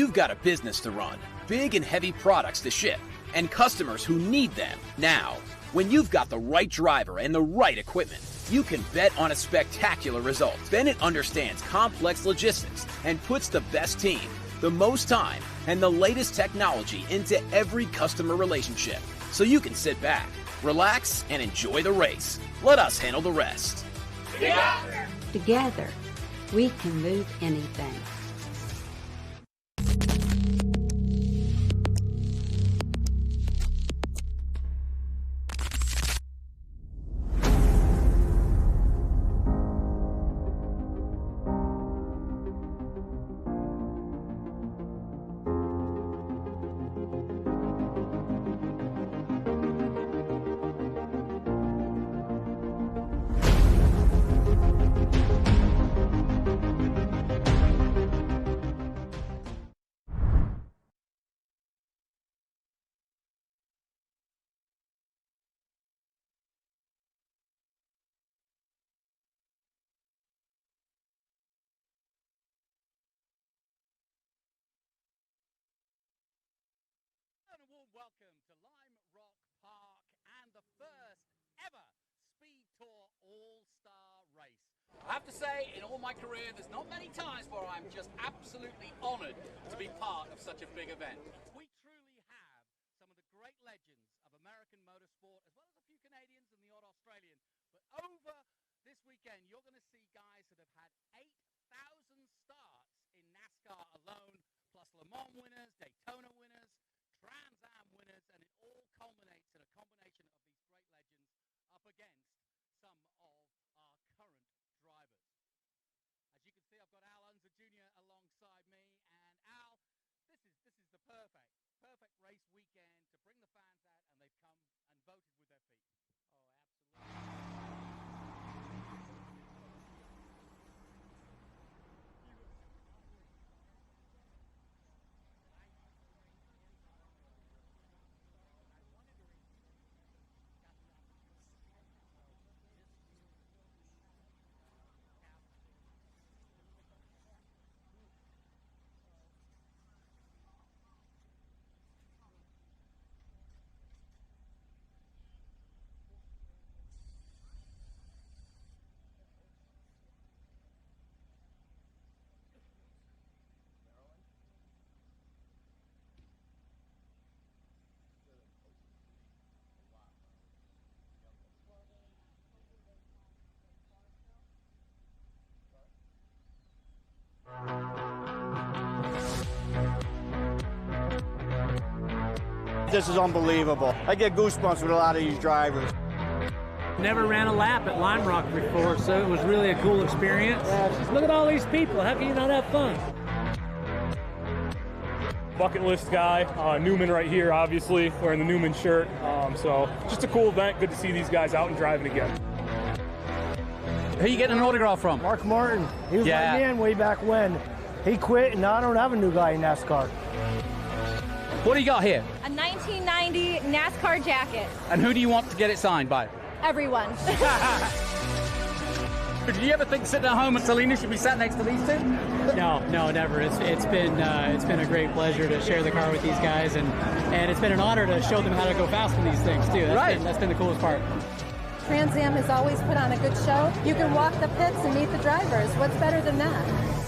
you've got a business to run, big and heavy products to ship, and customers who need them now. When you've got the right driver and the right equipment, you can bet on a spectacular result. Bennett understands complex logistics and puts the best team, the most time, and the latest technology into every customer relationship. So you can sit back, relax, and enjoy the race. Let us handle the rest. Together, we can move anything. Welcome to Lime Rock Park and the first ever SpeedTour All-Star Race. I have to say, in all my career, there's not many times where I'm just absolutely honored to be part of such a big event. We truly have some of the great legends of American motorsport, as well as a few Canadians and the odd Australian. But over this weekend, you're going to see guys that have had 8,000 starts in NASCAR alone, plus Le Mans winners, Daytona winners, Trans Am winners, and it all culminates in a combination of these great legends up against some of our current drivers. As you can see, I've got Al Unser Jr. alongside me, and Al, this is the perfect race weekend to bring the fans out, and they've come and voted with their feet. Oh, absolutely. This is unbelievable. I get goosebumps with a lot of these drivers. Never ran a lap at Lime Rock before, so it was really a cool experience. Look at all these people. How can you not have fun? Bucket list guy, Newman right here, obviously, wearing the Newman shirt. So just a cool event. Good to see these guys out and driving again. Who are you getting an autograph from? Mark Martin. He was my man way back when. He quit, and now I don't have a new guy in NASCAR. What do you got here? A 1990 NASCAR jacket. And who do you want to get it signed by? Everyone. Did you ever think sitting at home and Selena should be sat next to these two? No, never. It's been a great pleasure to share the car with these guys, and it's been an honor to show them how to go fast in these things too. That's been the coolest part. Trans Am has always put on a good show. You can walk the pits and meet the drivers. What's better than that?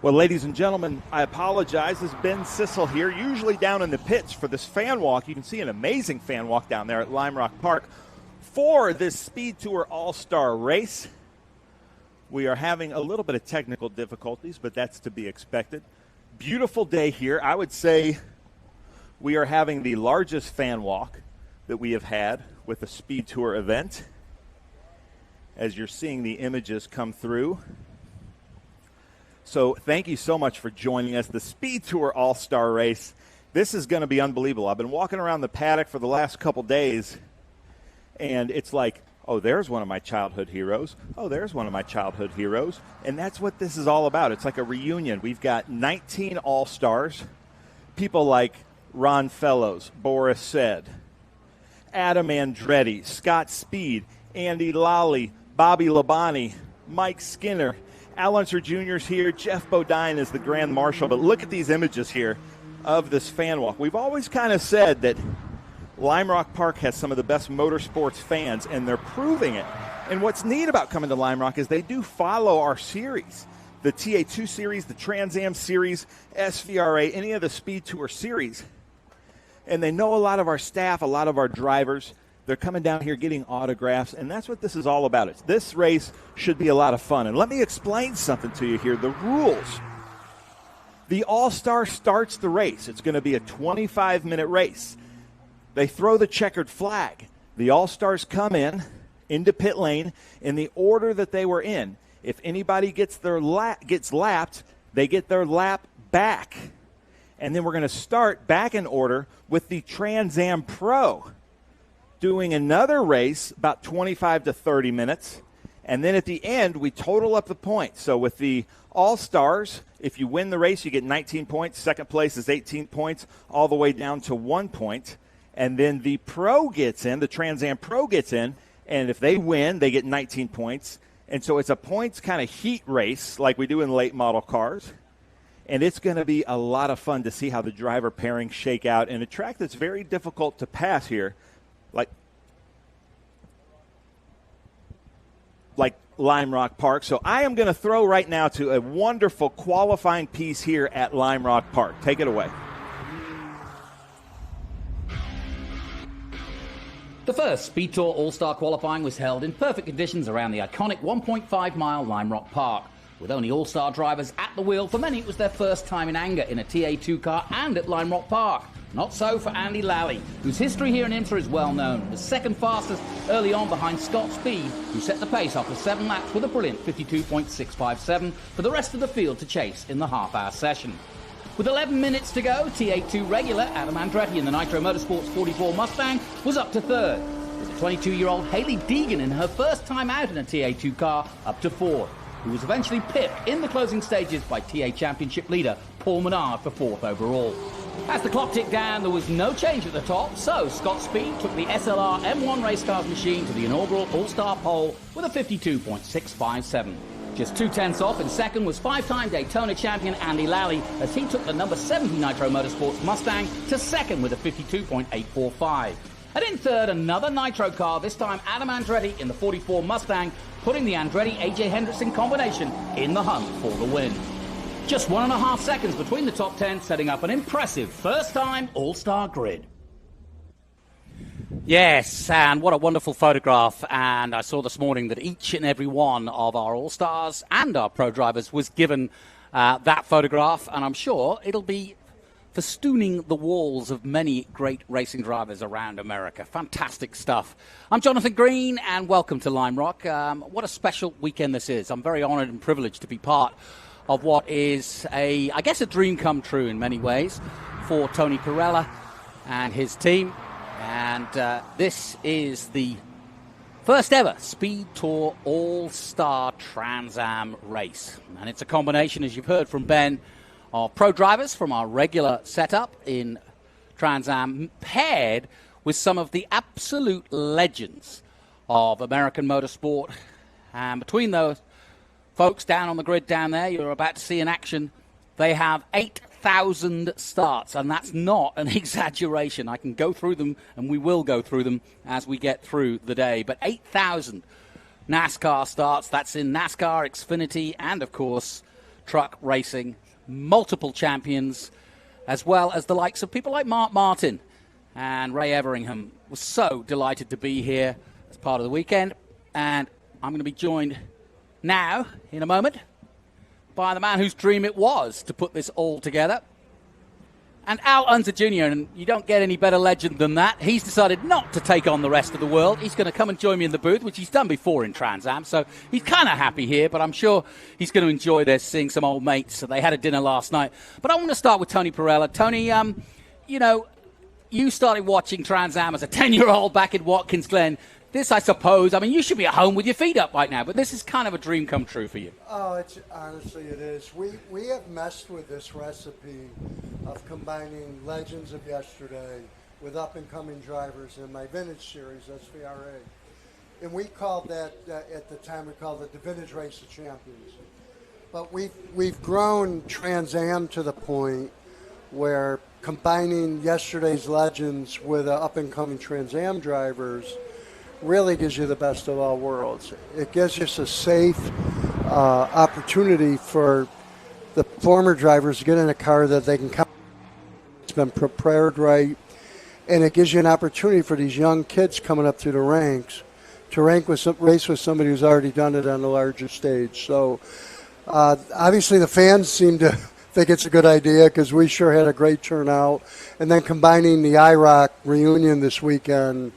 Well, ladies and gentlemen, I apologize. This is Ben Sissel here, usually down in the pits for this fan walk. You can see an amazing fan walk down there at Lime Rock Park for this SpeedTour All-Star Race. We are having a little bit of technical difficulties, but that's to be expected. Beautiful day here. I would say we are having the largest fan walk that we have had with a SpeedTour event. As you're seeing the images come through. So thank you so much for joining us. The SpeedTour All-Star Race. This is going to be unbelievable. I've been walking around the paddock for the last couple days, and it's like, oh, there's one of my childhood heroes. Oh, there's one of my childhood heroes. And that's what this is all about. It's like a reunion. We've got 19 All-Stars. People like Ron Fellows, Boris Said, Adam Andretti, Scott Speed, Andy Lally, Bobby Labonte, Mike Skinner, Al Unser Jr.'s here. Jeff Bodine is the Grand Marshal. But look at these images here of this fan walk. We've always kind of said that Lime Rock Park has some of the best motorsports fans, and they're proving it. And what's neat about coming to Lime Rock is they do follow our series. The TA2 Series, the Trans Am Series, SVRA, any of the SpeedTour Series. And they know a lot of our staff, a lot of our drivers. They're coming down here getting autographs, and that's what this is all about. This race should be a lot of fun. And let me explain something to you here. The rules. The All-Star starts the race. It's going to be a 25-minute race. They throw the checkered flag. The All-Stars come into pit lane in the order that they were in. If anybody gets lapped, they get their lap back. And then we're going to start back in order with the Trans Am Pro, doing another race about 25 to 30 minutes. And then at the end, we total up the points. So with the All-Stars, if you win the race, you get 19 points. Second place is 18 points, all the way down to 1 point. And then the Pro gets in, the Trans Am Pro gets in, and if they win, they get 19 points. And so it's a points kind of heat race like we do in late model cars. And it's going to be a lot of fun to see how the driver pairings shake out in a track that's very difficult to pass here, like Lime Rock Park. So I am going to throw right now to a wonderful qualifying piece here at Lime Rock Park. Take it away. The first SpeedTour All-Star qualifying was held in perfect conditions around the iconic 1.5-mile Lime Rock Park. With only All-Star drivers at the wheel, for many it was their first time in anger in a TA2 car and at Lime Rock Park. Not so for Andy Lally, whose history here in IMSA is well known. The second fastest early on behind Scott Speed, who set the pace after 7 laps with a brilliant 52.657 for the rest of the field to chase in the half-hour session. With 11 minutes to go, TA2 regular Adam Andretti in the Nitro Motorsports 44 Mustang was up to third, with the 22-year-old Hailie Deegan in her first time out in a TA2 car up to fourth, who was eventually pipped in the closing stages by TA Championship leader Paul Menard for fourth overall. As the clock ticked down, there was no change at the top, so Scott Speed took the SLR M1 Racecars machine to the inaugural All-Star pole with a 52.657. Just 2/10 off in second was 5-time Daytona champion Andy Lally, as he took the number 70 Nitro Motorsports Mustang to second with a 52.845. And in third, another Nitro car, this time Adam Andretti in the 44 Mustang, putting the Andretti-AJ Hendrickson combination in the hunt for the win. Just 1.5 seconds between the top 10, setting up an impressive first-time All-Star grid. Yes, and what a wonderful photograph. And I saw this morning that each and every one of our All-Stars and our Pro drivers was given that photograph, and I'm sure it'll be festooning the walls of many great racing drivers around America. Fantastic stuff. I'm Jonathan Green, and welcome to Lime Rock. What a special weekend this is. I'm very honored and privileged to be part of what is a dream come true in many ways for Tony Pirelli and his team. And this is the first ever SpeedTour All-Star Trans Am race. And it's a combination, as you've heard from Ben, of pro drivers from our regular setup in Trans Am, paired with some of the absolute legends of American motorsport. And between those folks down on the grid down there, you're about to see in action, they have 8,000 starts, and that's not an exaggeration. I can go through them, and we will go through them as we get through the day. But 8,000 NASCAR starts, that's in NASCAR, Xfinity, and, of course, truck racing, multiple champions, as well as the likes of people like Mark Martin and Ray Everingham. Was so delighted to be here as part of the weekend. And I'm going to be joined now, in a moment, by the man whose dream it was to put this all together. And Al Unser Jr., and you don't get any better legend than that. He's decided not to take on the rest of the world. He's going to come and join me in the booth, which he's done before in Trans Am. So he's kind of happy here, but I'm sure he's going to enjoy this, seeing some old mates. So they had a dinner last night. But I want to start with Tony Pirelli. Tony, you know, you started watching Trans Am as a 10-year-old back in Watkins Glen. This, I suppose, I mean, you should be at home with your feet up right now, but this is kind of a dream come true for you. Oh, honestly, it is. We have messed with this recipe of combining legends of yesterday with up-and-coming drivers in my vintage series, SVRA. And we called that, at the time, we called it the Vintage Race of Champions. But we've grown Trans Am to the point where combining yesterday's legends with up-and-coming Trans Am drivers really gives you the best of all worlds. It gives us a safe opportunity for the former drivers to get in a car that they can come. It's been prepared right, and it gives you an opportunity for these young kids coming up through the ranks to race with somebody who's already done it on the larger stage. So obviously the fans seem to think it's a good idea because we sure had a great turnout. And then combining the IROC reunion this weekend,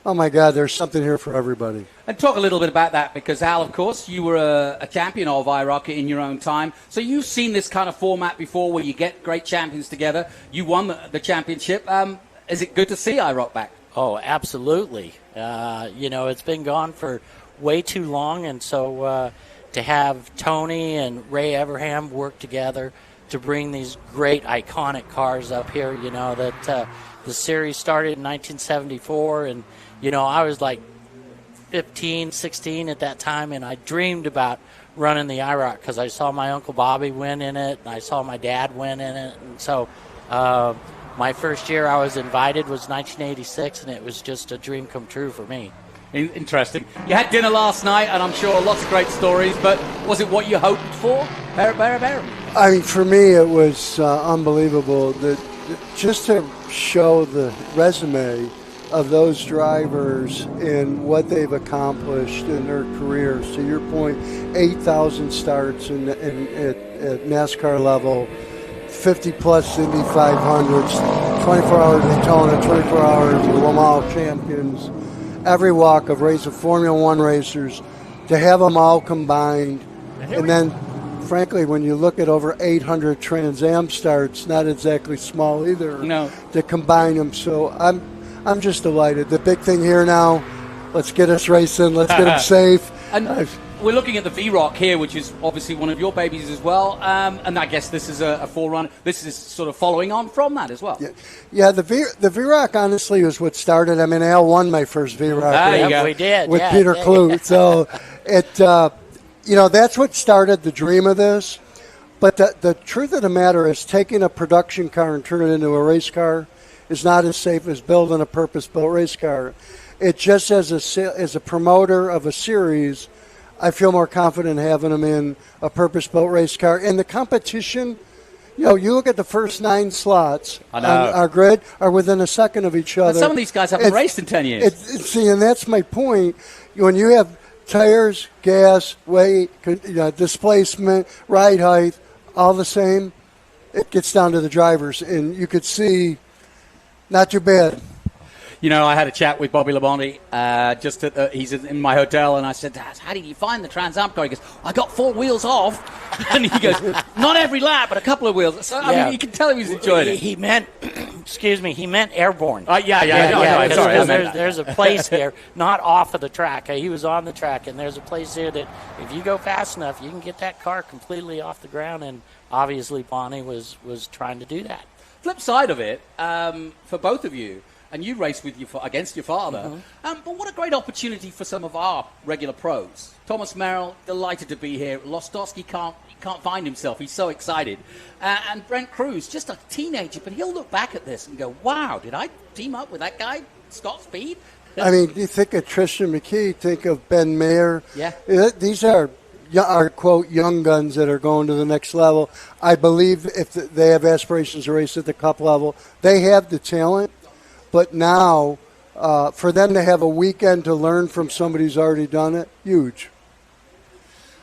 oh, my God, there's something here for everybody. And talk a little bit about that because, Al, of course, you were a champion of IROC in your own time. So you've seen this kind of format before where you get great champions together. You won the championship. Is it good to see IROC back? Oh, absolutely. You know, it's been gone for way too long. And so to have Tony and Ray Everingham work together to bring these great, iconic cars up here, you know, that the series started in 1974. And you know, I was like 15, 16 at that time, and I dreamed about running the IROC because I saw my Uncle Bobby win in it, and I saw my dad win in it. And so my first year I was invited was 1986, and it was just a dream come true for me. Interesting. You had dinner last night, and I'm sure lots of great stories, but was it what you hoped for? I mean, for me, it was unbelievable. Just to show the resume of those drivers and what they've accomplished in their careers. To your point, 8,000 starts at NASCAR level, 50-plus Indy 500s, 24-hour Daytona, 24 hours of Le Mans champions, every walk of race of Formula One racers, to have them all combined. And then, frankly, when you look at over 800 Trans Am starts, not exactly small either, no, to combine them. So I'm just delighted. The big thing here now, let's get us racing, let's get them safe. And we're looking at the V-Rock here, which is obviously one of your babies as well. And I guess this is a forerunner. This is sort of following on from that as well. Yeah, the V-Rock honestly was what started. I mean, Al won my first V-Rock. We did. With Peter Clute. So you know, that's what started the dream of this. But the truth of the matter is taking a production car and turning it into a race car is not as safe as building a purpose-built race car. It just as a promoter of a series, I feel more confident having them in a purpose-built race car. And the competition, you know, you look at the first 9 slots on our grid are within a second of each other. But some of these guys haven't raced in 10 years. See, and that's my point. When you have tires, gas, weight, displacement, ride height, all the same, it gets down to the drivers. And you could see, not too bad. You know, I had a chat with Bobby Labonte he's in my hotel, and I said, how did you find the Trans Am car? He goes, I got 4 wheels off. And he goes, not every lap, but a couple of wheels. So, I mean, you can tell he was enjoying it. He meant, he meant airborne. Sorry. There's a place here, not off of the track. He was on the track, and there's a place here that if you go fast enough, you can get that car completely off the ground, and obviously Bonnie was trying to do that. Flip side of it, for both of you, and you raced with against your father. But what a great opportunity for some of our regular pros. Thomas Merrill, delighted to be here. Wlostowski can't find himself. He's so excited. And Brent Cruz, just a teenager, but he'll look back at this and go, wow, did I team up with that guy, Scott Speed? I mean, you think of Tristan McKee, think of Ben Mayer. Yeah. These are our quote young guns that are going to the next level. I believe if they have aspirations to race at the Cup level, they have the talent. But now, for them to have a weekend to learn from somebody who's already done it, huge.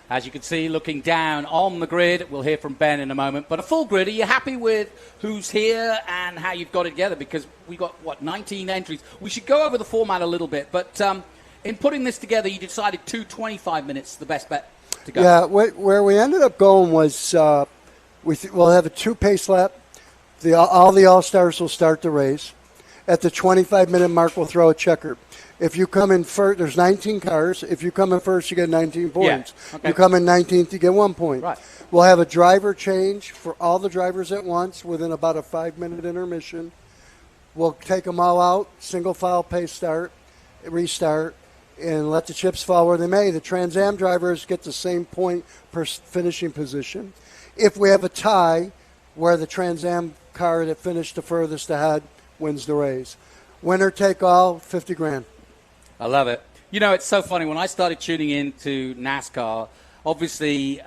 As you can see, looking down on the grid, we'll hear from Ben in a moment. But a full grid, are you happy with who's here and how you've got it together? Because we got, 19 entries. We should go over the format a little bit. But in putting this together, you decided 2:25 minutes the best bet to go. Yeah, where we ended up going was we'll have a 2-pace lap. All the All-Stars will start the race. At the 25-minute mark, we'll throw a checker. If you come in first, there's 19 cars. If you come in first, you get 19 points. Yeah. Okay. You come in 19th, you get 1 point. Right. We'll have a driver change for all the drivers at once within about a 5-minute intermission. We'll take them all out, single file pace start, restart, and let the chips fall where they may. The Trans Am drivers get the same point per finishing position. If we have a tie where the Trans Am car that finished the furthest ahead wins the race. Winner take all, $50,000. I love it. You know, it's so funny. When I started tuning into NASCAR, obviously,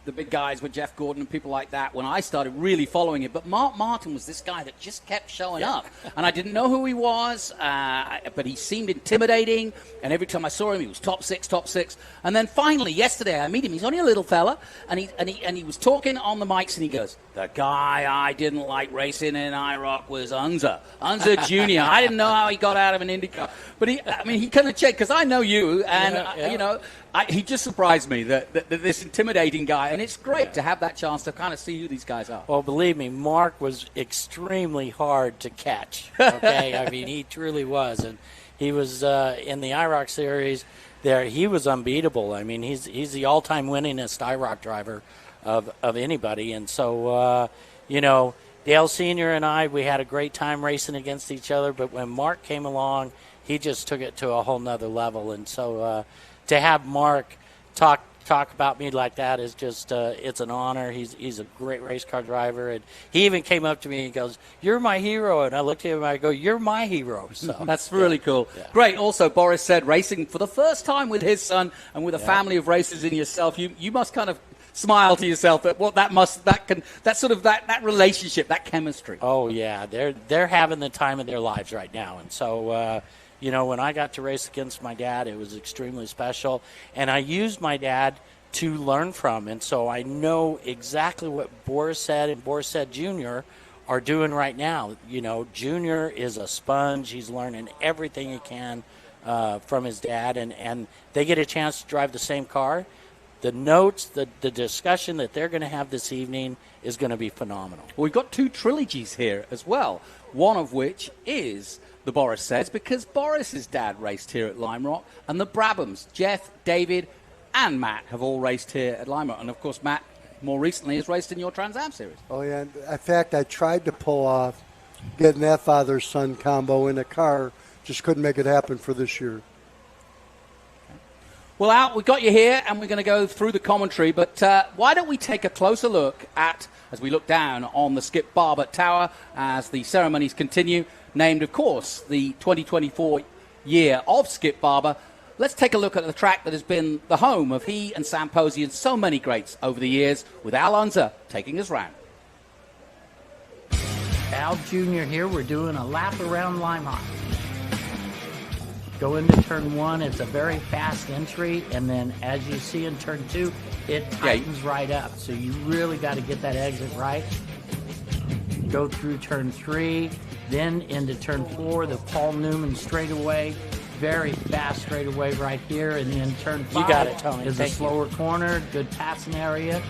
the big guys with Jeff Gordon and people like that, when I started really following it. But Mark Martin was this guy that just kept showing up. And I didn't know who he was, but he seemed intimidating. And every time I saw him, he was top six. And then finally, yesterday, I meet him. He's only a little fella. And he was talking on the mics, and he goes, the guy I didn't like racing in IROC was Unser Jr. I didn't know how he got out of an INDYCAR. But he kind of checked, because I know you, and, he just surprised me, that this intimidating guy. And it's great to have that chance to kind of see who these guys are. Well, believe me, Mark was extremely hard to catch. Okay, I mean, he truly was. And he was in the IROC series there. He was unbeatable. I mean, he's the all-time winningest IROC driver of anybody. And so, Dale Sr. and I, we had a great time racing against each other. But when Mark came along, he just took it to a whole nother level. And so to have Mark talk about me like that is just it's an honor. He's a great race car driver, and he even came up to me and he goes, "You're my hero," and I looked at him and I go, "You're my hero." So that's really cool. Yeah. Great. Also, Boris said racing for the first time with his son and with a family of racers in yourself. You must kind of smile to yourself at what that relationship, that chemistry. Oh yeah, they're having the time of their lives right now, and so. When I got to race against my dad, it was extremely special. And I used my dad to learn from. And so I know exactly what Boris said and Boris said Jr. are doing right now. Jr. is a sponge. He's learning everything he can from his dad. And they get a chance to drive the same car. The notes, the discussion that they're going to have this evening is going to be phenomenal. Well, we've got 2 trilogies here as well, one of which is the Boris Says, because Boris's dad raced here at Lime Rock, and the Brabhams, Jeff, David, and Matt have all raced here at Lime Rock. And, of course, Matt, more recently, has raced in your Trans Am series. Oh, yeah. In fact, I tried to pull off getting that father-son combo in a car. Just couldn't make it happen for this year. Well, Al, we've got you here, and we're going to go through the commentary, but why don't we take a closer look at, as we look down on the Skip Barber Tower as the ceremonies continue, named, of course, the 2024 year of Skip Barber. Let's take a look at the track that has been the home of he and Sam Posey and so many greats over the years, with Al Unser taking us round. Al Jr. here. We're doing a lap around Lime Rock. Go into turn 1. It's a very fast entry, and then as you see in turn 2, it tightens right up. So you really got to get that exit right. Go through turn 3, then into turn 4, the Paul Newman straightaway. Very fast straightaway right here, and then turn 5 you got it, Tony. is a slower corner, good passing area.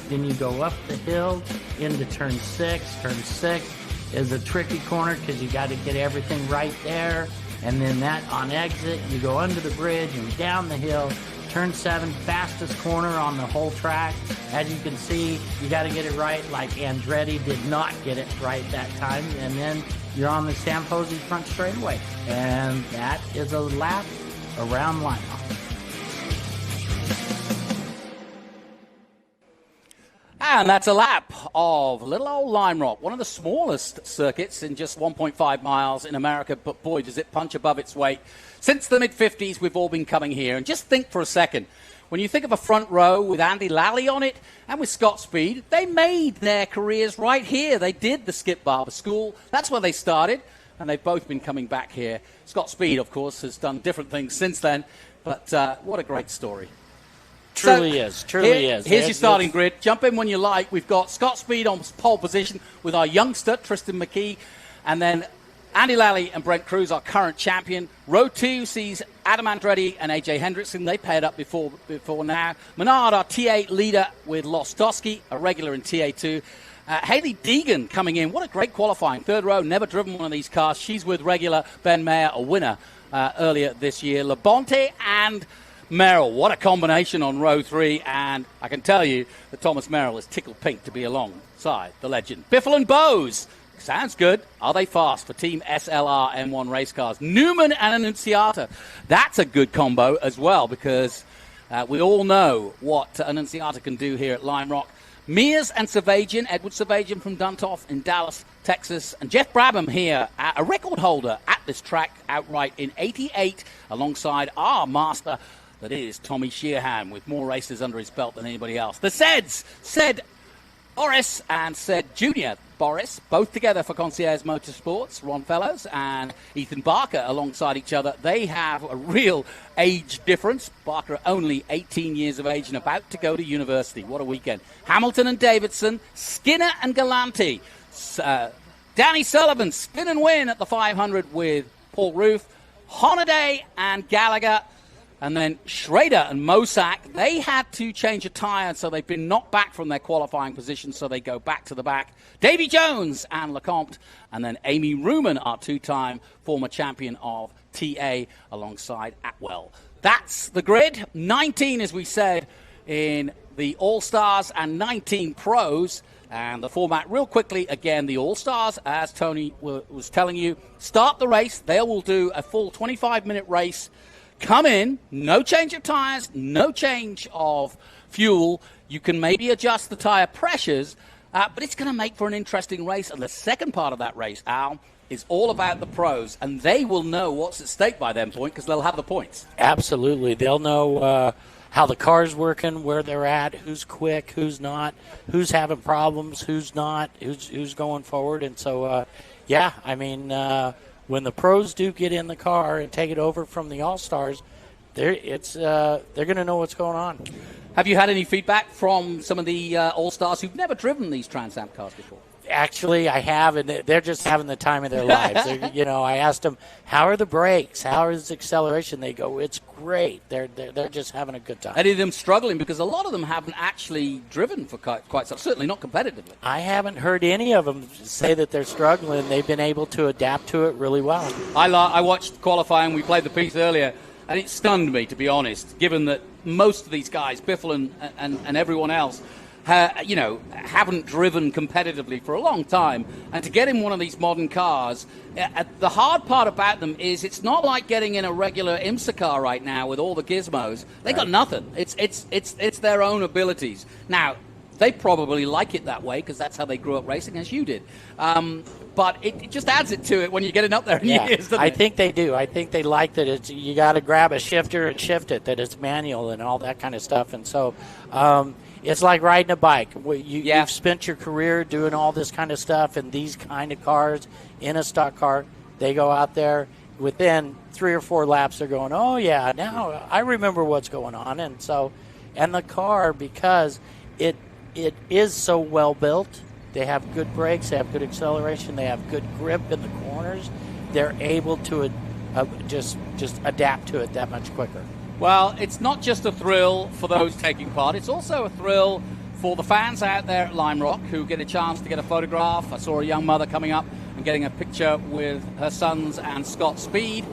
Then you go up the hill into turn 6. Turn 6 is a tricky corner because you got to get everything right there. And then that on exit, you go under the bridge and down the hill. Turn 7, fastest corner on the whole track. As you can see, you got to get it right, like Andretti did not get it right that time. And then you're on the Sam Posey front straightaway. And that is a lap around Lime Rock. And that's a lap of little old Lime Rock, one of the smallest circuits in just 1.5 miles in America, but boy, does it punch above its weight. Since the mid-50s, we've all been coming here. And just think for a second, when you think of a front row with Andy Lally on it and with Scott Speed, they made their careers right here. They did the Skip Barber School. That's where they started, and they've both been coming back here. Scott Speed, of course, has done different things since then, but what a great story. Truly is. Here's your starting grid. Jump in when you like. We've got Scott Speed on pole position with our youngster, Tristan McKee, and then Andy Lally and Brent Cruz, our current champion. Row 2 sees Adam Andretti and A.J. Hendrickson. They paired up before now. Menard, our T8 leader with Wlostowski, a regular in TA2. Haley Deegan coming in. What a great qualifying. Third row, never driven one of these cars. She's with regular Ben Mayer, a winner earlier this year. Labonte and Merrill, what a combination on row 3, and I can tell you that Thomas Merrill is tickled pink to be alongside the legend. Biffle and Bose, sounds good. Are they fast for Team SLR M1 race cars? Newman and Annunziata, that's a good combo as well, because we all know what Annunziata can do here at Lime Rock. Mears and Savagian, Edward Savagian from Duntov in Dallas, Texas, and Jeff Brabham here, a record holder at this track outright in '88, alongside our master, that is Tommy Sheehan, with more races under his belt than anybody else. The Seds, Sed Boris and Sed Jr. Boris, both together for Concierge Motorsports, Ron Fellows and Ethan Barker alongside each other. They have a real age difference. Barker only 18 years of age and about to go to university. What a weekend. Hamilton and Davison, Skinner and Galante. Danny Sullivan, spin and win at the 500 with Paul Ruth. Hornaday and Gallaugher. And then Schrader and Mosak, they had to change a tyre, so they've been knocked back from their qualifying position, so they go back to the back. Davey Jones and Lecomte, and then Amy Ruman, our two-time former champion of TA, alongside Atwell. That's the grid. 19, as we said, in the All-Stars and 19 Pros. And the format, real quickly, again, the All-Stars, as Tony was telling you, start the race. They will do a full 25-minute race. Come in, no change of tyres, no change of fuel. You can maybe adjust the tyre pressures, but it's going to make for an interesting race. And the second part of that race, Al, is all about the pros. And they will know what's at stake by that point because they'll have the points. Absolutely. They'll know how the car's working, where they're at, who's quick, who's not, who's having problems, who's not, who's going forward. And so, yeah, I mean, when the pros do get in the car and take it over from the All-Stars, they're going to know what's going on. Have you had any feedback from some of the All-Stars who've never driven these Trans Am cars before? Actually, I have, and they're just having the time of their lives. I asked them, how are the brakes? How is the acceleration? They go, it's great. They're just having a good time. Any of them struggling? Because a lot of them haven't actually driven for quite some, certainly not competitively. I haven't heard any of them say that they're struggling. They've been able to adapt to it really well. I watched qualifying. We played the piece earlier, and it stunned me, to be honest, given that most of these guys, Biffle and everyone else, haven't driven competitively for a long time. And to get in one of these modern cars, the hard part about them is it's not like getting in a regular IMSA car right now with all the gizmos. They got nothing. It's their own abilities. Now, they probably like it that way because that's how they grew up racing, as you did. But it just adds it to it when you're getting up there in years, doesn't it? I think they do. I think they like that you got to grab a shifter and shift it, that it's manual and all that kind of stuff. And so it's like riding a bike. You've spent your career doing all this kind of stuff in these kind of cars, in a stock car. They go out there. Within 3 or 4 laps, they're going, oh, yeah, now I remember what's going on. And the car, because it is so well built, they have good brakes, they have good acceleration, they have good grip in the corners. They're able to just adapt to it that much quicker. Well, it's not just a thrill for those taking part. It's also a thrill for the fans out there at Lime Rock who get a chance to get a photograph. I saw a young mother coming up and getting a picture with her sons and Scott Speed.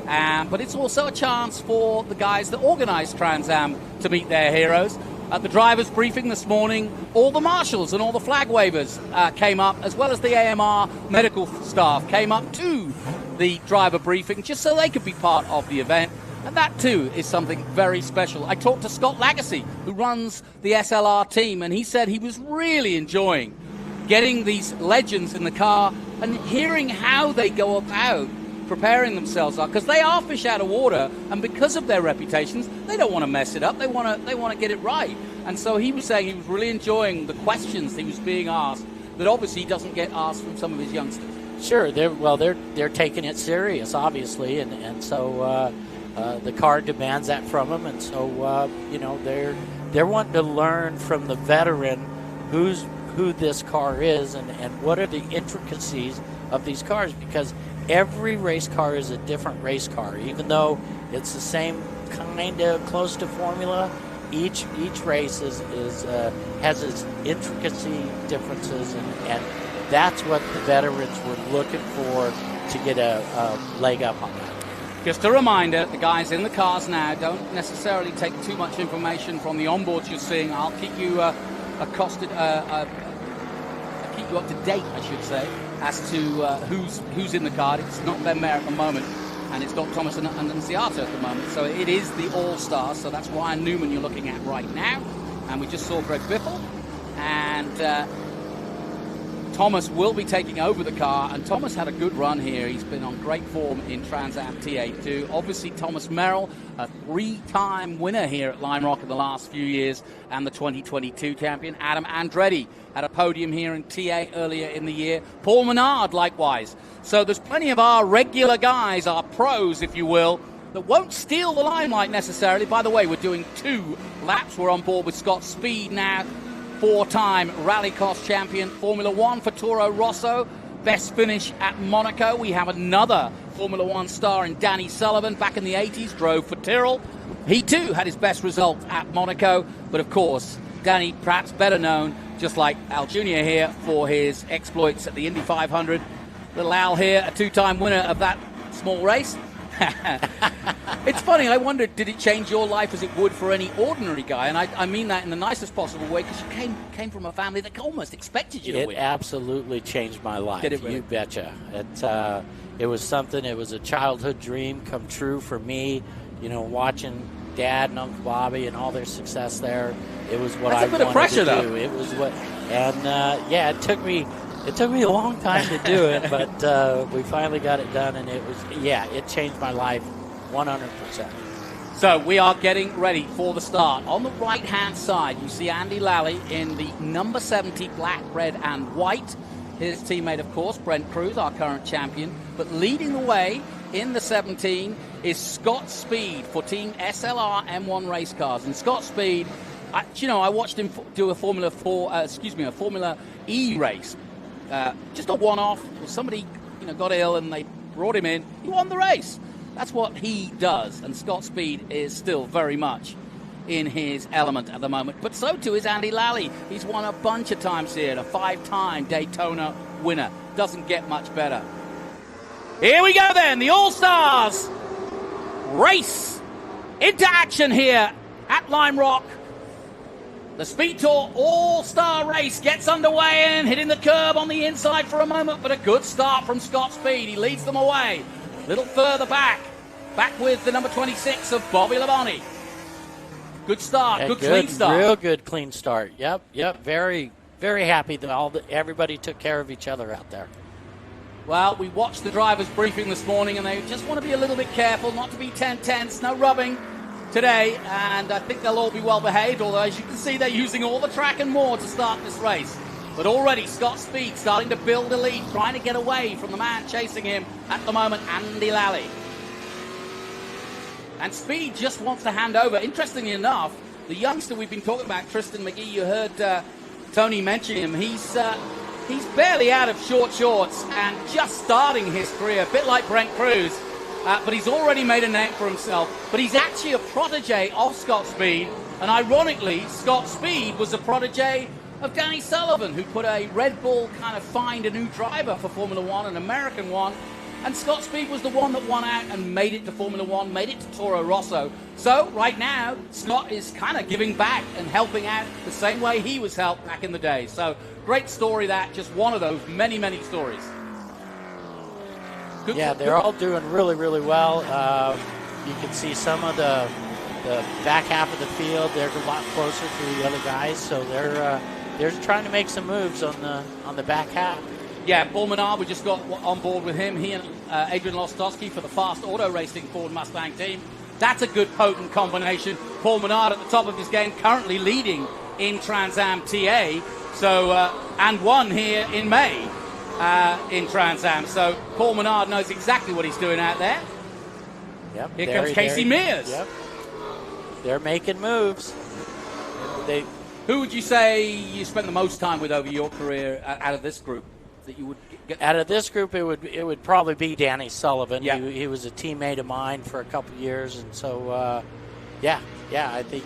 But it's also a chance for the guys that organize Trans Am to meet their heroes. At the driver's briefing this morning, all the marshals and all the flag wavers came up, as well as the AMR medical staff came up to the driver briefing just so they could be part of the event. And that, too, is something very special. I talked to Scott Lagacy, who runs the SLR team, and he said he was really enjoying getting these legends in the car and hearing how they go about preparing themselves up, because they are fish out of water, and because of their reputations, they don't want to mess it up. They want to get it right. And so he was saying he was really enjoying the questions he was being asked that obviously he doesn't get asked from some of his youngsters. Sure, they're taking it serious, obviously, and so the car demands that from them, and so they're wanting to learn from the veteran who this car is and what are the intricacies of these cars, because every race car is a different race car. Even though it's the same kind of close to formula, each race has its intricacy differences, and that's what the veterans were looking for to get a leg up on that. Just a reminder, the guys in the cars now don't necessarily take too much information from the onboards you're seeing. I'll keep you keep you up to date, I should say, as to who's in the car. It's not Ben Mayer at the moment, and it's Doc Thomas and Ciata at the moment. So it is the All-Stars, so that's Ryan Newman you're looking at right now. And we just saw Greg Biffle, and Thomas will be taking over the car, and Thomas had a good run here. He's been on great form in Trans Am TA2. Obviously, Thomas Merrill, a 3-time winner here at Lime Rock in the last few years, and the 2022 champion. Adam Andretti had a podium here in TA earlier in the year. Paul Menard, likewise. So there's plenty of our regular guys, our pros, if you will, that won't steal the limelight necessarily. By the way, we're doing 2 laps. We're on board with Scott Speed now, 4-time Rallycross champion, Formula One for Toro Rosso, best finish at Monaco. We have another Formula One star in Danny Sullivan, back in the 80s, drove for Tyrrell. He too had his best result at Monaco, but of course, Danny, perhaps better known, just like Al Jr. here, for his exploits at the Indy 500. Little Al here, a 2-time winner of that small race. It's funny, I wondered, did it change your life as it would for any ordinary guy? And I mean that in the nicest possible way, because you came from a family that almost expected you to win. It absolutely changed my life. Did it really? You betcha. It was something, it was a childhood dream come true for me, watching Dad and Uncle Bobby and all their success there. It was what I wanted to do. That's a bit of pressure, though. It was what, and it took me a long time to do it, but we finally got it done, and it changed my life 100%. So we are getting ready for the start. On the right-hand side, you see Andy Lally in the number 70 black, red, and white. His teammate, of course, Brent Cruz, our current champion. But leading the way in the 17 is Scott Speed for Team SLR M1 race cars. And Scott Speed, I watched him do a Formula E race. Just a one-off. Somebody, got ill and they brought him in. He won the race. That's what he does. And Scott Speed is still very much in his element at the moment. But so too is Andy Lally. He's won a bunch of times here. A 5-time Daytona winner. Doesn't get much better. Here we go then. The All-Stars race into action here at Lime Rock. The SpeedTour All-Star Race gets underway and hitting the curb on the inside for a moment, but a good start from Scott Speed. He leads them away. A little further back with the number 26 of Bobby Labonte. Good start, good clean start. Real good clean start. Yep. Very, very happy that everybody took care of each other out there. Well, we watched the drivers briefing this morning, and they just want to be a little bit careful, not to be tense, no rubbing today, and I think they'll all be well behaved, although as you can see they're using all the track and more to start this race. But already Scott Speed starting to build a lead, trying to get away from the man chasing him at the moment, Andy Lally. And Speed just wants to hand over. Interestingly enough, the youngster we've been talking about, Tristan McKee, you heard Tony mention him. He's barely out of short shorts and just starting his career, a bit like Brent Cruz. But he's already made a name for himself. But he's actually a protege of Scott Speed. And ironically, Scott Speed was a protege of Danny Sullivan, who put a Red Bull kind of find a new driver for Formula One, an American one. And Scott Speed was the one that won out and made it to Formula One, made it to Toro Rosso. So right now, Scott is kind of giving back and helping out the same way he was helped back in the day. So great story, that. Just one of those many, many stories. They're all doing really, really well. You can see some of the back half of the field. They're a lot closer to the other guys, so they're trying to make some moves on the back half. Yeah, Paul Menard, we just got on board with him. He and Adrian Wlostowski for the Fast Auto Racing Ford Mustang team. That's a good, potent combination. Paul Menard at the top of his game, currently leading in Trans Am TA, so and won here in May in Trans Am. So Paul Menard knows exactly what he's doing out there. Yep. Here comes Casey Mears. Yep. They're making moves. Who would you say you spent the most time with over your career out of this group? That you would get? Out of this group, it would probably be Danny Sullivan. Yeah. He was a teammate of mine for a couple years, and so I think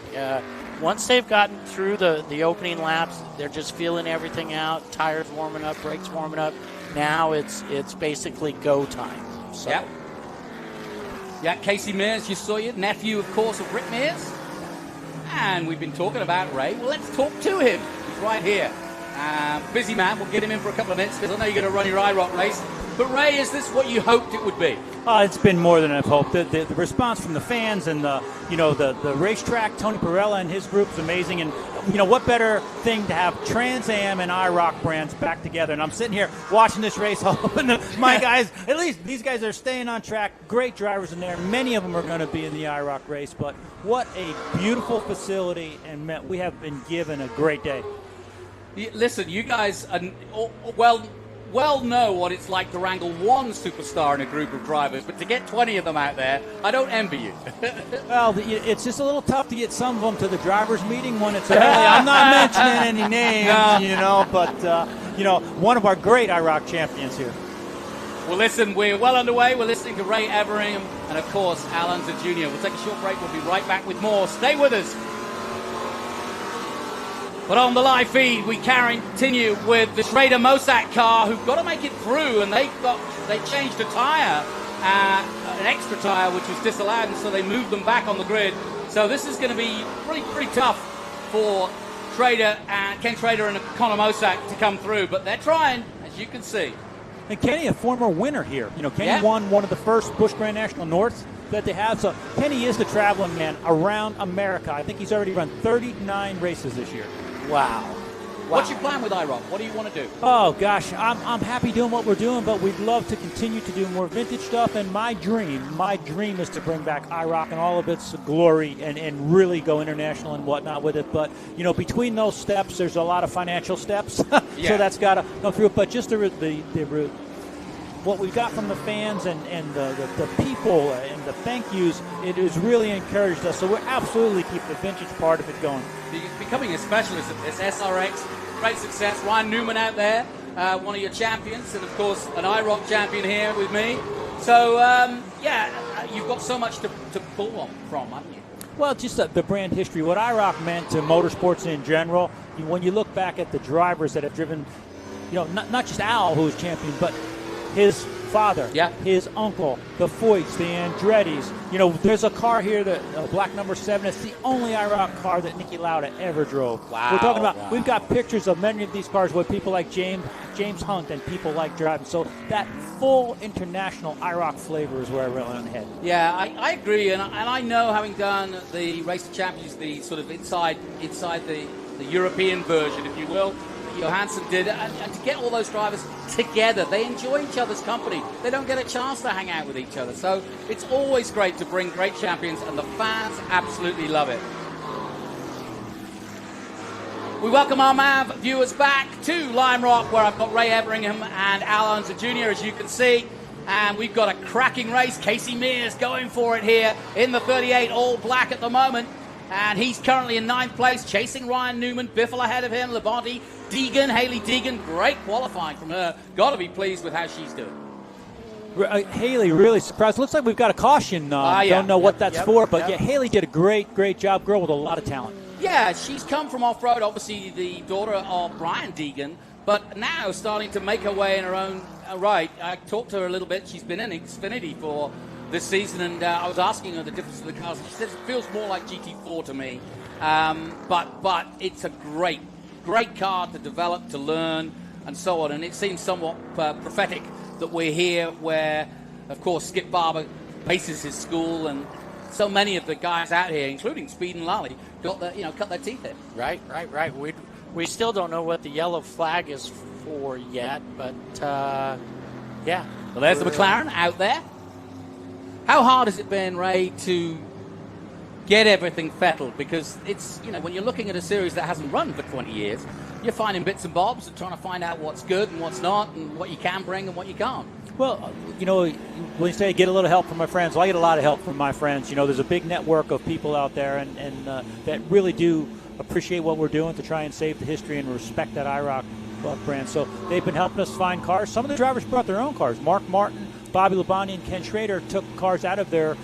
once they've gotten through the opening laps, they're just feeling everything out. Tires warming up, brakes warming up. Now it's basically go time. So. Yeah. Yeah, Casey Mears, you saw your nephew, of course, of Rick Mears. And we've been talking about Ray. Well, let's talk to him. He's right here. Busy man. We'll get him in for a couple of minutes because I know you're going to run your IROC race. But Ray, is this what you hoped it would be? It's been more than I've hoped. The response from the fans and the racetrack, Tony Pirelli and his group is amazing. And what better thing to have Trans Am and IROC brands back together? And I'm sitting here watching this race, hoping my guys, at least these guys are staying on track. Great drivers in there. Many of them are going to be in the IROC race. But what a beautiful facility, and we have been given a great day. Listen, you guys are well know what it's like to wrangle one superstar in a group of drivers, but to get 20 of them out there, I don't envy you. Well, it's just a little tough to get some of them to the drivers' meeting when it's early. I'm not mentioning any names, but one of our great IROC champions here. Well, listen, we're well underway. We're listening to Ray Everingham and, of course, Al Unser Jr. We'll take a short break. We'll be right back with more. Stay with us. But on the live feed, we continue with the Schrader Mosak car, who've got to make it through, and they changed a tyre, an extra tyre, which was disallowed, and so they moved them back on the grid. So this is going to be pretty tough for Ken Schrader and Connor Mosak to come through, but they're trying, as you can see. And Kenny, a former winner here. Kenny won one of the first Busch Grand National Norths that they have. So Kenny is the traveling man around America. I think he's already run 39 races this year. Wow. What's your plan with IROC? What do you want to do? Oh, gosh, I'm happy doing what we're doing, but we'd love to continue to do more vintage stuff. And my dream is to bring back IROC and all of its glory and really go international and whatnot with it. But, between those steps, there's a lot of financial steps. So that's got to go through. But just what we got from the fans and the people and the thank yous, it has really encouraged us. So we're absolutely keep the vintage part of it going. Becoming a specialist at this, SRX, great success. Ryan Newman out there, one of your champions, and of course an IROC champion here with me. So you've got so much to pull on from, haven't you? Well, just the brand history, what IROC meant to motorsports in general. When you look back at the drivers that have driven, not just Al, who was champion, but his father, his uncle, the Foyts, the Andretti's. There's a car here, black number 7. It's the only IROC car that Niki Lauda ever drove. Wow. We're talking about, we've got pictures of many of these cars with people like James Hunt and people like driving. So that full international IROC flavor is where I really want to head. Yeah, I agree. And I know, having done the Race of Champions, the sort of inside the European version, if you will, Johansson did, and to get all those drivers together, they enjoy each other's company. They don't get a chance to hang out with each other. So it's always great to bring great champions, and the fans absolutely love it. We welcome our MAV viewers back to Lime Rock, where I've got Ray Everingham and Al Unser Jr., as you can see. And we've got a cracking race. Casey Mears going for it here in the 38 all black at the moment. And he's currently in 9th place, chasing Ryan Newman. Biffle ahead of him, Labonte, Deegan, Haley Deegan. Great qualifying from her. Got to be pleased with how she's doing. Haley really surprised. Looks like we've got a caution. Don't know what that's for, but Haley did a great job. Girl with a lot of talent. Yeah, she's come from off-road, obviously the daughter of Brian Deegan, but now starting to make her way in her own right. I talked to her a little bit. She's been in Xfinity for this season, and I was asking her the difference of the cars. She says it feels more like GT4 to me, but it's a great car to develop, to learn, and so on. And it seems somewhat prophetic that we're here where, of course, Skip Barber bases his school, and so many of the guys out here, including Speed and Lally, got cut their teeth in. Right. We still don't know what the yellow flag is for yet, but yeah. Well, there's the McLaren out there. How hard has it been, Ray, to get everything fettled? Because it's, when you're looking at a series that hasn't run for 20 years, you're finding bits and bobs and trying to find out what's good and what's not and what you can bring and what you can't. Well, when you say get a little help from my friends, well, I get a lot of help from my friends. There's a big network of people out there and that really do appreciate what we're doing to try and save the history and respect that IROC brand. So they've been helping us find cars. Some of the drivers brought their own cars. Mark Martin, Bobby Labonte, and Ken Schrader took cars out of their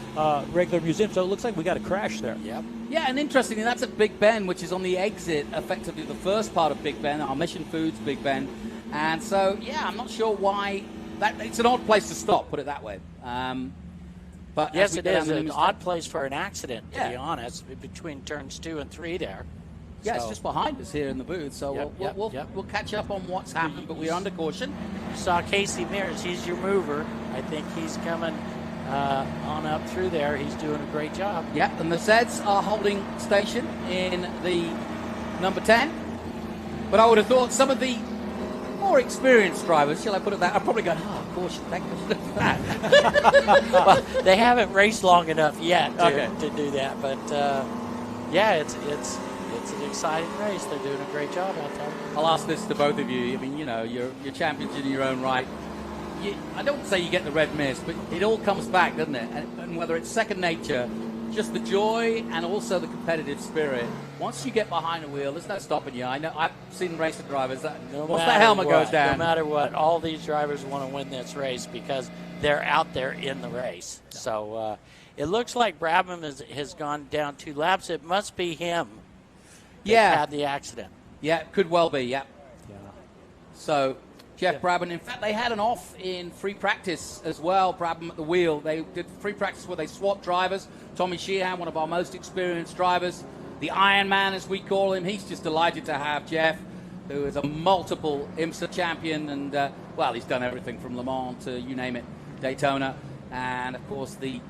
regular museum. So it looks like we got a crash there. Yep. Yeah, and interestingly, that's at Big Ben, which is on the exit, effectively the first part of Big Ben, our Mission Foods Big Ben. And so, yeah, I'm not sure why. It's an odd place to stop, put it that way. But yes, it is an odd place for an accident, to be honest, between turns 2 and 3 there. Yeah, it's just behind us here in the booth, so we'll catch up on what's happened, but we're under caution. You saw Casey Mears. He's your mover. I think he's coming on up through there. He's doing a great job. Yeah, and the Zeds are holding station in the number 10. But I would have thought some of the more experienced drivers, shall I put it that, are probably going, caution, thank goodness for that. Well, they haven't raced long enough yet to do that, but yeah, it's an exciting race. They're doing a great job out there. I'll ask this to both of you. I mean, you're champions in your own right. I don't say you get the red mist, but it all comes back, doesn't it? And whether it's second nature, just the joy and also the competitive spirit. Once you get behind the wheel, there's no stopping you. I know I've seen racing drivers that once the helmet goes down. No matter what, all these drivers want to win this race because they're out there in the race. So it looks like Brabham has gone down 2 laps. It must be him. Yeah, had the accident. Yeah, could well be. Yeah. So Jeff Brabham. In fact, they had an off in free practice as well. Brabham at the wheel. They did free practice where they swapped drivers. Tommy Sheehan, one of our most experienced drivers, the Iron Man as we call him. He's just delighted to have Jeff, who is a multiple IMSA champion, and he's done everything from Le Mans to you name it, Daytona, and of course a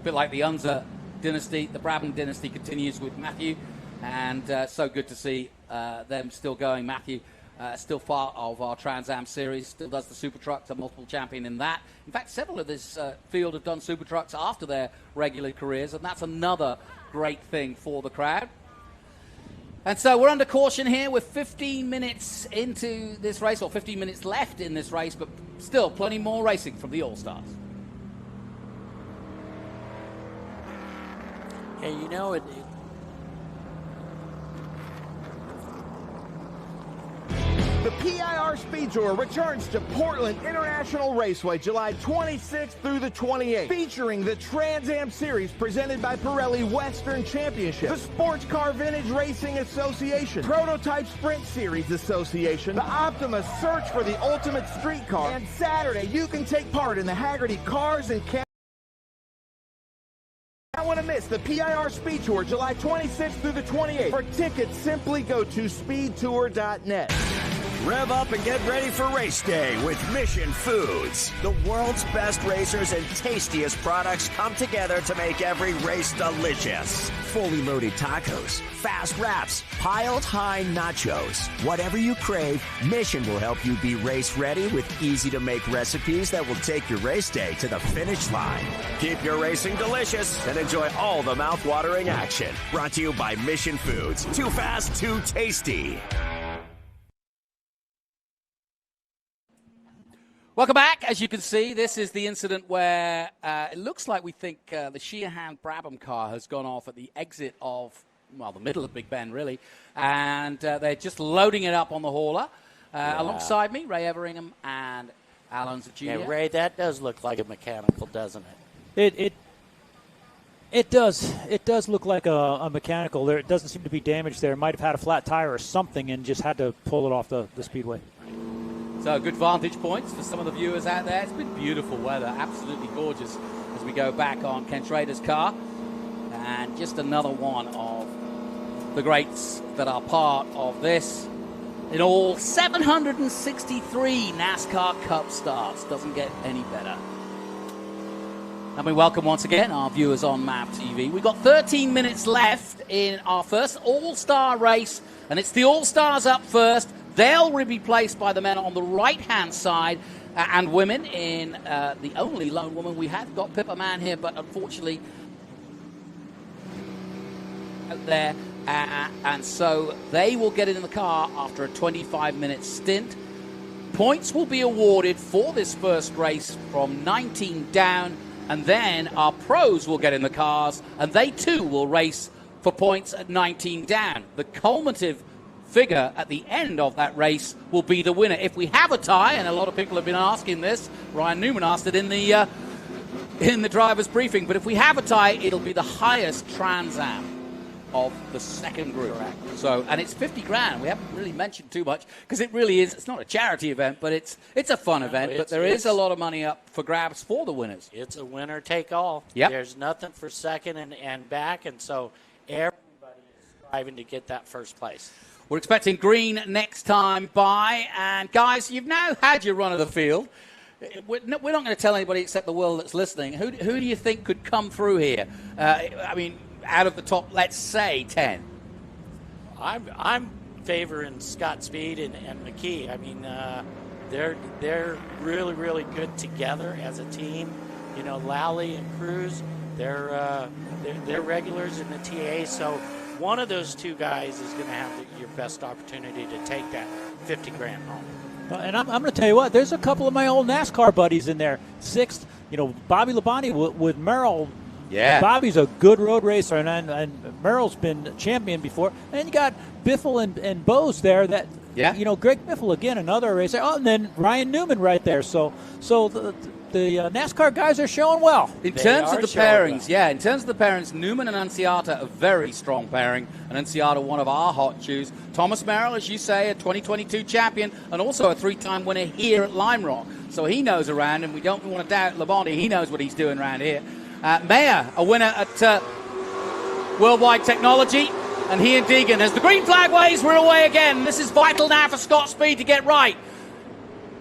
bit like the Unser dynasty, the Brabham dynasty continues with Matthew. And so good to see them still going. Matthew, still part of our Trans Am series, still does the Super Trucks, a multiple champion in that. In fact, several of this field have done Super Trucks after their regular careers, and that's another great thing for the crowd. And so we're under caution here. We're 15 minutes into this race, or 15 minutes left in this race, but still plenty more racing from the All-Stars. Yeah, The PIR Speed Tour returns to Portland International Raceway July 26th through the 28th, featuring the Trans Am Series presented by Pirelli Western Championship, the Sports Car Vintage Racing Association, Prototype Sprint Series Association, the Optima Search for the Ultimate Street Car, and Saturday you can take part in the Haggerty Cars and I want to miss the PIR Speed Tour July 26th through the 28th. For tickets, simply go to speedtour.net. Rev up and get ready for race day with Mission Foods. The world's best racers and tastiest products come together to make every race delicious. Fully loaded tacos, fast wraps, piled high nachos. Whatever you crave, Mission will help you be race ready with easy to make recipes that will take your race day to the finish line. Keep your racing delicious and enjoy all the mouth-watering action. Brought to you by Mission Foods. Too fast, too tasty. Welcome back. As you can see, this is the incident where it looks like we think the Sheehan-Brabham car has gone off at the exit of, the middle of Big Ben, really. And they're just loading it up on the hauler. Alongside me, Ray Everingham and Alan Jr. Yeah, Ray, that does look like a mechanical, doesn't it? It does. It does look like a mechanical. There, it doesn't seem to be damaged there. It might have had a flat tire or something and just had to pull it off the speedway. So good vantage points for some of the viewers out there. It's been beautiful weather, absolutely gorgeous as we go back on Ken Schrader's car. And just another one of the greats that are part of this. In all, 763 NASCAR Cup starts. Doesn't get any better. And we welcome once again our viewers on MAV TV. We've got 13 minutes left in our first All-Star race, and it's the All-Stars up first. They'll be replaced by the men on the right-hand side, and women in the only lone woman we have got Pippa Mann here, but unfortunately out there. And so they will get in the car after a 25-minute stint. Points will be awarded for this first race from 19 down, and then our pros will get in the cars, and they too will race for points at 19 down. The cumulative figure at the end of that race will be the winner. If we have a tie, and a lot of people have been asking this, Ryan Newman asked it in the driver's briefing, but if we have a tie, it'll be the highest Trans Am of the second group. So, and it's 50 grand. We haven't really mentioned too much because it really is. It's not a charity event, but it's a fun event. But there is a lot of money up for grabs for the winners. It's a winner take all. Yep. There's nothing for second and back, and so everybody is striving to get that first place. We're expecting green next time by, and guys, you've now had your run of the field. We're not going to tell anybody except the world that's listening. Who do you think could come through here? I mean, out of the top, let's say 10. I'm favoring Scott Speed and McKee. I mean, they're really, really good together as a team. You know, Lally and Cruz, they're regulars in the TA. So one of those two guys is going to have your best opportunity to take that 50 grand home. And I'm going to tell you what, there's a couple of my old NASCAR buddies in there. Sixth, Bobby Labonte with Merrill. Yeah. Bobby's a good road racer, and Merrill's been champion before. And you got Biffle and Bose there. That Greg Biffle again, another racer. Oh, and then Ryan Newman right there. So the NASCAR guys are showing well. In terms of the pairings, Newman and Annunziata a very strong pairing, and Annunziata one of our hot shoes. Thomas Merrill, as you say, a 2022 champion, and also a 3-time winner here at Lime Rock. So he knows around, and we don't want to doubt Labonte. He knows what he's doing around here. Mayer, a winner at Worldwide Technology, and he and Deegan. As the green flag waves, we're away again. This is vital now for Scott Speed to get right.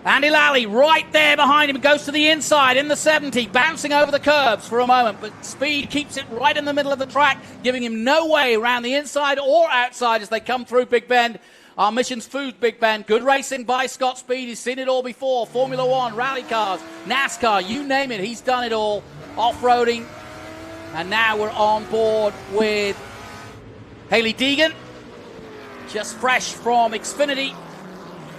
Andy Lally right there behind him, goes to the inside in the 70, bouncing over the curbs for a moment, but Speed keeps it right in the middle of the track, giving him no way around the inside or outside as they come through Big Bend. Our Missions Food Big Bend. Good racing by Scott Speed. He's seen it all before. Formula One, rally cars, NASCAR, you name it, he's done it all. Off-roading, and now we're on board with Hailie Deegan, just fresh from Xfinity,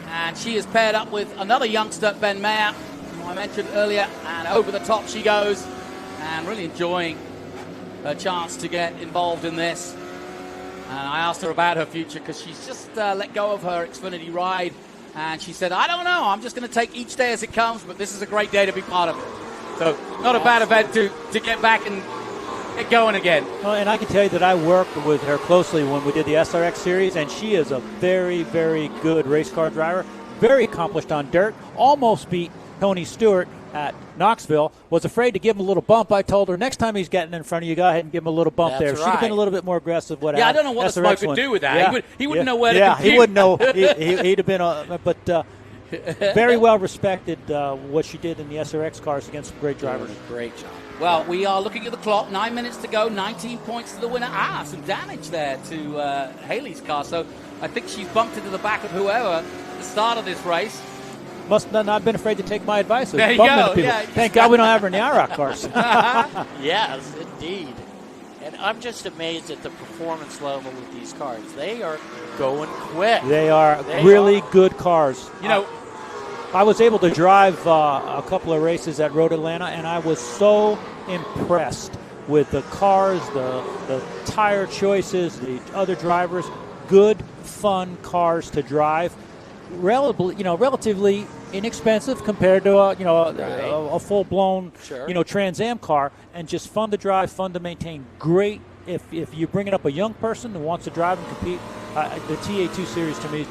and she is paired up with another youngster, Ben Mayer, who I mentioned earlier, and over the top she goes, and really enjoying her chance to get involved in this. And I asked her about her future because she's just let go of her Xfinity ride, and she said, I don't know, I'm just going to take each day as it comes, but this is a great day to be part of it. So not a bad event to get back and get going again. Well, and I can tell you that I worked with her closely when we did the SRX series, and she is a very, very good race car driver, very accomplished on dirt, almost beat Tony Stewart at Knoxville, was afraid to give him a little bump. I told her, next time he's getting in front of you, go ahead and give him a little bump. That's there. She'd have been a little bit more aggressive. I don't know what the smoke would do with that. Yeah. He wouldn't know where to compute. He wouldn't know. He'd have been, but very well respected what she did in the SRX cars against some great drivers. Great job. Well, we are looking at the clock. 9 minutes to go. 19 points to the winner. Some damage there to Haley's car. So I think she's bumped into the back of whoever at the start of this race. Must not have been afraid to take my advice. There you go. Yeah, thank God we don't have her in the IROC cars. Yes, indeed. And I'm just amazed at the performance level of these cars. They are going quick. They are really good cars. I was able to drive a couple of races at Road Atlanta, and I was so impressed with the cars, the tire choices, the other drivers. Good, fun cars to drive. Relatively inexpensive compared to a full-blown Trans Am car, and just fun to drive, fun to maintain. Great if you're bringing up a young person who wants to drive and compete. The TA2 Series to me.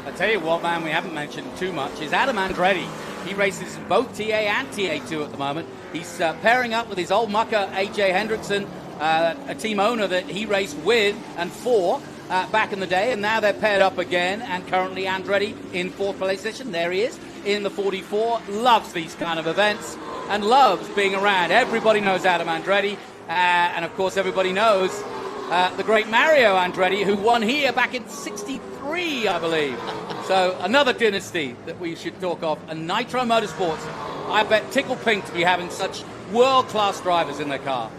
I tell you what, man, we haven't mentioned too much is Adam Andretti. He races in both TA and TA2 at the moment. He's pairing up with his old mucker AJ Hendrickson, a team owner that he raced with and for back in the day, and now they're paired up again, and currently Andretti in fourth position. There he is in the 44. Loves these kind of events. and loves being around. Everybody knows Adam Andretti, and of course everybody knows the great Mario Andretti, who won here back in '63, I believe. So another dynasty that we should talk of. And Nitro Motorsports, I bet tickle pink to be having such world-class drivers in their car.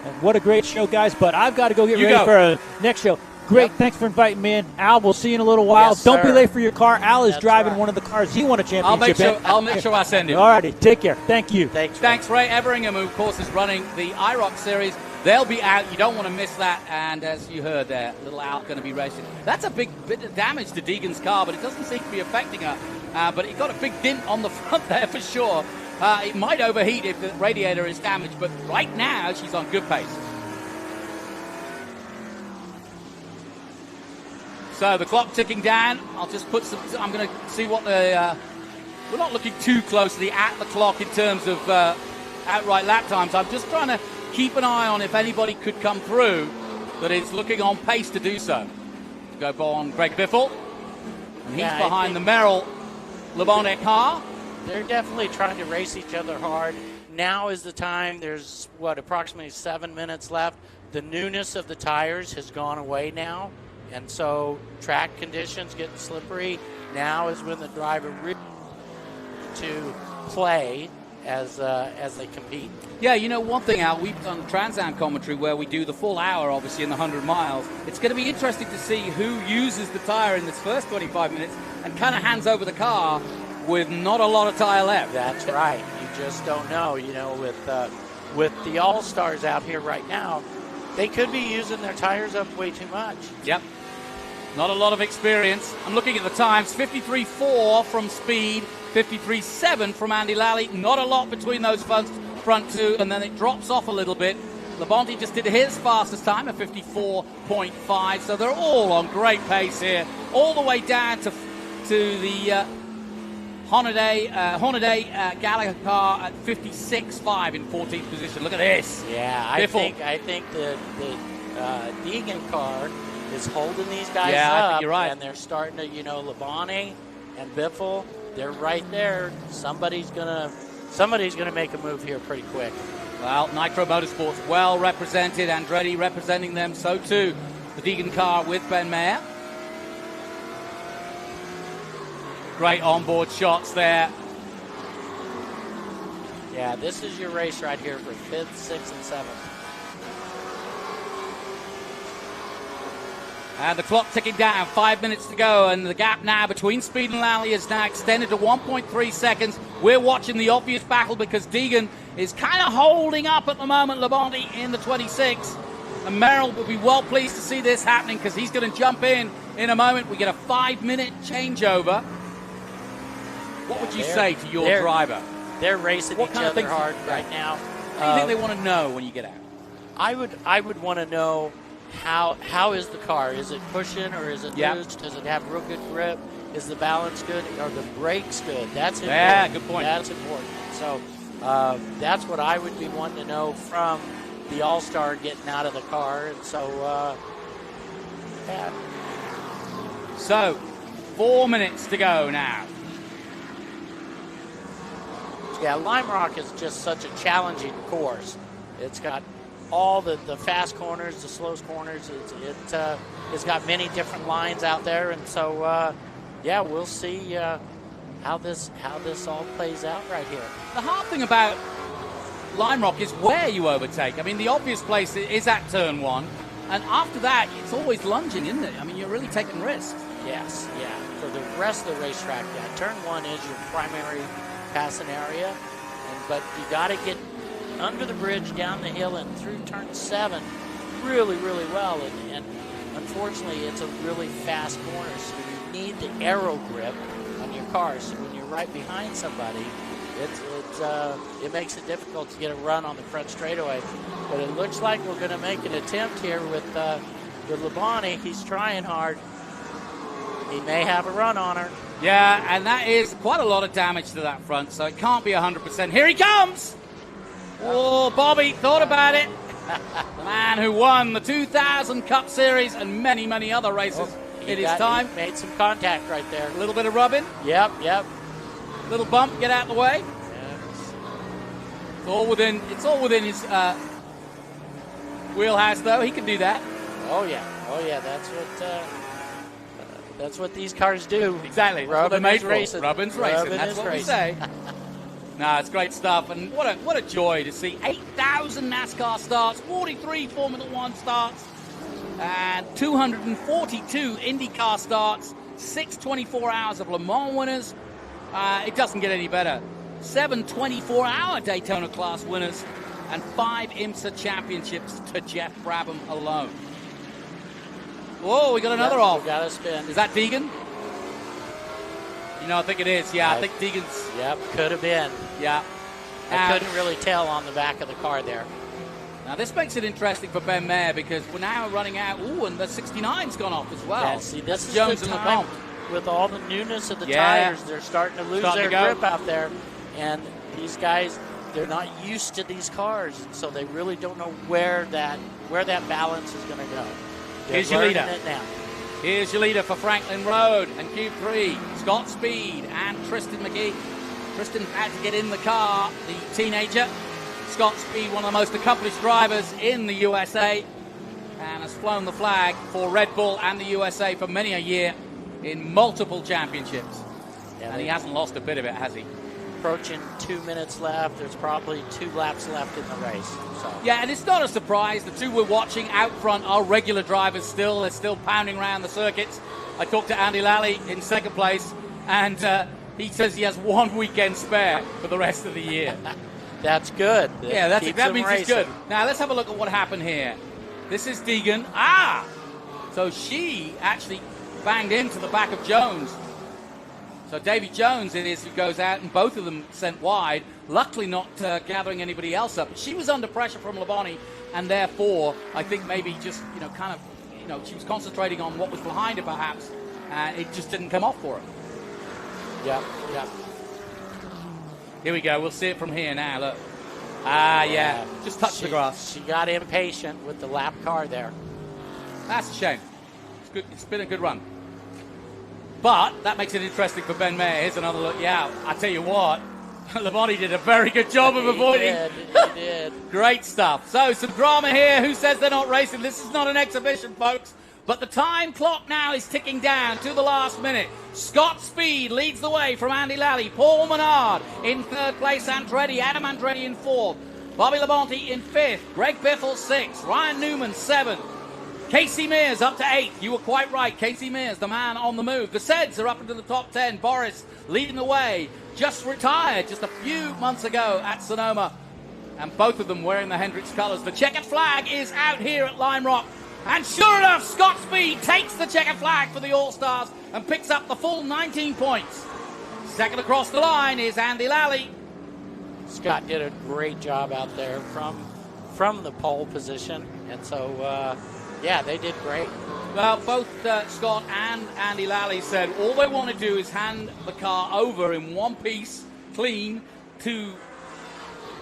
And what a great show, guys. But I've got to go get ready for a next show. Great. Yep. Thanks for inviting me in. Al, we'll see you in a little while. Yes, Don't be sir. late for your car. Al is driving one of the cars he won a championship I'll make sure I send him. All righty. Take care. Thank you. Thanks, Ray Everingham, who, of course, is running the IROC series. They'll be out. You don't want to miss that. And as you heard there, little Al going to be racing. That's a big bit of damage to Deegan's car, but it doesn't seem to be affecting her. But it got a big dent on the front there for sure. It might overheat if the radiator is damaged, but right now she's on good pace. So the clock ticking down. I'll just put some. I'm going to see what the. We're not looking too closely at the clock in terms of outright lap times. I'm just trying to keep an eye on if anybody could come through that is looking on pace to do so. To go on Greg Biffle, and he's behind the Merrill Labonte car. They're definitely trying to race each other hard. Now is the time. There's, approximately 7 minutes left. The newness of the tires has gone away now. And so track conditions getting slippery. Now is when the driver really to play as they compete. Yeah, you know, one thing, Al, we've done Trans Am commentary where we do the full hour, obviously, in the 100 miles. It's going to be interesting to see who uses the tire in this first 25 minutes and kind of hands over the car with not a lot of tire left. That's right. You just don't know. You know, with the All-Stars out here right now, they could be using their tires up way too much. Yep. Not a lot of experience. I'm looking at the times. 53.4 from Speed, 53.7 from Andy Lally. Not a lot between those front two, and then it drops off a little bit. Labonte just did his fastest time at 54.5, so they're all on great pace here. All the way down to the Hornaday Gallaugher car at 56.5 in 14th position. Look at this. Yeah, I think the Deegan car is holding these guys up. I think you're right. And they're starting to, Labonte and Biffle, they're right there. Somebody's gonna make a move here pretty quick. Well, Nitro Motorsports well represented. Andretti representing them. So too the Deegan car with Ben Mayer. Great onboard shots there. Yeah, this is your race right here for 5th, 6th, and 7th. And the clock ticking down, 5 minutes to go, and the gap now between Speed and Lally is now extended to 1.3 seconds. We're watching the obvious battle because Deegan is kind of holding up at the moment, Labonte in the 26. And Merrill will be well pleased to see this happening because he's going to jump in a moment. We get a 5-minute changeover. What would you say to your driver? They're racing each other hard right now. What do you think they want to know when you get out? I would want to know how is the car? Is it pushing or is it loose? Does it have real good grip? Is the balance good? Are the brakes good? That's important. Yeah, good point. That's important. So that's what I would be wanting to know from the All-Star getting out of the car. And so, yeah. So, 4 minutes to go now. Yeah, Lime Rock is just such a challenging course. It's got all the fast corners, the slow corners. It's got many different lines out there, and so yeah, we'll see how this all plays out right here. The hard thing about Lime Rock is where you overtake. I mean, the obvious place is at turn 1, and after that, it's always lunging, isn't it? I mean, you're really taking risks. Yes, yeah. For the rest of the racetrack, yeah, turn 1 is your primary passing area, but you got to get under the bridge, down the hill, and through turn 7 really, really well. And unfortunately, it's a really fast corner, so you need the aero grip on your car. So when you're right behind somebody, it makes it difficult to get a run on the front straightaway. But it looks like we're going to make an attempt here with Labonte. He's trying hard. He may have a run on her. Yeah, and that is quite a lot of damage to that front, so it can't be 100%. Here he comes! Oh, Bobby thought about it. The man who won the 2000 Cup Series and many, many other races in his time. He made some contact right there. A little bit of rubbing. Yep. Little bump, get out of the way. It's all within his wheelhouse, though. He can do that. Oh yeah. That's what these cars do. Exactly. That's what they're made for. Rubbin's racing. That's what we say. No, it's great stuff, and what a joy to see 8,000 NASCAR starts, 43 Formula One starts, and 242 INDYCAR starts, 6 24 hours of Le Mans winners. It doesn't get any better. 7 24-hour Daytona class winners, and 5 IMSA championships to Jeff Brabham alone. Whoa, we got another off. We got a spin. Is that Deegan? I think it is. Yeah, I think Deegan's. Yep, could have been. Yeah. I couldn't really tell on the back of the car there. Now, this makes it interesting for Ben Mayer because we're now running out. Ooh, and the 69's gone off as well. Yeah, see, this Jones is the and time LeBonte. with all the newness of the tires. They're starting to lose their grip out there. And these guys, they're not used to these cars, so they really don't know where that balance is going to go. Here's your leader. Here's your leader for Franklin Road and Q3, Scott Speed and Tristan McKee. Tristan had to get in the car, the teenager. Scott Speed, one of the most accomplished drivers in the USA, and has flown the flag for Red Bull and the USA for many a year in multiple championships. And he hasn't lost a bit of it, has he? Approaching 2 minutes left. There's probably 2 laps left in the race. So. Yeah, and it's not a surprise. The two we're watching out front are regular drivers still. They're still pounding around the circuits. I talked to Andy Lally in second place, and he says he has 1 weekend spare for the rest of the year. That's good. Yeah, that means he's good. Now, let's have a look at what happened here. This is Deegan. So she actually banged into the back of Jones. So Davey Jones it is who goes out, and both of them sent wide. Luckily not gathering anybody else up. But she was under pressure from Labonte, and therefore I think maybe just, she was concentrating on what was behind her perhaps. It just didn't come off for her. Yeah. Here we go. We'll see it from here now. Look. Just touched the grass. She got impatient with the lap car there. That's a shame. It's good. It's been a good run. But that makes it interesting for Ben Mayer. Here's another look. Yeah, I tell you what, Labonte did a very good job of avoiding. He did. Great stuff. So some drama here. Who says they're not racing? This is not an exhibition, folks. But the time clock now is ticking down to the last minute. Scott Speed leads the way from Andy Lally. Paul Menard in third place. Adam Andretti in fourth. Bobby Labonte in fifth. Greg Biffle sixth. Ryan Newman seventh. Casey Mears up to 8th. You were quite right. Casey Mears, the man on the move. The Seds are up into the top 10. Boris leading the way. Just retired just a few months ago at Sonoma. And both of them wearing the Hendricks colors. The checkered flag is out here at Lime Rock. And sure enough, Scott Speed takes the checkered flag for the All-Stars and picks up the full 19 points. Second across the line is Andy Lally. Scott did a great job out there from the pole position. And so... they did great. Well, both Scott and Andy Lally said all they want to do is hand the car over in one piece, clean, to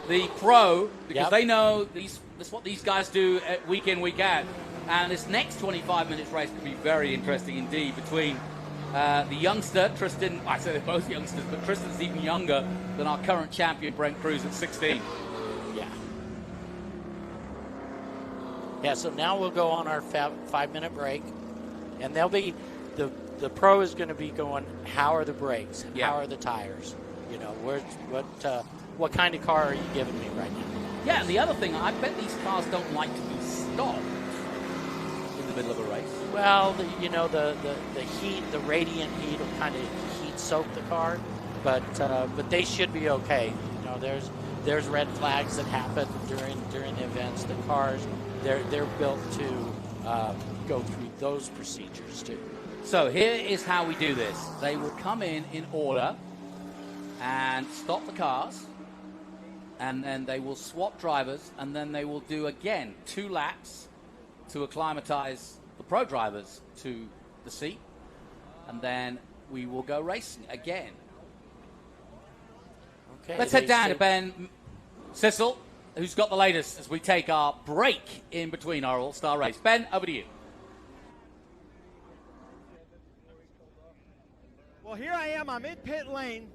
the pro, because they know that's what these guys do week in, week out. And this next 25 minutes race could be very interesting indeed between the youngster, Tristan. I say they're both youngsters, but Tristan's even younger than our current champion, Brent Cruz, at 16. Yeah, so now we'll go on our 5-minute break, and they'll be the pro is going to be going. How are the brakes? How are the tires? What kind of car are you giving me right now? Yeah, and the other thing, I bet these cars don't like to be stopped in the middle of a race. Well, the heat, the radiant heat will kind of heat soak the car, but they should be okay. There's red flags that happen during the events. The cars. They're built to go through those procedures too. So here is how we do this. They will come in order and stop the cars, and then they will swap drivers, and then they will do again 2 laps to acclimatize the pro drivers to the seat, and then we will go racing again. Okay. Let's head down to Ben Sissel, who's got the latest as we take our break in between our All-Star race. Ben, over to you. Well, here I am. I'm in pit lane.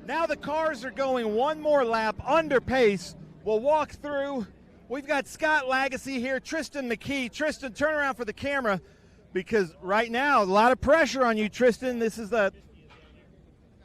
Now the cars are going one more lap under pace. We'll walk through. We've got Scott Lagasse here, Tristan McKee. Tristan, turn around for the camera, because right now, a lot of pressure on you, Tristan. This is the,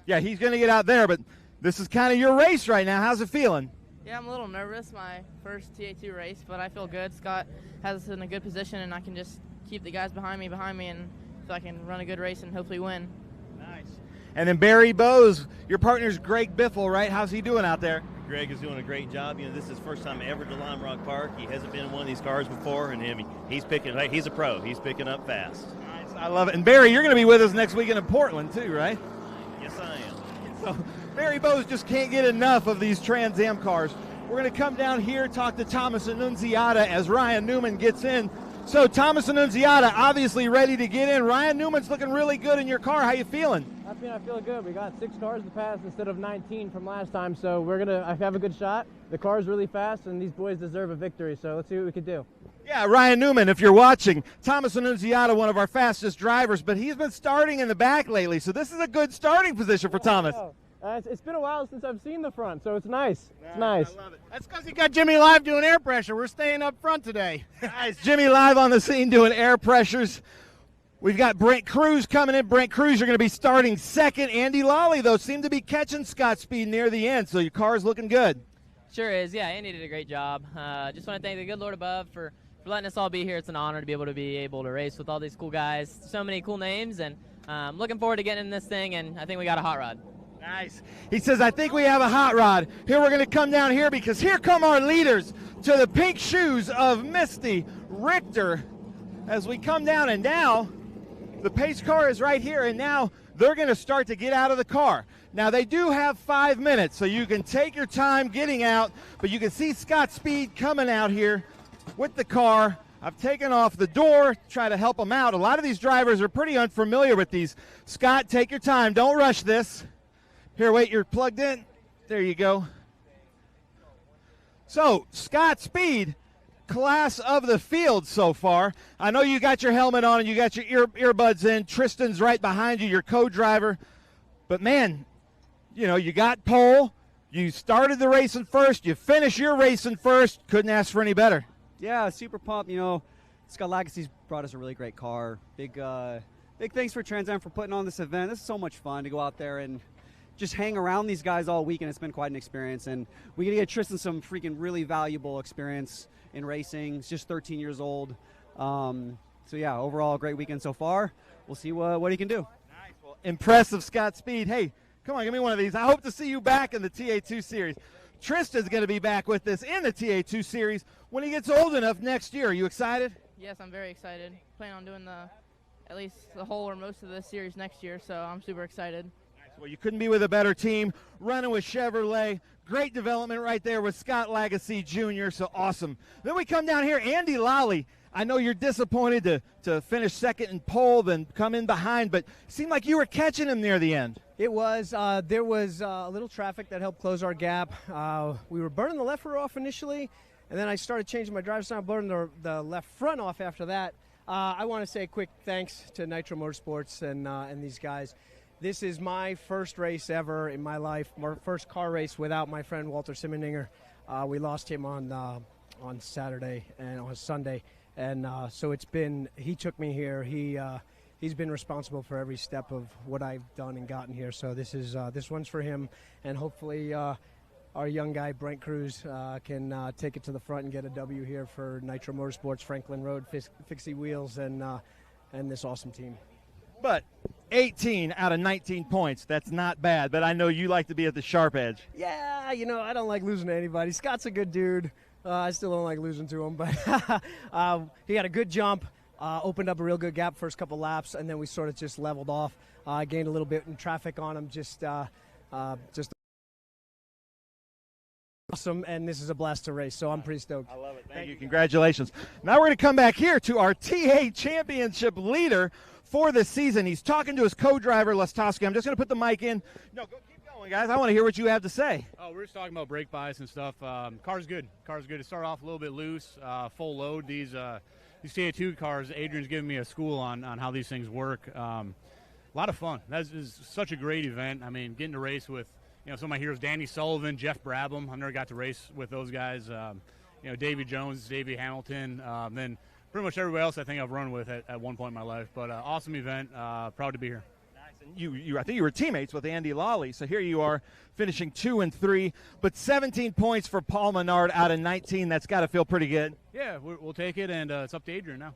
yeah, he's going to get out there, but this is kind of your race right now. How's it feeling? Yeah, I'm a little nervous, my first TA2 race, but I feel good. Scott has us in a good position, and I can just keep the guys behind me, and so I can run a good race and hopefully win. Nice. And then Barry Bowes, your partner's Greg Biffle, right? How's he doing out there? Greg is doing a great job. You know, this is his first time ever to Lime Rock Park. He hasn't been in one of these cars before, and he's picking. Hey, he's a pro. He's picking up fast. Nice. I love it. And Barry, you're going to be with us next weekend in Portland too, right? Yes, I am. So Barry Bowes just can't get enough of these Trans Am cars. We're going to come down here, talk to Thomas Annunziata as Ryan Newman gets in. So Thomas Annunziata obviously ready to get in. Ryan Newman's looking really good in your car. How you feeling? I feel good. We got 6 cars to pass instead of 19 from last time, so I have a good shot. The car's really fast, and these boys deserve a victory, so let's see what we can do. Yeah, Ryan Newman, if you're watching, Thomas Annunziata, one of our fastest drivers, but he's been starting in the back lately, so this is a good starting position for Thomas. It's been a while since I've seen the front, so it's nice. It's nice. I love it. That's because you got Jimmy Live doing air pressure. We're staying up front today. Nice. Jimmy Live on the scene doing air pressures. We've got Brent Cruz coming in. Brent Cruz, you're going to be starting second. Andy Lawley, though, seemed to be catching Scott speed near the end, so your car's looking good. Sure is. Yeah, Andy did a great job. Just want to thank the good Lord above for letting us all be here. It's an honor to be able to race with all these cool guys. So many cool names, and looking forward to getting in this thing, and I think we got a hot rod. Nice. He says, I think we have a hot rod. Here we're going to come down here because here come our leaders to the pink shoes of Misty Richter as we come down, and now the pace car is right here, and now they're going to start to get out of the car. Now, they do have 5 minutes, so you can take your time getting out, but you can see Scott Speed coming out here with the car. I've taken off the door, try to help them out. A lot of these drivers are pretty unfamiliar with these. Scott, take your time. Don't rush this. Here, wait, you're plugged in. There you go. So, Scott Speed, class of the field so far. I know you got your helmet on and you got your earbuds in. Tristan's right behind you, your co-driver. But, man, you know, you got pole. You started the racing first. You finished your racing first. Couldn't ask for any better. Yeah, super pumped. You know, Scott Lagasse's brought us a really great car. Big thanks for Trans Am for putting on this event. This is so much fun to go out there and just hang around these guys all week, and it's been quite an experience. And we get to get Tristan some freaking really valuable experience in racing. He's just 13 years old. So, yeah, overall, a great weekend so far. We'll see what he can do. Nice. Well, impressive, Scott Speed. Hey, come on, give me one of these. I hope to see you back in the TA2 Series. Tristan's going to be back with us in the TA2 Series when he gets old enough next year. Are you excited? Yes, I'm very excited. Plan on doing at least the whole or most of the series next year, so I'm super excited. Well, you couldn't be with a better team. Running with Chevrolet. Great development right there with Scott Lagasse Jr., so awesome. Then we come down here, Andy Lawley. I know you're disappointed to finish second in pole, then come in behind, but it seemed like you were catching him near the end. It was. There was a little traffic that helped close our gap. We were burning the left rear off initially, and then I started changing my drive style, burning the left front off after that. I want to say a quick thanks to Nitro Motorsports and these guys. This is my first race ever in my life, my first car race without my friend Walter Simmeninger. We lost him on Saturday and on Sunday, and so it's been. He took me here. He's been responsible for every step of what I've done and gotten here. So this one's for him, and hopefully our young guy Brent Cruz can take it to the front and get a W here for Nitro Motorsports, Franklin Road, Fixie Wheels, and this awesome team. But 18 out of 19 points, that's not bad, but I know you like to be at the sharp edge. Yeah, you know, I don't like losing to anybody. Scott's a good dude. I still don't like losing to him, but he had a good jump, opened up a real good gap first couple laps, and then we sort of just leveled off, gained a little bit in traffic on him, just awesome, and this is a blast to race, so I'm pretty stoked. I love it. Thank you. Congratulations. Now we're going to come back here to our TA Championship leader for the season. He's talking to his co-driver, Wlostowski. I'm just going to put the mic in. No, keep going, guys. I want to hear what you have to say. Oh, we're just talking about brake bias and stuff. Car's good. Car's good. It started off a little bit loose, full load. These TA2 cars, Adrian's giving me a school on how these things work. A lot of fun. That is such a great event. I mean, getting to race with some of my heroes, Danny Sullivan, Jeff Brabham. I've never got to race with those guys. Davey Jones, Davey Hamilton, then pretty much everybody else I think I've run with at one point in my life. But awesome event. Proud to be here. I think you were teammates with Andy Lawley, so here you are finishing 2 and 3, but 17 points for Paul Menard out of 19. That's got to feel pretty good. Yeah, we'll take it, and it's up to Adrian now.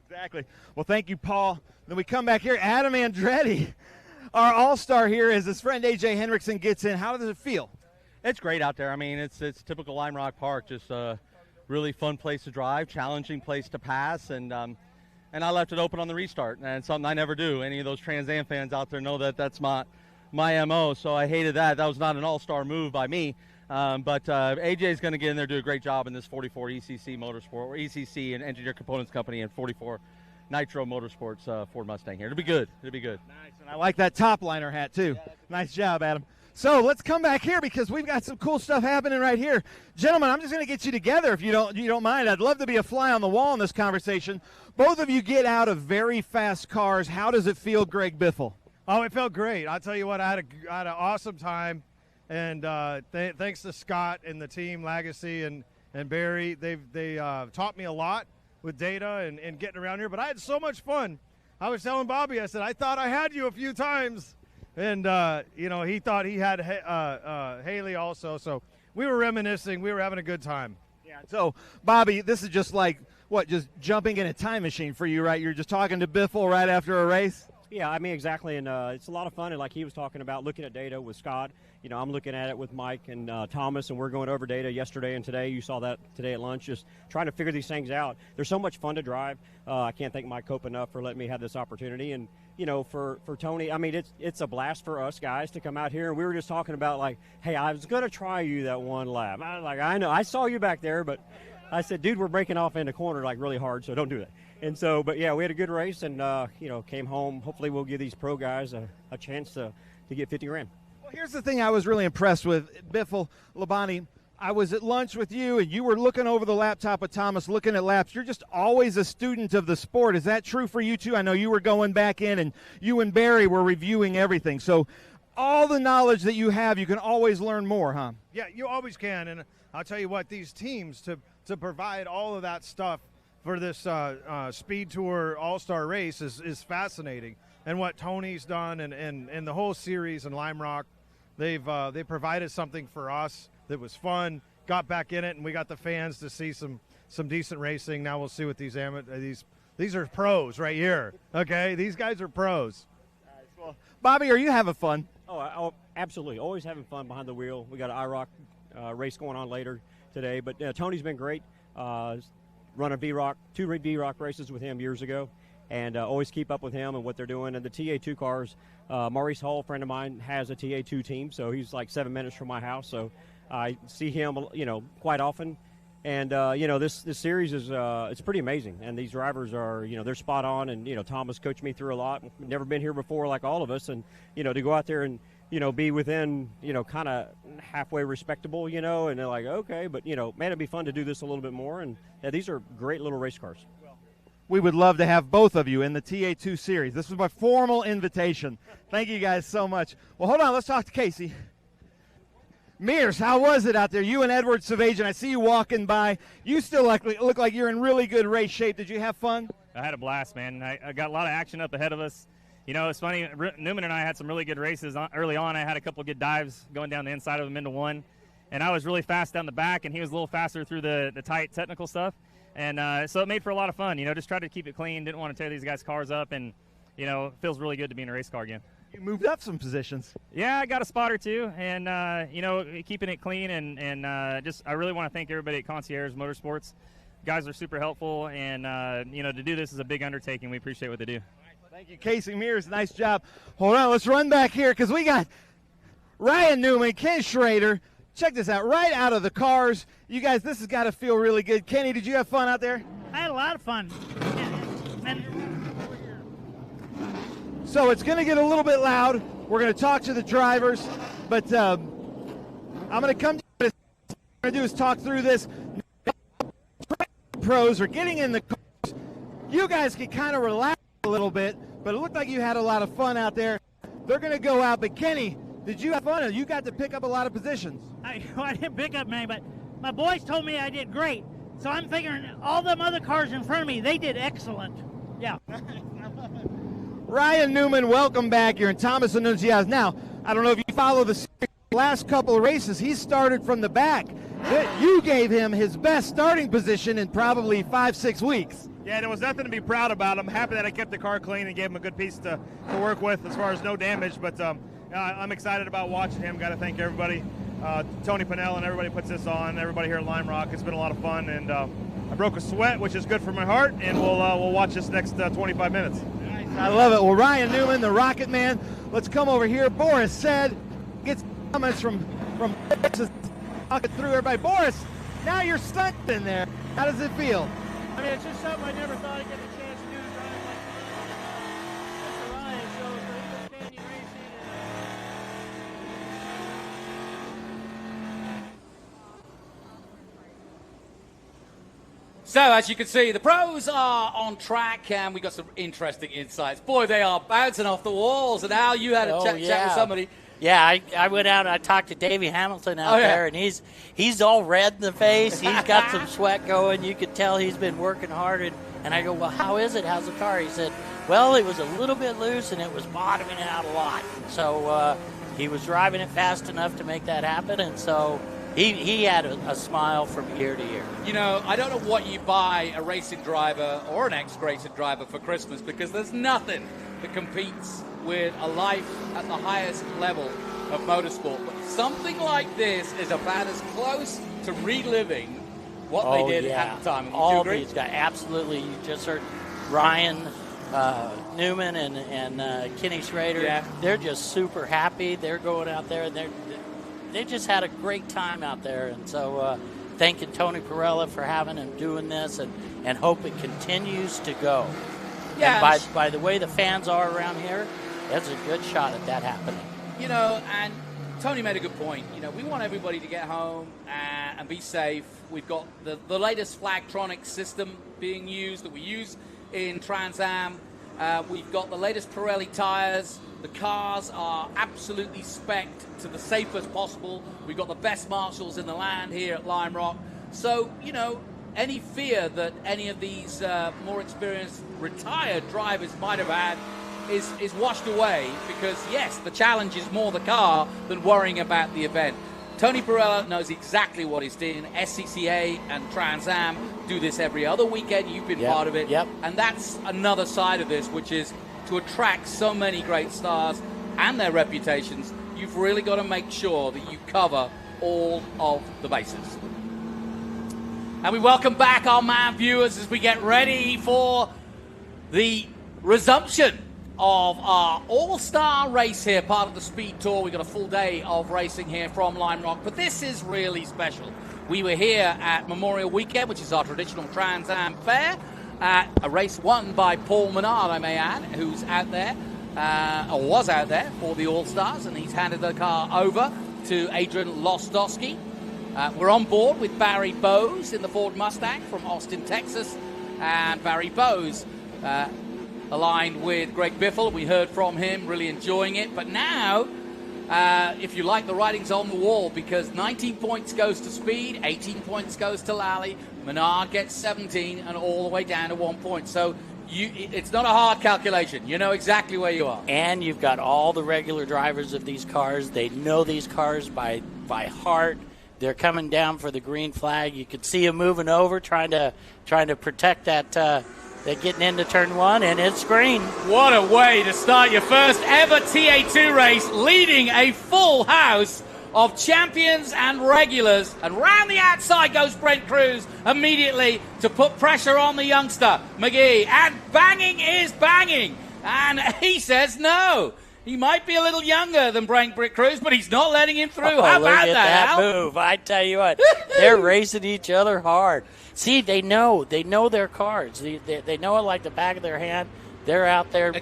Exactly. Well, thank you, Paul. Then we come back here. Adam Andretti, our all-star here, as his friend A.J. Hendrickson gets in. How does it feel? It's great out there. I mean, it's typical Lime Rock Park, just a really fun place to drive, challenging place to pass, and I left it open on the restart, and something I never do. Any of those Trans Am fans out there know that that's my MO, so I hated that. That was not an all-star move by me, but AJ's going to get in there and do a great job in this 44 ECC Motorsport, or ECC and Engineer Components Company, and 44 Nitro Motorsports Ford Mustang here. It'll be good. It'll be good. Nice, and I like that top liner hat, too. Yeah, nice job, Adam. So let's come back here because we've got some cool stuff happening right here. Gentlemen, I'm just going to get you together if you don't mind. I'd love to be a fly on the wall in this conversation. Both of you get out of very fast cars. How does it feel, Greg Biffle? Oh, it felt great. I'll tell you what, I had an awesome time, and thanks to Scott and the team, Legacy and Barry. They taught me a lot with data and getting around here, but I had so much fun. I was telling Bobby, I said, I thought I had you a few times. And, he thought he had Haley also. So we were reminiscing. We were having a good time. Yeah. So, Bobby, this is just like, just jumping in a time machine for you, right? You're just talking to Biffle right after a race? Yeah, I mean, exactly. And it's a lot of fun. And like he was talking about, looking at data with Scott. I'm looking at it with Mike and Thomas, and we're going over data yesterday and today. You saw that today at lunch, just trying to figure these things out. They're so much fun to drive. I can't thank Mike Cope enough for letting me have this opportunity. And, for Tony, I mean, it's a blast for us guys to come out here. And we were just talking about, like, hey, I was going to try you that one lap. I know, I saw you back there, but I said, dude, we're breaking off in the corner, like, really hard, so don't do that. And so, but, yeah, we had a good race and, came home. Hopefully we'll give these pro guys a chance to get 50 grand. Well, here's the thing I was really impressed with, Biffle, Labonte. I was at lunch with you, and you were looking over the laptop with Thomas, looking at laps. You're just always a student of the sport. Is that true for you, too? I know you were going back in, and you and Barry were reviewing everything. So all the knowledge that you have, you can always learn more, huh? Yeah, you always can. And I'll tell you what, these teams, to provide all of that stuff for this SpeedTour All-Star Race is fascinating. And what Tony's done and the whole series and Lime Rock, they provided something for us that was fun, got back in it, and we got the fans to see some decent racing. Now we'll see what these are pros right here, okay? These guys are pros. Well, Bobby, are you having fun? Oh, absolutely. Always having fun behind the wheel. We got an IROC race going on later today, but Tony's been great. Run a V-Rock, 2 V-Rock races with him years ago, and always keep up with him and what they're doing. And the TA2 cars, Maurice Hall, a friend of mine, has a TA2 team, so he's like 7 minutes from my house, so I see him, quite often. And, this series is it's pretty amazing. And these drivers are, they're spot on. And, Thomas coached me through a lot. Never been here before like all of us. And, to go out there and, be within, kind of halfway respectable, and they're like, okay. But, man, it'd be fun to do this a little bit more. And these are great little race cars. We would love to have both of you in the TA2 Series. This was my formal invitation. Thank you guys so much. Well, hold on. Let's talk to Casey. Mears, how was it out there? You and Edward Savagian, I see you walking by. You still look like you're in really good race shape. Did you have fun? I had a blast, man. I got a lot of action up ahead of us. It's funny, Newman and I had some really good races early on. I had a couple good dives going down the inside of him into one. And I was really fast down the back, and he was a little faster through the tight technical stuff. And so it made for a lot of fun. Just tried to keep it clean. Didn't want to tear these guys' cars up. And, it feels really good to be in a race car again. You moved up some positions. Yeah, I got a spot or two, and keeping it clean, and I really want to thank everybody at Concierge Motorsports. Guys are super helpful, and to do this is a big undertaking. We appreciate what they do. Thank you, Casey Mears. Nice job. Hold on, let's run back here because we got Ryan Newman, Ken Schrader. Check this out, right out of the cars. You guys, this has got to feel really good. Kenny, did you have fun out there? I had a lot of fun. So it's going to get a little bit loud. We're going to talk to the drivers, but I'm going to come to what I'm going to do is talk through this. Pros are getting in the cars. You guys can kind of relax a little bit, but it looked like you had a lot of fun out there. They're going to go out, but Kenny, Did you have fun? You got to pick up a lot of positions. I didn't pick up many, but my boys told me I did great. So I'm figuring all them other cars in front of me, they did excellent. Yeah. Ryan Newman, welcome back. You're in Thomas Annunziata's. Now, I don't know if you follow the last couple of races. He started from the back. You gave him his best starting position in probably 5-6 weeks. Yeah, there was nothing to be proud about. I'm happy that I kept the car clean and gave him a good piece to work with as far as no damage. But I'm excited about watching him. Got to thank everybody. Tony Pennell and everybody puts this on. Everybody here at Lime Rock. It's been a lot of fun. And I broke a sweat, which is good for my heart. And we'll watch this next 25 minutes. I love it. Well, Ryan Newman, the Rocket Man. Let's come over here. Boris said, gets comments from talking through everybody. Boris, now you're stuck in there. How does it feel? I mean, it's just something I never thought I'd get a chance to do, to drive like Mr. Ryan. So for Eagle Canyon Racing So, as you can see, the pros are on track, and we got some interesting insights. Boy, they are bouncing off the walls. And Al, you had a chat with somebody. Yeah, I went out and I talked to Davey Hamilton out there, and he's all red in the face. He's got some sweat going. You could tell he's been working hard. And I go, well, how is it? How's the car? He said, well, it was a little bit loose, and it was bottoming out a lot. So he was driving it fast enough to make that happen, and so he had a smile from ear to ear. You know, I don't know what you buy a racing driver or an ex-racing driver for Christmas, because there's nothing that competes with a life at the highest level of motorsport. But something like this is about as close to reliving what they did at the time. All these guys, absolutely. You just heard Ryan Newman and Kenny Schrader. Yeah. They're just super happy. They're going out there, and they just had a great time out there. And so thanking Tony Pirelli for having him doing this, and hope it continues to go. Yeah. And by the way the fans are around here, there's a good shot at that happening. You know, and Tony made a good point. You know, we want everybody to get home and be safe. We've got the latest Flagtronic system being used that we use in Trans Am. We've got the latest Pirelli tires. The cars are absolutely spec'd to the safest possible. We've got the best marshals in the land here at Lime Rock. So, you know, any fear that any of these more experienced retired drivers might have had is washed away, because, yes, the challenge is more the car than worrying about the event. Tony Pirelli knows exactly what he's doing. SCCA and Trans Am do this every other weekend. You've been part of it. And that's another side of this, which is to attract so many great stars and their reputations. You've really got to make sure that you cover all of the bases. And we welcome back our man viewers as we get ready for the resumption of our all-star race here, part of the Speed Tour. We've got a full day of racing here from Lime Rock, but this is really special. We were here at Memorial Weekend, which is our traditional Trans Am fair, at a race won by Paul Menard, I may add, who's out there, or was out there for the All-Stars, and he's handed the car over to Adrian Wlostowski. We're on board with Barry Bowes in the Ford Mustang from Austin, Texas, and Barry Bowes aligned with Greg Biffle. We heard from him, really enjoying it. But now, if you like, the writing's on the wall, because 19 points goes to Speed, 18 points goes to Lally, Menard gets 17, and all the way down to 1 point. So it's not a hard calculation. You know exactly where you are. And you've got all the regular drivers of these cars. They know these cars by heart. They're coming down for the green flag. You could see them moving over, trying to protect that. They're getting into turn one, and it's green. What a way to start your first ever TA2 race, leading a full house of champions and regulars. And round the outside goes Brent Cruz immediately to put pressure on the youngster, McKee. And banging is banging. And he says no. He might be a little younger than Brent Cruz, but he's not letting him through. How about that, Al? Move. I tell you what, they're racing each other hard. See, they know their cars. They know it like the back of their hand. They're out there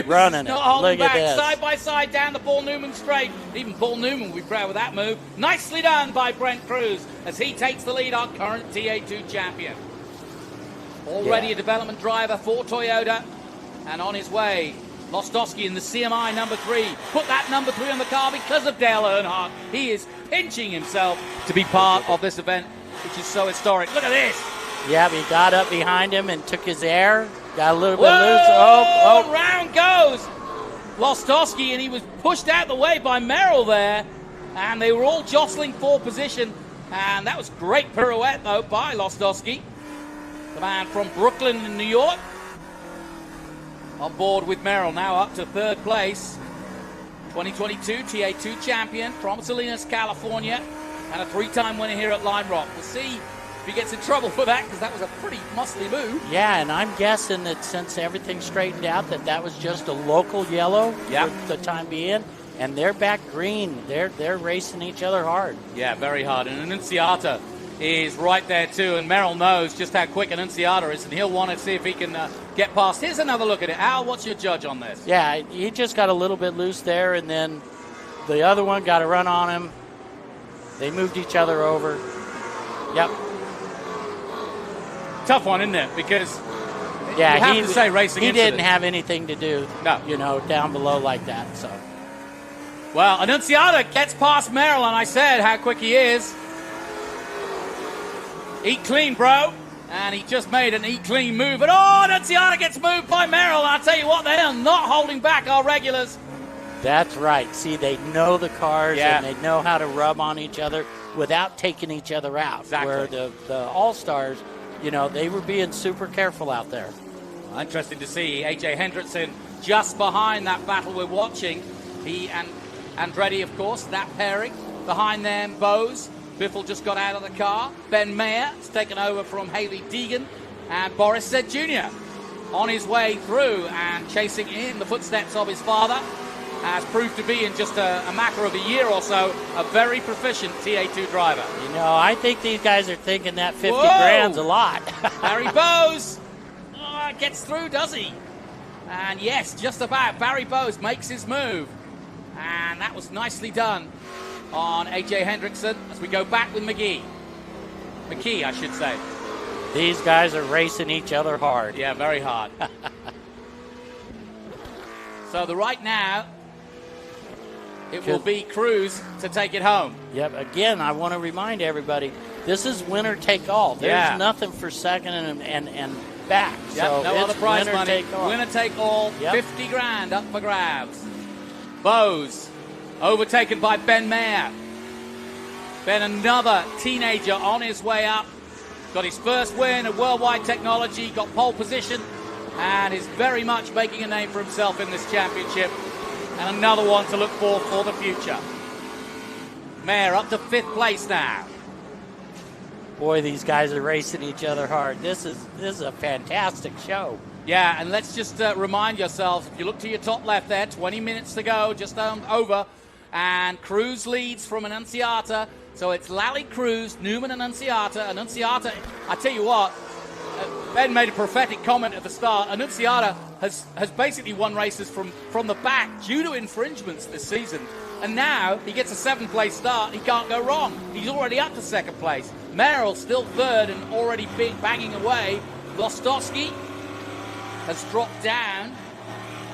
running it. Not holding Look back, at this. side by side down the Paul Newman straight. Even Paul Newman will be proud with that move. Nicely done by Brent Cruz as he takes the lead, our current TA2 champion. Already a development driver for Toyota, and on his way Wlostowski in the CMI number 3. Put that number 3 on the car because of Dale Earnhardt. He is pinching himself to be part of this event, which is so historic. Look at this. Yeah, he got up behind him and took his air. Got a little bit loose. Oh, round goes Wlostowski, and he was pushed out the way by Merrill there. And they were all jostling for position. And that was great pirouette, though, by Wlostowski, the man from Brooklyn in New York. On board with Merrill, now up to 3rd place. 2022 TA2 champion from Salinas, California, and a 3-time winner here at Lime Rock. We'll see if he gets in trouble for that, because that was a pretty muscly move. Yeah, and I'm guessing that since everything straightened out, that was just a local yellow for the time being, and they're back green. They're racing each other hard. Yeah, very hard. And Annunziata is right there too, and Merrill knows just how quick Annunziata is, and he'll want to see if he can get past. Here's another look at it. Al, what's your judge on this? Yeah, he just got a little bit loose there, and then the other one got a run on him. They moved each other over. Yep. Tough one, isn't it? Because you yeah, have to say racing he incident. didn't have anything to do, down below like that. So, well, Annunziata gets past Merrill, and I said how quick he is. Eat clean, bro. And he just made an eat clean move. And Annunziata gets moved by Merrill. And I'll tell you what, they are not holding back our regulars. that's right. See, they know the cars Yeah. and they know how to rub on each other without taking each other out. Exactly. Where the All-Stars, they were being super careful out there. Interesting to see A.J. Hendrickson just behind that battle we're watching. He and Andretti, of course, that pairing. Behind them, Bose. Biffle just got out of the car. Ben Mayer has taken over from Haley Deegan. And Boris Said Jr. on his way through and chasing in the footsteps of his father. Has proved to be, in just a matter of a year or so, a very proficient TA2 driver. I think these guys are thinking that 50 grand's a lot. Barry Bose gets through, does he? And yes, just about. Barry Bose makes his move. And that was nicely done on A.J. Hendrickson as we go back with McKee. McKee, I should say. These guys are racing each other hard. Yeah, very hard. So right now, it will be Cruz to take it home. Yep. Again, I want to remind everybody, this is winner take all. There's nothing for second and back. Yep, So no it's other prize winner money. take all. Winner take all. Yep. 50 grand up for grabs. Bose overtaken by Ben Mayer. Ben, another teenager on his way up. Got his first win at Worldwide Technology. Got pole position. And is very much making a name for himself in this championship. And another one to look for the future. Mayer up to 5th place now. Boy, these guys are racing each other hard. This is a fantastic show. Yeah, and let's just remind yourselves, if you look to your top left there, 20 minutes to go, just over. And Cruz leads from Annunziata. So it's Lally, Cruz, Newman, and Annunziata. Annunziata, I tell you what, Ben made a prophetic comment at the start. Annunziata has basically won races from the back due to infringements this season. And now he gets a 7th place start. He can't go wrong. He's already up to 2nd place. Merrill still 3rd and already banging away. Wlostowski has dropped down.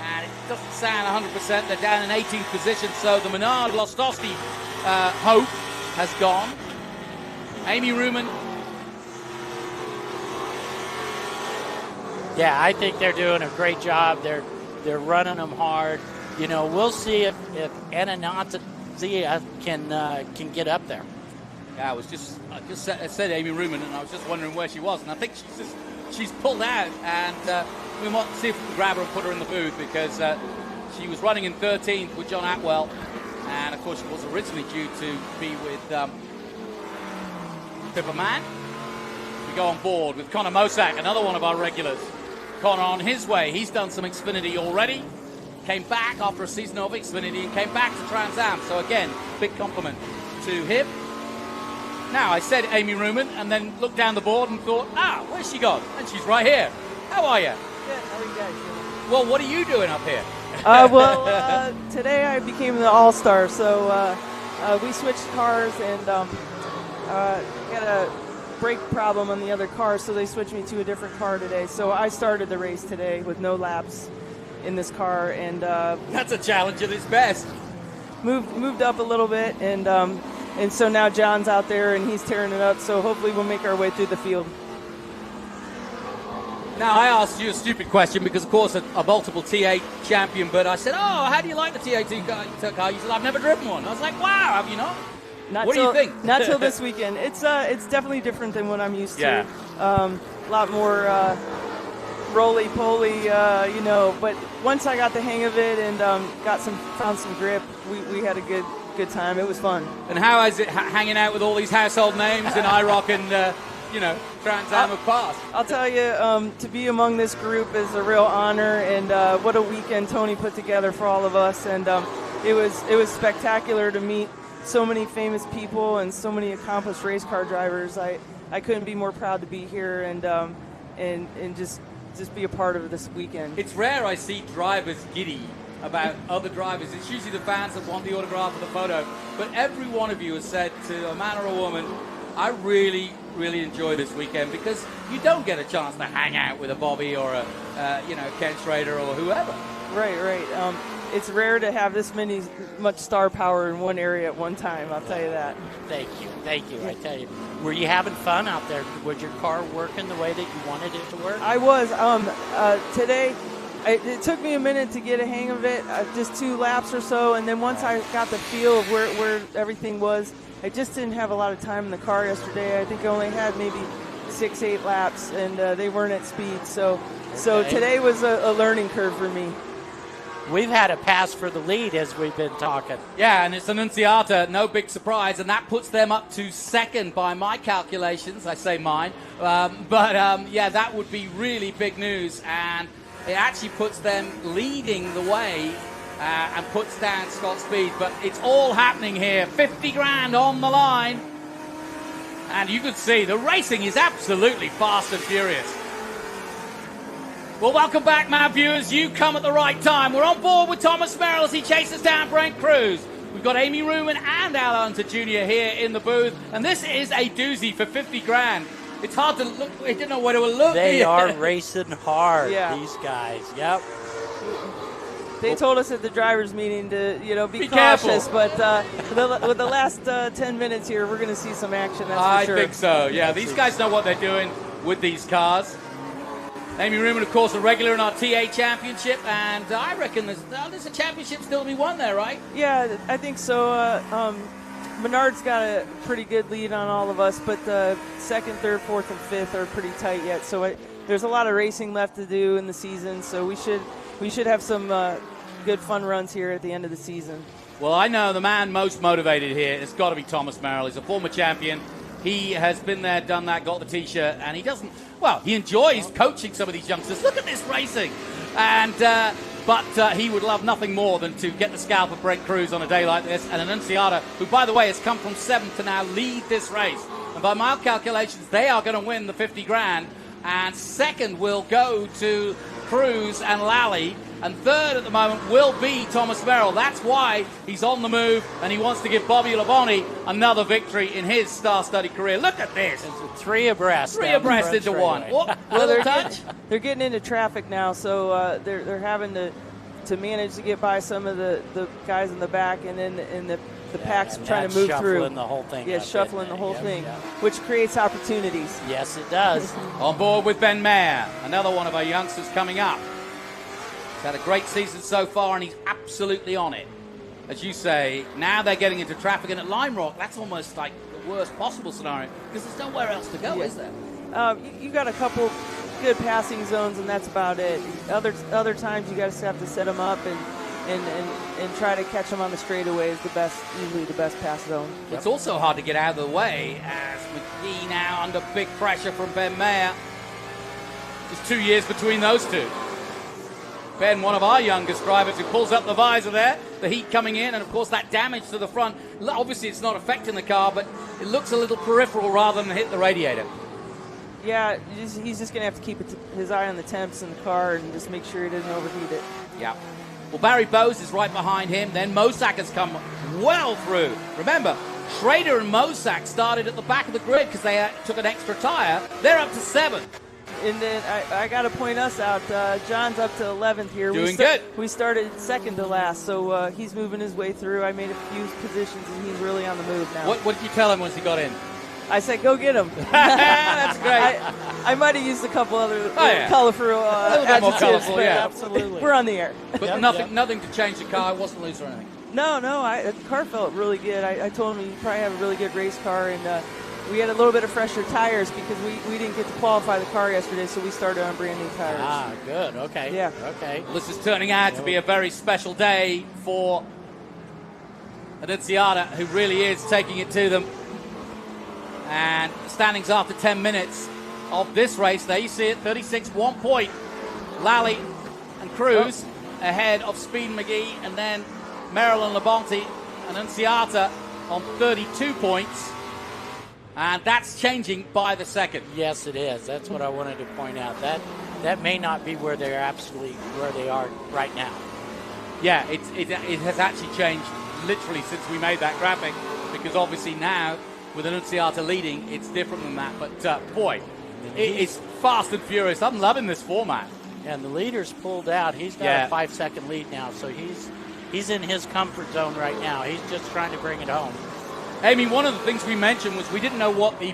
And it doesn't sound 100%. They're down in 18th position. So the Menard Wlostowski hope has gone. Amy Ruman. Yeah, I think they're doing a great job. They're running them hard. We'll see if Annunziata can get up there. Yeah, I said Amy Ruman, and I was just wondering where she was, and I think she's pulled out, and we might see if we can grab her and put her in the booth, because she was running in 13th with John Atwell, and of course she was originally due to be with Pippa Mann. We go on board with Connor Mosak, another one of our regulars. Connor on his way. He's done some Xfinity already. Came back after a season of Xfinity and came back to Trans Am. So again, big compliment to him. Now, I said Amy Ruman and then looked down the board and thought, where's she gone? And she's right here. How are you? Good. How are you guys doing? Well, what are you doing up here? Today I became the All-Star, so we switched cars and had a brake problem on the other car, so they switched me to a different car today. So I started the race today with no laps, in this car, and that's a challenge at its best. Moved up a little bit, and so now John's out there and he's tearing it up. So hopefully we'll make our way through the field. Now, I asked you a stupid question because, of course, a multiple T8 champion, but I said, oh, how do you like the T8 car? You said, I've never driven one. I was like, wow, have you not? What do you think? Not till this weekend. It's definitely different than what I'm used to. Yeah. A lot more roly-poly, but once I got the hang of it and found some grip, we had a good time. It was fun. And how is it hanging out with all these household names in IROC and, Trans Am of past? I'll tell you, to be among this group is a real honor, and what a weekend Tony put together for all of us. And it was spectacular to meet so many famous people and so many accomplished race car drivers. I couldn't be more proud to be here and just be a part of this weekend. It's rare I see drivers giddy about other drivers. It's usually the fans that want the autograph or the photo. But every one of you has said to a man or a woman, I really, really enjoy this weekend because you don't get a chance to hang out with a Bobby or a Ken Schrader or whoever. Right. It's rare to have this much star power in one area at one time, I'll tell you that. Thank you. I tell you. Were you having fun out there? Was your car working the way that you wanted it to work? I was. Today, it took me a minute to get a hang of it, just 2 laps or so, and then once I got the feel of where everything was, I just didn't have a lot of time in the car yesterday. I think I only had maybe 6-8 laps, and they weren't at speed. So today was a learning curve for me. We've had a pass for the lead as we've been talking. Yeah, and it's Annunziata, no big surprise, and that puts them up to second by my calculations. I say mine. That would be really big news, and it actually puts them leading the way and puts down Scott Speed. But it's all happening here. 50 grand on the line. And you can see the racing is absolutely fast and furious. Well, welcome back, my viewers. You come at the right time. We're on board with Thomas Merrill as he chases down Brent Cruz. We've got Amy Ruman and Al Hunter Jr. here in the booth. And this is a doozy for 50 grand. It's hard to look. I didn't know where to look. They are racing hard, Yeah. these guys. Yep. They told us at the drivers' meeting to, be careful. cautious, but with the last 10 minutes here, we're going to see some action, that's for sure. I think so, yeah. These guys know what they're doing with these cars. Amy Ruman, of course, a regular in our TA championship, and I reckon there's a championship still to be won there, right? Yeah, I think so. Menard's got a pretty good lead on all of us, but the 2nd, 3rd, 4th, and 5th are pretty tight yet. So there's a lot of racing left to do in the season, so we should have some good fun runs here at the end of the season. Well, I know the man most motivated here has got to be Thomas Merrill. He's a former champion. He has been there, done that, got the T-shirt, and he enjoys coaching some of these youngsters. Look at this racing. But he would love nothing more than to get the scalp of Brent Cruz on a day like this. And Annunziata, who, by the way, has come from 7th to now lead this race. And by my calculations, they are going to win the 50 grand. And 2nd will go to Cruz and Lally. And 3rd at the moment will be Thomas Merrill. That's why he's on the move, and he wants to give Bobby Labonte another victory in his star-studded career. Look at this. It's 3 abreast. 3 abreast into one. What? Well, they're getting into traffic now, so they're having to manage to get by some of the guys in the back, and then the pack's trying to move through. Shuffling the whole thing. Yeah, shuffling the whole thing, which creates opportunities. Yes, it does. On board with Ben Mayer, another one of our youngsters coming up. He's had a great season so far, and he's absolutely on it. As you say, now they're getting into traffic, and at Lime Rock, that's almost like the worst possible scenario, because there's nowhere else to go, is there? You got a couple good passing zones, and that's about it. Other times, you guys have to set them up and try to catch them on the straightaway is usually the best pass zone. It's also hard to get out of the way, as McKee now under big pressure from Ben Mayer. There's 2 years between those two. Ben, one of our youngest drivers, who pulls up the visor there, the heat coming in, and of course that damage to the front. Obviously it's not affecting the car, but it looks a little peripheral rather than hit the radiator. Yeah, he's just going to have to keep his eye on the temps in the car and just make sure he doesn't overheat it. Yeah. Well, Barry Bowes is right behind him. Then Mosak has come well through. Remember, Schrader and Mosak started at the back of the grid because they took an extra tire. They're up to 7th. And then I got to point us out. John's up to 11th here. Doing good. We started second to last, so he's moving his way through. I made a few positions, and he's really on the move now. What did you tell him once he got in? I said, go get him. That's great. I might have used a couple other yeah. colorful a little bit more adjectives, colorful, but yeah. absolutely. We're on the air. But nothing to change the car. It wasn't loose or anything. No, the car felt really good. I told him you probably have a really good race car, and we had a little bit of fresher tires because we didn't get to qualify the car yesterday, so we started on brand new tires. Ah, good. Okay. Yeah. Okay. This is turning out to be a very special day for Annunziata, who really is taking it to them. And standings after 10 minutes of this race, there you see it, 36, 1 point. Lally and Cruz ahead of Speed McKee, and then Merrill and Labonte. Annunziata on 32 points. And that's changing by the second. Yes, it is. That's what I wanted to point out. That may not be where they are right now. Yeah, it has actually changed literally since we made that graphic, because obviously now with Annunziata leading, it's different than that. But boy, it's fast and furious. I'm loving this format. And the leader's pulled out. He's got a 5-second lead now, so he's in his comfort zone right now. He's just trying to bring it home. Amy, one of the things we mentioned was we didn't know what the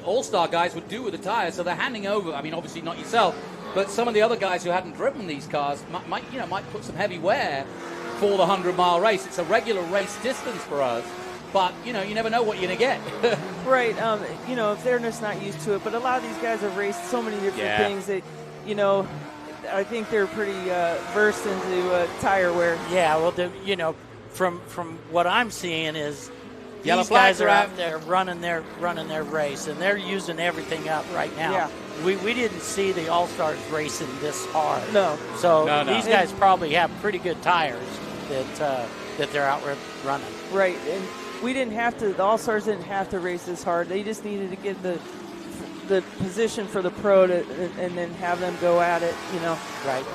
All-Star guys would do with the tires, so they're handing over. I mean, obviously not yourself, but some of the other guys who hadn't driven these cars might put some heavy wear for the 100-mile race. It's a regular race distance for us, but you never know what you're going to get. Right. If they're just not used to it, but a lot of these guys have raced so many different things that, I think they're pretty versed into tire wear. Yeah. Well, from what I'm seeing is. Yellow These guys are out out there running their race, and they're using everything up right now. Yeah. We didn't see the All-Stars racing this hard. No. So these guys probably have pretty good tires that they're out running. Right, and we didn't have to. The All-Stars didn't have to race this hard. They just needed to get the position for the pro and then have them go at it. Right.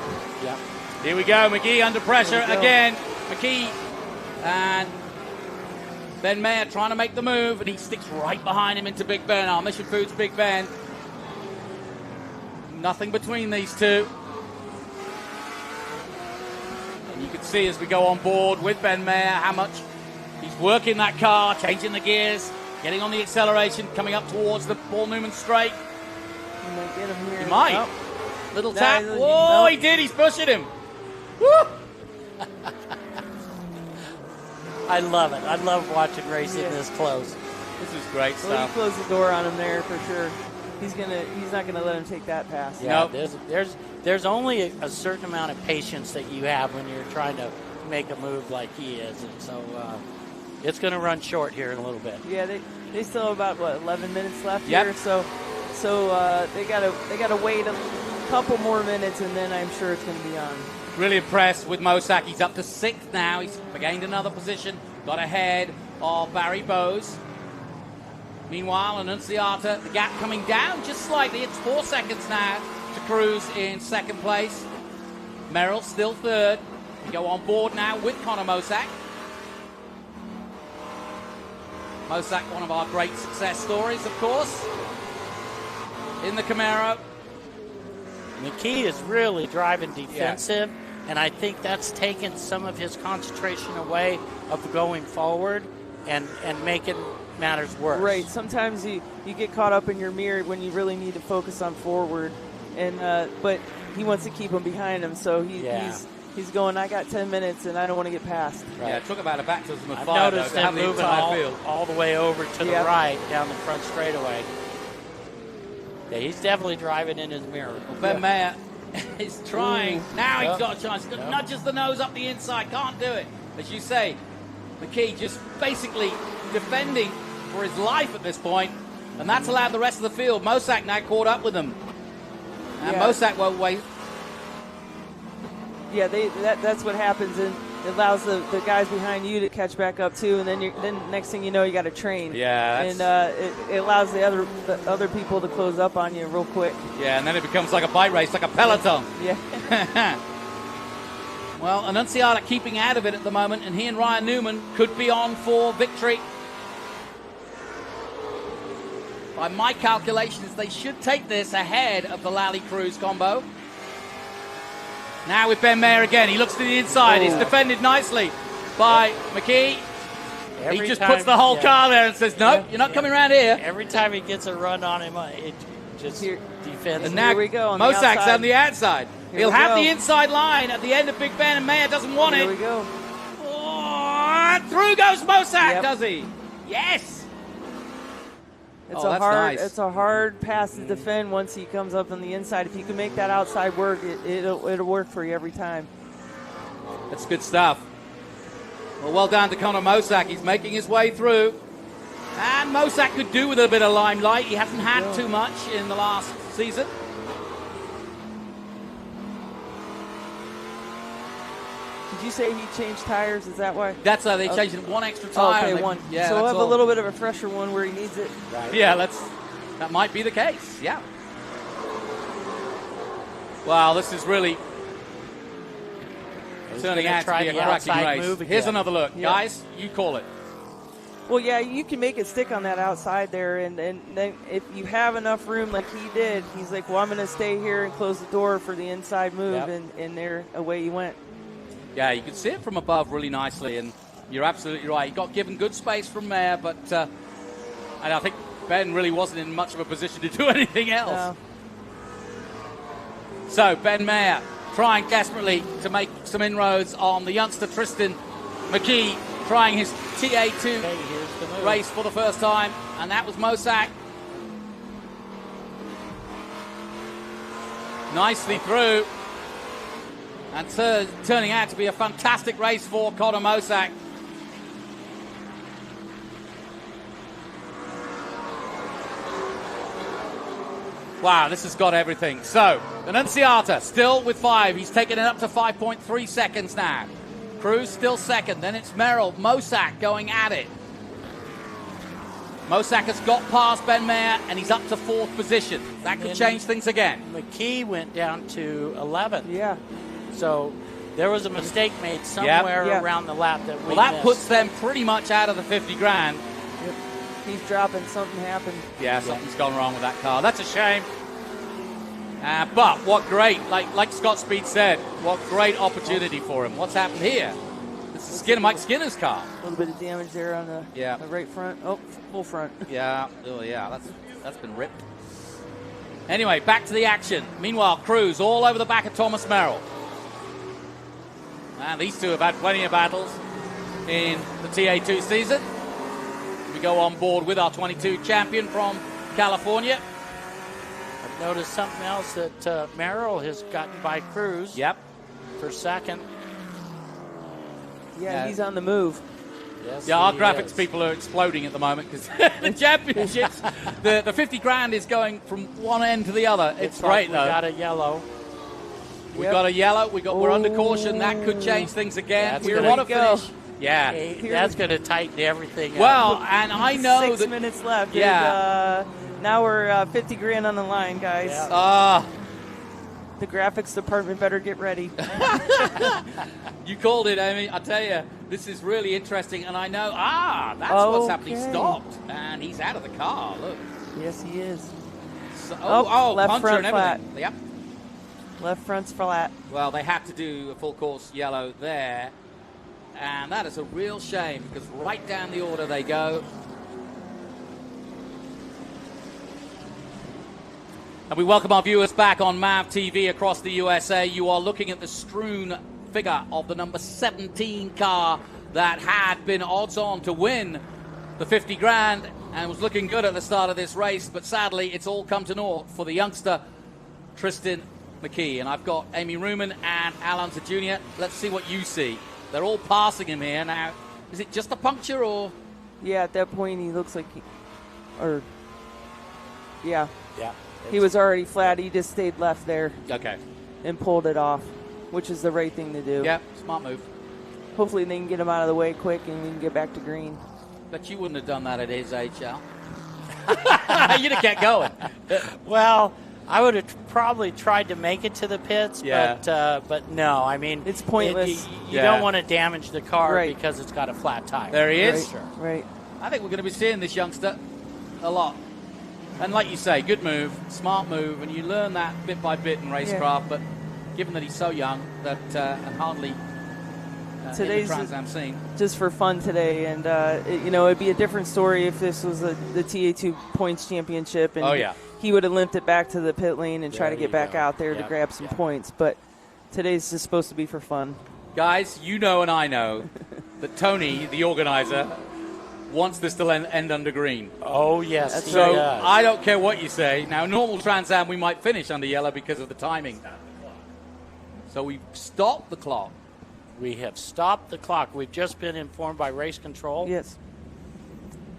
Yeah. Here we go. McKee under pressure again. McKee and Ben Mayer trying to make the move, and he sticks right behind him into Big Ben. Our Mission Foods Big Ben. Nothing between these two. And you can see as we go on board with Ben Mayer how much he's working that car, changing the gears, getting on the acceleration, coming up towards the Paul Newman straight. You might get him here. He might. Nope. Little tap. Whoa, he did. He's pushing him. Woo! I love it. I love watching racing this close. This is great stuff. Well, you close the door on him there for sure. He's not gonna let him take that pass. Yeah, there's only a certain amount of patience that you have when you're trying to make a move like he is, and so it's gonna run short here in a little bit. Yeah, they still have about 11 minutes left here, so they gotta wait a couple more minutes, and then I'm sure it's gonna be on. Really impressed with Mosak. He's up to 6th now. He's gained another position. Got ahead of Barry Bowes. Meanwhile, Annunziata, the gap coming down just slightly. It's 4 seconds now to Cruz in 2nd place. Merrill still 3rd. We go on board now with Connor Mosak. Mosak, one of our great success stories, of course, in the Camaro. McKee is really driving defensive, and I think that's taken some of his concentration away of going forward and making matters worse. Right. Sometimes you get caught up in your mirror when you really need to focus on forward, and but he wants to keep him behind him, so he's going, I got 10 minutes, and I don't want to get past. Right. Yeah, talk about a baptism of I've fire. noticed him moving all the way over to the right down the front straightaway. Yeah, he's definitely driving in his mirror. Well, Ben Mayer is trying. Now he's got a chance. Nudges the nose up the inside. Can't do it. As you say, McKee just basically defending for his life at this point, and that's allowed the rest of the field. Mosak now caught up with them. And Mosak won't wait. Yeah, that's what happens, and it allows the guys behind you to catch back up too, and then next thing you know, you got to train. Yeah, and it allows the other people to close up on you real quick. Yeah, and then it becomes like a bike race, like a peloton. Yeah. Well, Annunziata keeping out of it at the moment, and he and Ryan Newman could be on for victory. By my calculations, they should take this ahead of the Lally Cruz combo. Now with Ben Mayer again. He looks to the inside. He's defended nicely by McKee. He just puts the whole car there and says, no, you're not coming around here. Every time he gets a run on him, it just defends. And now here we go. Mosak's on the outside. He'll have the inside line at the end of Big Ben, and Mayer doesn't want it. Here we go. Oh, through goes Mosak, does he? Yes. It's that's nice. It's a hard pass to defend once he comes up on the inside. If you can make that outside work, it'll work for you every time. That's good stuff. Well done to Connor Mosak. He's making his way through. And Mosak could do with a bit of limelight. He hasn't had too much in the last season. Did you say he changed tires? Is that why? That's how they changed it. One extra tire. Okay, one. Yeah, so we'll have a little bit of a fresher one where he needs it. Right. Yeah, that might be the case. Yeah. Wow, this is really turning out to be a cracking race. Here's another look. Guys, you call it. Well, yeah, you can make it stick on that outside there, and then if you have enough room like he did, he's like, well, I'm going to stay here and close the door for the inside move, and there, away he went. Yeah, you can see it from above really nicely, and you're absolutely right. He got given good space from there, but and I think Ben really wasn't in much of a position to do anything else. No. So Ben Mayer trying desperately to make some inroads on the youngster Tristan McKee, trying his TA2 race for the first time, and that was Mosak. Nicely through. And turning out to be a fantastic race for Connor Mosak. Wow, this has got everything. So, Annunziata still with 5. He's taken it up to 5.3 seconds now. Cruz still second. Then it's Merrill. Mosak going at it. Mosak has got past Ben Mayer, and he's up to 4th position. That could change things again. McKee went down to 11th. Yeah. So there was a mistake made somewhere around the lap that we that missed. puts them pretty much out of the 50 grand. Yep. He's dropping. Something happened. Yeah, something's gone wrong with that car. That's a shame. But what great, like Scott Speed said, what great opportunity for him. What's happened here? This is Mike Skinner's car. A little bit of damage there on the right front. Oh, full front. Yeah, that's been ripped. Anyway, back to the action. Meanwhile, Cruz all over the back of Thomas Merrill. And these two have had plenty of battles in the TA2 season. We go on board with our 22 champion from California. I've noticed something else that Merrill has gotten by Cruz. Yep. For second. Yeah, he's on the move. Yes, our graphics people are exploding at the moment because the championships, the 50 grand is going from one end to the other. It's great, though. We got a yellow. We got a yellow. We're under caution. That could change things again. We want to finish. Yeah, that's going to tighten everything. Well, and I know 6 minutes left. Yeah. And, now we're 50 grand on the line, guys. The graphics department better get ready. You called it, Amy. I tell you, this is really interesting, and I know. That's what's happening. He stopped, and he's out of the car. Look. Yes, he is. So, left puncture front and everything. flat. Yep. Left front's flat. Well, they have to do a full course yellow there, and that is a real shame because right down the order they go. And we welcome our viewers back on MAV TV across the USA. You are looking at the strewn figure of the number 17 car that had been odds on to win the 50 grand and was looking good at the start of this race, but sadly it's all come to naught for the youngster Tristan McKee. And I've got Amy Ruman and Al Unser Jr. Let's see what you see. They're all passing him here now. Is it just a puncture or? Yeah, at that point he looks like he was already flat. He just stayed left there. Okay. And pulled it off, which is the right thing to do. Yeah, smart move. Hopefully they can get him out of the way quick and we can get back to green. But you wouldn't have done that at his age, Al. You'd have kept going. Well, I would have probably tried to make it to the pits, but no. I mean, it's pointless. You don't want to damage the car because it's got a flat tire. There he is. Right. I think we're going to be seeing this youngster a lot. And like you say, good move, smart move, and you learn that bit by bit in racecraft. But given that he's so young that and hardly today's in the Trans Am scene, just for fun today, and it'd be a different story if this was the TA2 points championship, and he would have limped it back to the pit lane and try to get back out there to grab some points. But today's just supposed to be for fun. Guys, you know and I know that Tony, the organizer, wants this to end under green. Oh, yes. So I don't care what you say. Now, normal Trans Am, we might finish under yellow because of the timing. So we've stopped the clock. We have stopped the clock. We've just been informed by race control. Yes.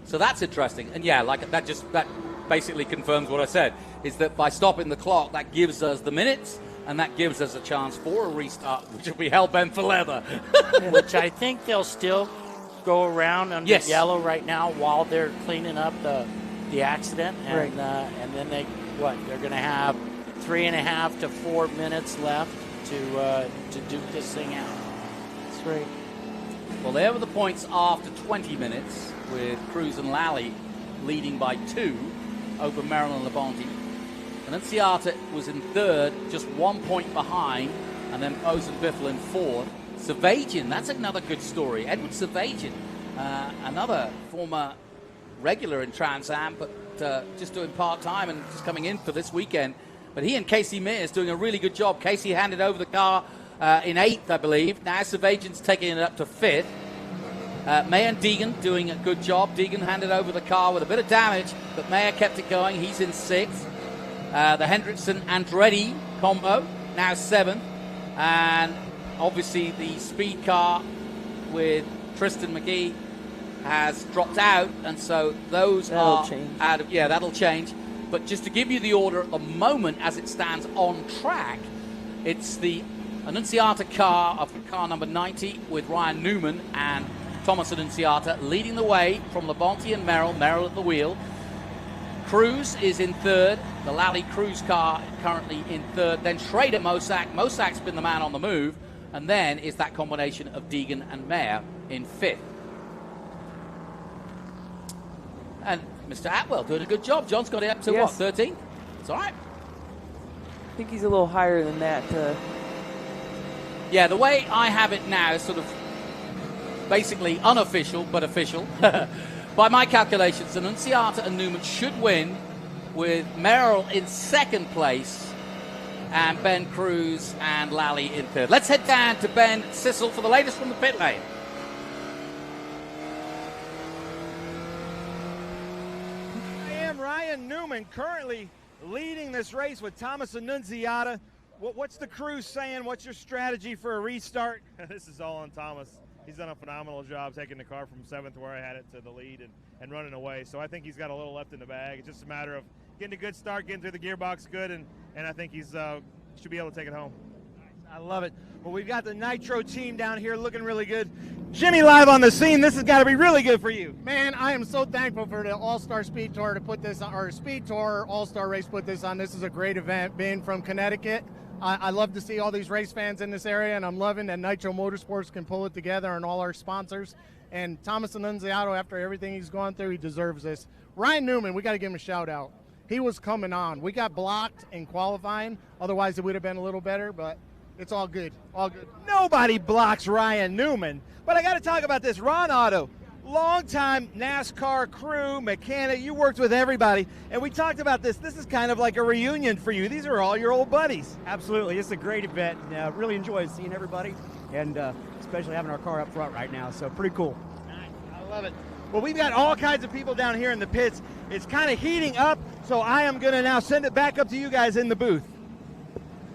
So that's interesting. And that basically confirms what I said, is that by stopping the clock, that gives us the minutes, and that gives us a chance for a restart, which will be hell-bent for leather. Which I think they'll still go around under yellow right now while they're cleaning up the accident. And, and then they're going to have 3.5 to 4 minutes left to duke this thing out. That's right. Well, there were the points after 20 minutes, with Cruz and Lally leading by 2 over Merrill and Labonte. And Nunziata was in third, just 1 point behind, and then Bose and Biffle in fourth. Savagian, that's another good story. Edward Savagian, another former regular in Trans Am, but just doing part-time and just coming in for this weekend. But he and Casey Mears doing a really good job. Casey handed over the car in 8th, I believe. Now Savagian's taking it up to 5th. Mayer and Deegan doing a good job. Deegan handed over the car with a bit of damage, but Mayer kept it going. He's in 6th. The Hendrickson-Andretti combo, now 7th. And obviously the speed car with Tristan McKee has dropped out, and so those that'll are change. out of that'll change. But just to give you the order at the moment as it stands on track, it's the Annunziata car of car number 90 with Ryan Newman and Thomas Annunziata leading the way from Labonte and Merrill at the wheel. Cruz is in third, the Lally Cruz car currently in third, then Schrader Mosak's been the man on the move, and then is that combination of Deegan and Mayer in 5th. And Mr. Atwell doing a good job. John's got it up to what, 13th? It's all right. I think he's a little higher than that. Yeah, the way I have it now is sort of basically unofficial but official. By my calculations, Annunziata and Newman should win, with Merrill in 2nd place and Ben Cruz and Lally in 3rd. Let's head down to Ben Sissel for the latest from the pit lane. I am Ryan Newman, currently leading this race with Thomas Annunziata. What's the crew saying? What's your strategy for a restart? This is all on Thomas. He's done a phenomenal job taking the car from 7th where I had it to the lead and running away. So I think he's got a little left in the bag. It's just a matter of getting a good start, getting through the gearbox good, and I think he's should be able to take it home. I love it. Well, we've got the Nitro team down here looking really good. Jimmy live on the scene. This has got to be really good for you. Man, I am so thankful for the All-Star Speed Tour to put this on, or SpeedTour All-Star Race put this on. This is a great event. Being from Connecticut, I love to see all these race fans in this area, and I'm loving that Nitro Motorsports can pull it together and all our sponsors. And Thomas Annunziata, after everything he's gone through, he deserves this. Ryan Newman, we got to give him a shout out. He was coming on. We got blocked in qualifying. Otherwise, it would have been a little better, but it's all good. All good. Nobody blocks Ryan Newman. But I got to talk about this. Ron Otto, longtime NASCAR crew, mechanic. You worked with everybody. And we talked about this. This is kind of like a reunion for you. These are all your old buddies. Absolutely. It's a great event. Really enjoyed seeing everybody, and especially having our car up front right now. So pretty cool. Nice. I love it. Well, we've got all kinds of people down here in the pits. It's kind of heating up, so I am going to now send it back up to you guys in the booth.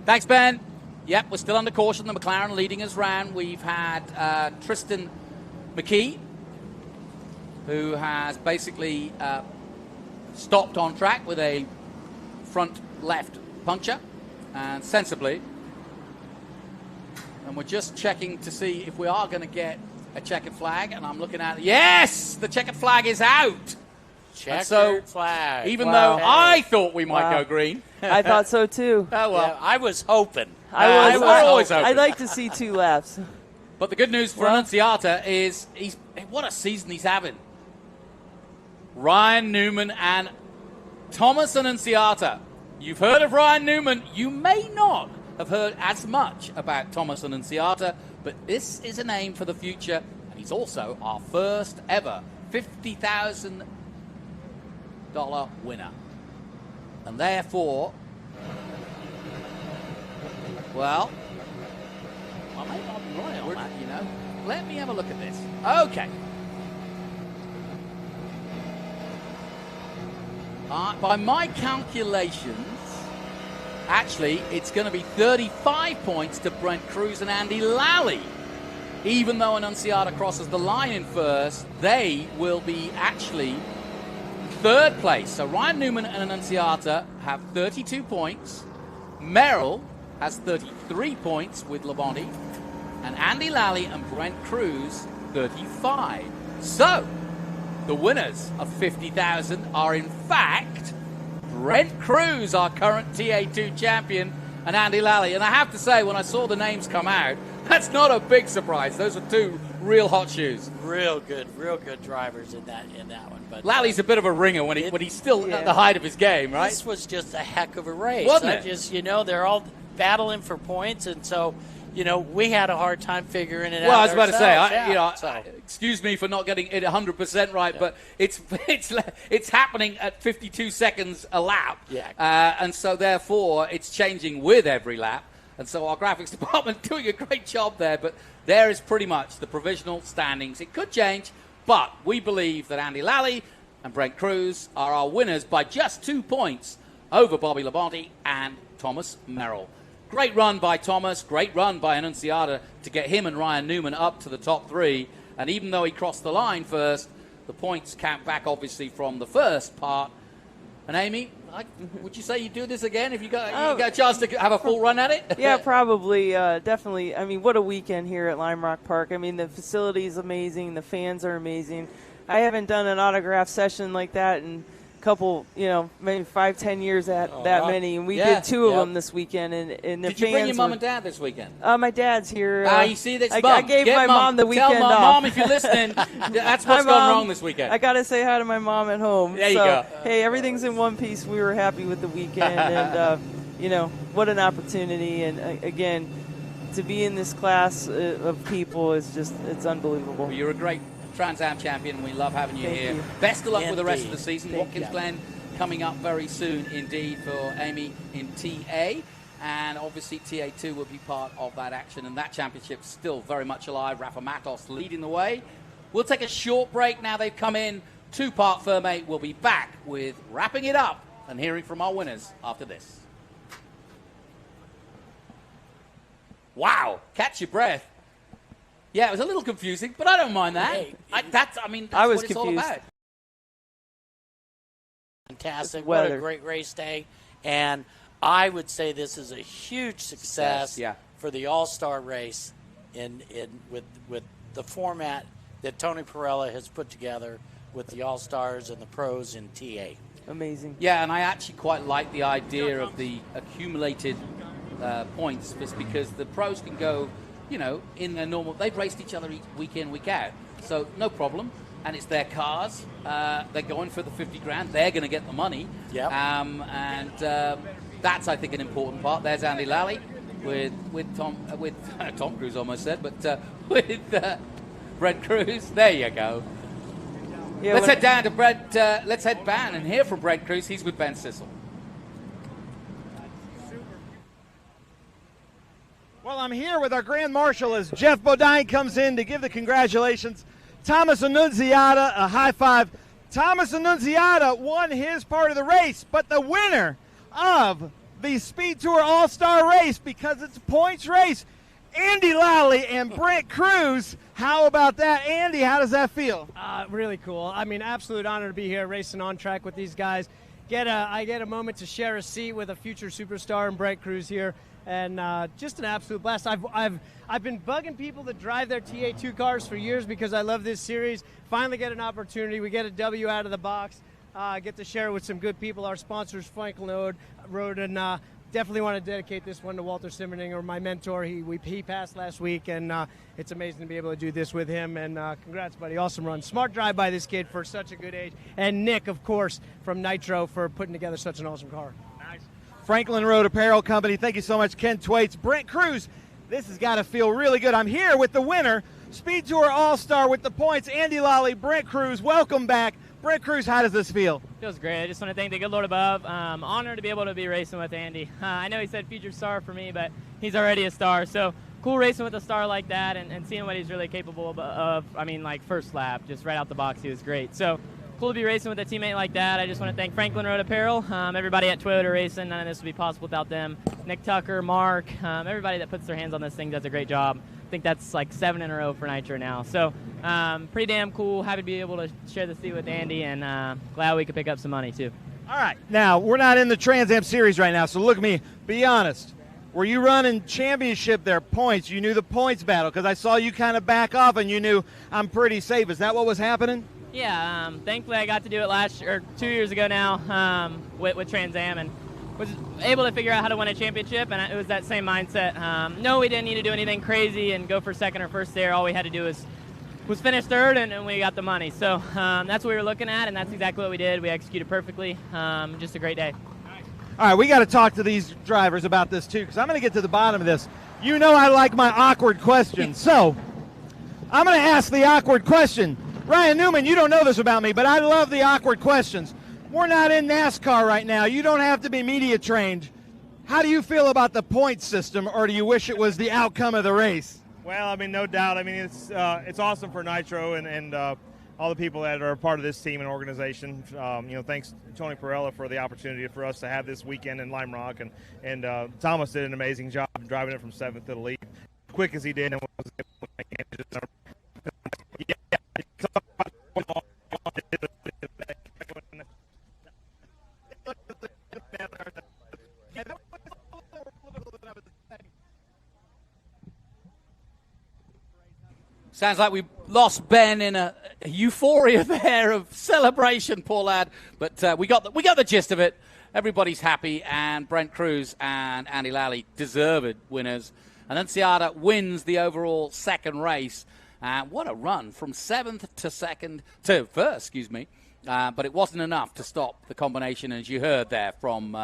Thanks, Ben. Yep, we're still under caution. The McLaren leading us round. We've had Tristan McKee, who has basically stopped on track with a front left puncture, and sensibly. And we're just checking to see if we are going to get a checkered flag, and I'm looking at it. Yes, the checkered flag is out. Checkered flag. Even though I thought we might go green. I thought so too. Oh, well. Yeah, I was hoping. I was always hoping. I'd like to see 2 laps. But the good news for Annunziata is what a season he's having. Ryan Newman and Thomas Annunziata. You've heard of Ryan Newman. You may not have heard as much about Thomas Annunziata, but this is a name for the future, and he's also our first ever $50,000 winner. And therefore, well, I may not be right on that, you know. Let me have a look at this. Okay. By my calculations, actually, it's going to be 35 points to Brent Cruz and Andy Lally. Even though Annunziata crosses the line in first, they will be actually third place. So Ryan Newman and Annunziata have 32 points. Merrill has 33 points with Labonte. And Andy Lally and Brent Cruz, 35. So, the winners of 50,000 are in fact Brent Cruz, our current TA2 champion, and Andy Lally. And I have to say, when I saw the names come out, that's not a big surprise. Those are two real hot shoes. Real good drivers in that one. But Lally's a bit of a ringer when he's still at the height of his game, right? This was just a heck of a race. Wasn't it? They're all battling for points, and so we had a hard time figuring it out. Well, I was about to say, so. Excuse me for not getting it 100% right, but it's happening at 52 seconds a lap. Yeah. And so, therefore, it's changing with every lap. And so our graphics department doing a great job there, but there is pretty much the provisional standings. It could change, but we believe that Andy Lally and Brent Cruz are our winners by just 2 points over Bobby Labonte and Thomas Merrill. Great run by Thomas, great run by Annunziata to get him and Ryan Newman up to the top 3. And even though he crossed the line first, the points count back obviously from the first part. And Amy, would you say you'd do this again if you got a chance to have a full run at it? Yeah, probably, definitely. I mean, what a weekend here at Lime Rock Park. I mean, the facility is amazing. The fans are amazing. I haven't done an autograph session like that in couple, maybe 5-10 years at that many, and we did 2 of them this weekend. And the Did you bring your mom and dad this weekend? My dad's here. You see, that's I gave my mom the weekend Tell off. Mom, if you're listening, that's what's gone wrong this weekend. I got to say hi to my mom at home. There you go. Hey, everything's in one piece. We were happy with the weekend, and what an opportunity. And again, to be in this class of people is it's unbelievable. Well, you're a great Trans Am champion. We love having you here. Best of luck with the rest of the season. Watkins Glen coming up very soon indeed for Amy in TA. And obviously TA2 will be part of that action. And that championship's still very much alive. Rafa Matos leading the way. We'll take a short break now. They've come in. 2-part Ferme. We'll be back with wrapping it up and hearing from our winners after this. Wow. Catch your breath. Yeah, it was a little confusing, but I don't mind that. Hey, that's what it's all about. Fantastic. What a great race day. And I would say this is a huge success for the All-Star race with the format that Tony Pirelli has put together with the All-Stars and the pros in TA. Amazing. Yeah, and I actually quite like the idea of the accumulated points, just because the pros can go, in their normal, they've raced each other week in, week out, so no problem. And it's their cars. They're going for the 50 grand. They're going to get the money. Yep. And that's, I think, an important part. There's Andy Lally with Tom Cruise, almost said, but with Brent Cruz. There you go. Yeah, let's head down to Brent. Let's head down and hear from Brent Cruz. He's with Ben Sissel. Well, I'm here with our Grand Marshal as Jeff Bodine comes in to give the congratulations. Thomas Annunziata, a high five. Thomas Annunziata won his part of the race, but the winner of the SpeedTour All-Star Race, because it's a points race, Andy Lally and Brent Cruz. How about that, Andy? How does that feel? Really cool. I mean, absolute honor to be here racing on track with these guys. I get a moment to share a seat with a future superstar and Brent Cruz here. And just an absolute blast. I've been bugging people to drive their TA2 cars for years because I love this series. Finally get an opportunity. We get a W out of the box. Get to share with some good people. Our sponsors, Franklin Road, and definitely want to dedicate this one to Walter Simmerdinger, my mentor. He passed last week, and it's amazing to be able to do this with him. And congrats, buddy. Awesome run. Smart drive by this kid for such a good age. And Nick, of course, from Nitro for putting together such an awesome car. Nice. Franklin Road Apparel Company, thank you so much. Ken Twaits, Brent Cruz. This has got to feel really good. I'm here with the winner, SpeedTour All-Star with the points, Andy Lally, Brent Cruz. Welcome back. Brent Cruz, how does this feel? Feels great. I just want to thank the good Lord above. Honored to be able to be racing with Andy. I know he said future star for me, but he's already a star. So cool racing with a star like that and seeing what he's really capable of. I mean, like first lap, just right out the box, he was great. So cool to be racing with a teammate like that. I just want to thank Franklin Road Apparel, everybody at Toyota Racing. None of this would be possible without them. Nick Tucker, Mark, everybody that puts their hands on this thing does a great job. I think that's like 7 in a row for Nitro now. So pretty damn cool. Happy to be able to share the seat with Andy, and glad we could pick up some money too. All right. Now, we're not in the Trans Am Series right now, so look at me. Be honest. Were you running championship there, points? You knew the points battle because I saw you kind of back off and you knew I'm pretty safe. Is that what was happening? Yeah, thankfully I got to do it 2 years ago now with Trans Am, and was able to figure out how to win a championship, and it was that same mindset. No, we didn't need to do anything crazy and go for second or first there. All we had to do was finish third, and we got the money. So that's what we were looking at, and that's exactly what we did. We executed perfectly. Just a great day. All right, we got to talk to these drivers about this too, because I'm going to get to the bottom of this. You know I like my awkward questions, so I'm going to ask the awkward question. Ryan Newman, you don't know this about me, but I love the awkward questions. We're not in NASCAR right now. You don't have to be media trained. How do you feel about the point system, or do you wish it was the outcome of the race? Well, I mean, no doubt. I mean, it's awesome for Nitro and all the people that are a part of this team and organization. Thanks to Tony Pirelli for the opportunity for us to have this weekend in Lime Rock, and Thomas did an amazing job driving it from 7th to the lead, quick as he did. And was able to make it. Sounds like we lost Ben in a euphoria there of celebration, poor lad. But we got the gist of it. Everybody's happy, and Brent Cruz and Andy Lally deserved winners. And then Seata wins the overall second race. What a run from 7th to first, but it wasn't enough to stop the combination, as you heard there from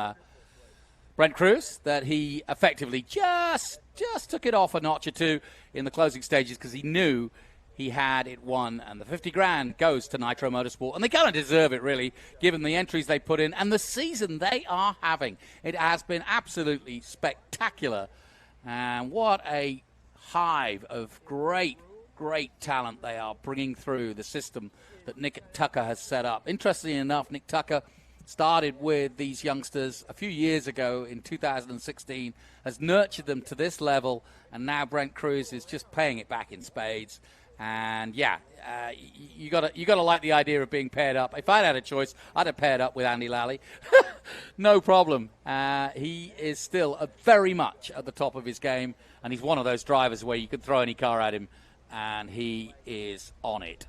Brent Cruz, that he effectively just took it off a notch or two in the closing stages because he knew he had it won. And the 50 grand goes to Nitro Motorsport. And they kind of deserve it, really, given the entries they put in and the season they are having. It has been absolutely spectacular. And what a hive of great talent they are bringing through the system that Nick Tucker has set up. Interestingly enough, Nick Tucker started with these youngsters a few years ago in 2016, has nurtured them to this level, and now Brent Cruz is just paying it back in spades. And you gotta like the idea of being paired up. If I'd had a choice, I'd have paired up with Andy Lally. No problem. He is still very much at the top of his game, and he's one of those drivers where you can throw any car at him, and he is on it.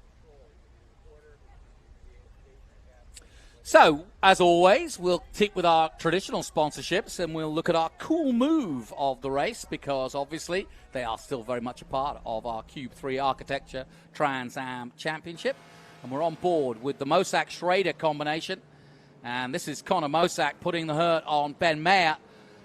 So, as always, we'll stick with our traditional sponsorships and we'll look at our cool move of the race because, obviously, they are still very much a part of our Cube 3 Architecture Trans Am Championship. And we're on board with the Mosak-Schrader combination. And this is Connor Mosak putting the hurt on Ben Mayer.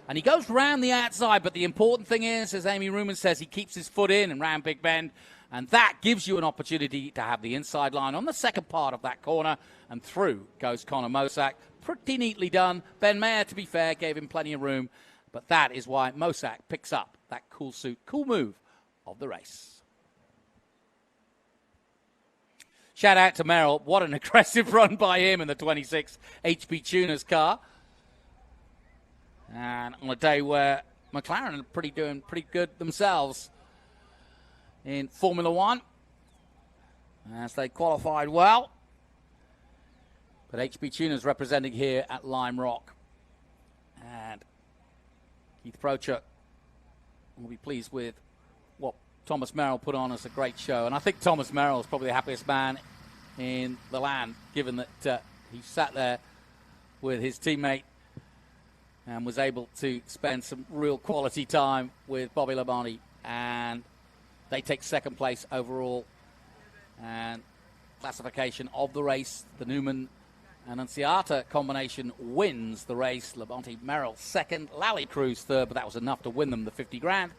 And he goes round the outside, but the important thing is, as Amy Ruman says, he keeps his foot in and round Big Bend. And that gives you an opportunity to have the inside line on the second part of that corner. And through goes Connor Mosak. Pretty neatly done. Ben Mayer, to be fair, gave him plenty of room. But that is why Mosak picks up that cool move of the race. Shout out to Merrill. What an aggressive run by him in the 26 HP Tuners car. And on a day where McLaren are doing pretty good themselves in Formula One, as they qualified well. But HP Tuners representing here at Lime Rock. And Keith Prochuk will be pleased with what Thomas Merrill put on as a great show. And I think Thomas Merrill is probably the happiest man in the land, given that he sat there with his teammate and was able to spend some real quality time with Bobby Labonte, and they take second place overall. And classification of the race, the Newman and Annunziata combination wins the race. Labonte, Merrill second, Lally Cruz third, but that was enough to win them the 50 grand.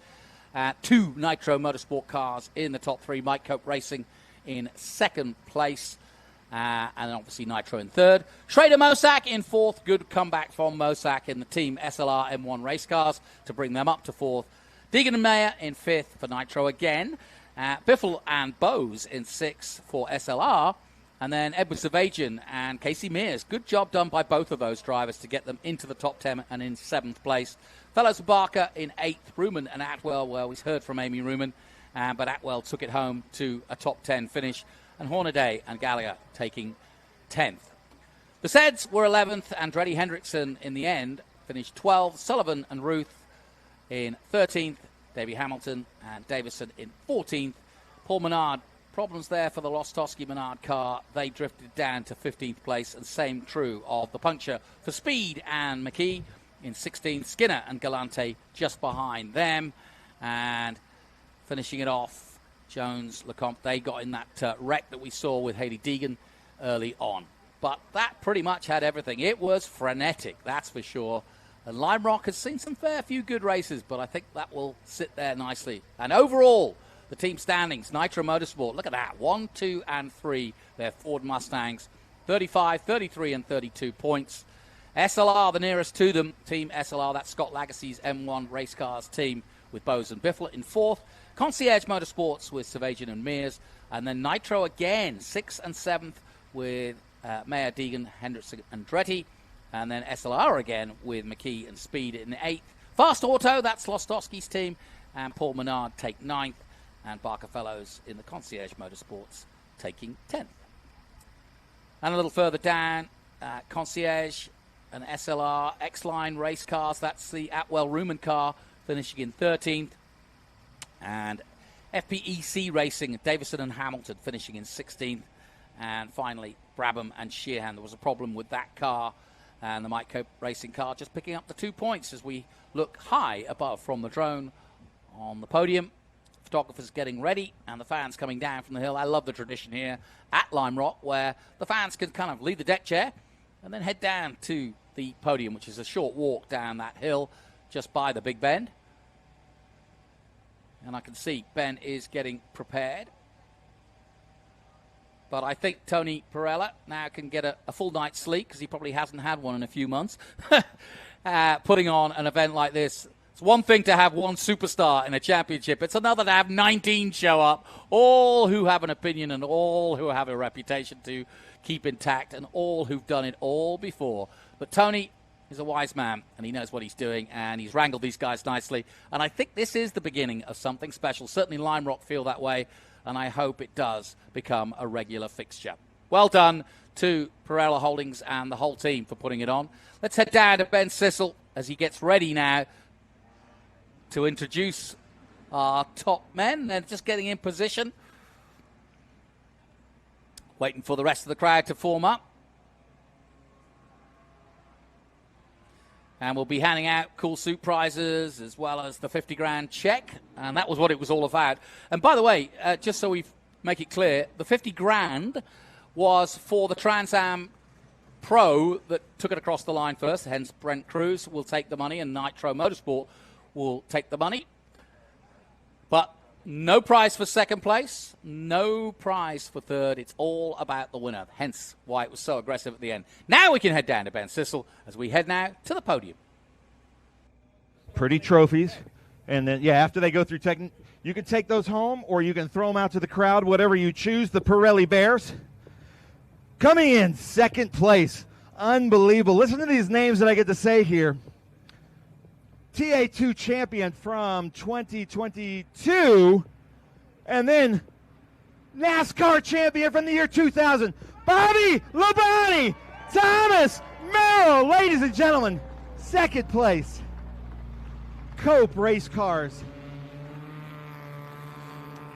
2 Nitro Motorsport cars in the top 3. Mike Cope Racing in second place. And obviously Nitro in third. Schrader Mosak in fourth. Good comeback from Mosak in the team SLR M1 race cars to bring them up to fourth. Deegan and Mayer in fifth for Nitro again. Biffle and Bose in sixth for SLR. And then Edward Savagian and Casey Mears. Good job done by both of those drivers to get them into the top 10 and in seventh place. Fellows Barker in eighth. Ruman and Atwell, well, we heard from Amy Ruman, but Atwell took it home to a top 10 finish. And Hornaday and Gallaugher taking 10th. The Seds were 11th, and Andretti Hendrickson in the end finished 12th. Sullivan and Ruth in 13th. Davey Hamilton and Davison in 14th. Paul Menard, problems there for the Wlostowski Menard car. They drifted down to 15th place, and same true of the puncture for Speed and McKee in 16th. Skinner and Galante just behind them. And finishing it off, Jones, Lecomte, they got in that wreck that we saw with Haley Deegan early on. But that pretty much had everything. It was frenetic, that's for sure. And Lime Rock has seen some fair few good races, but I think that will sit there nicely. And overall, the team standings, Nitro Motorsport, look at that. 1, 2, and 3, they're Ford Mustangs. 35, 33, and 32 points. SLR, the nearest to them, Team SLR, that's Scott Lagacy's M1 race cars team with Bose and Biffle in fourth. Concierge Motorsports with Savagian and Mears. And then Nitro again, 6th and 7th with Mayer, Deegan, Hendrickson, and Andretti. And then SLR again with McKee and Speed in 8th. Fast Auto, that's Wlostowski's team. And Paul Menard take 9th. And Barker Fellows in the Concierge Motorsports taking 10th. And a little further down, Concierge and SLR, X-Line race cars. That's the Atwell Ruman car finishing in 13th. And FPEC Racing, Davison and Hamilton finishing in 16th. And finally, Brabham and Sheehan. There was a problem with that car and the Mike Cope Racing car just picking up the 2 points as we look high above from the drone on the podium. Photographers getting ready and the fans coming down from the hill. I love the tradition here at Lime Rock where the fans can kind of leave the deck chair and then head down to the podium, which is a short walk down that hill just by the Big Bend. And I can see Ben is getting prepared. But I think Tony Pirelli now can get a full night's sleep because he probably hasn't had one in a few months. Putting on an event like this. It's one thing to have one superstar in a championship. It's another to have 19 show up, all who have an opinion and all who have a reputation to keep intact and all who've done it all before. But Tony is a wise man, and he knows what he's doing, and he's wrangled these guys nicely. And I think this is the beginning of something special. Certainly Lime Rock feel that way, and I hope it does become a regular fixture. Well done to Pirelli Holdings and the whole team for putting it on. Let's head down to Ben Sissel as he gets ready now to introduce our top men. They're just getting in position, waiting for the rest of the crowd to form up. And we'll be handing out cool suit prizes as well as the 50 grand check. And that was what it was all about. And by the way, just so we make it clear, the 50 grand was for the Trans Am Pro that took it across the line first. Hence, Brent Cruz will take the money and Nitro Motorsport will take the money. But no prize for second place, no prize for third. It's all about the winner, hence why it was so aggressive at the end. Now we can head down to Ben Sissel as we head now to the podium. Pretty trophies. And then, yeah, after they go through you can take those home or you can throw them out to the crowd, whatever you choose. The Pirelli Bears coming in second place. Unbelievable. Listen to these names that I get to say here. TA2 champion from 2022, and then NASCAR champion from the year 2000, Bobby Labonte, Thomas Merrill, ladies and gentlemen, second place. Cope Race Cars.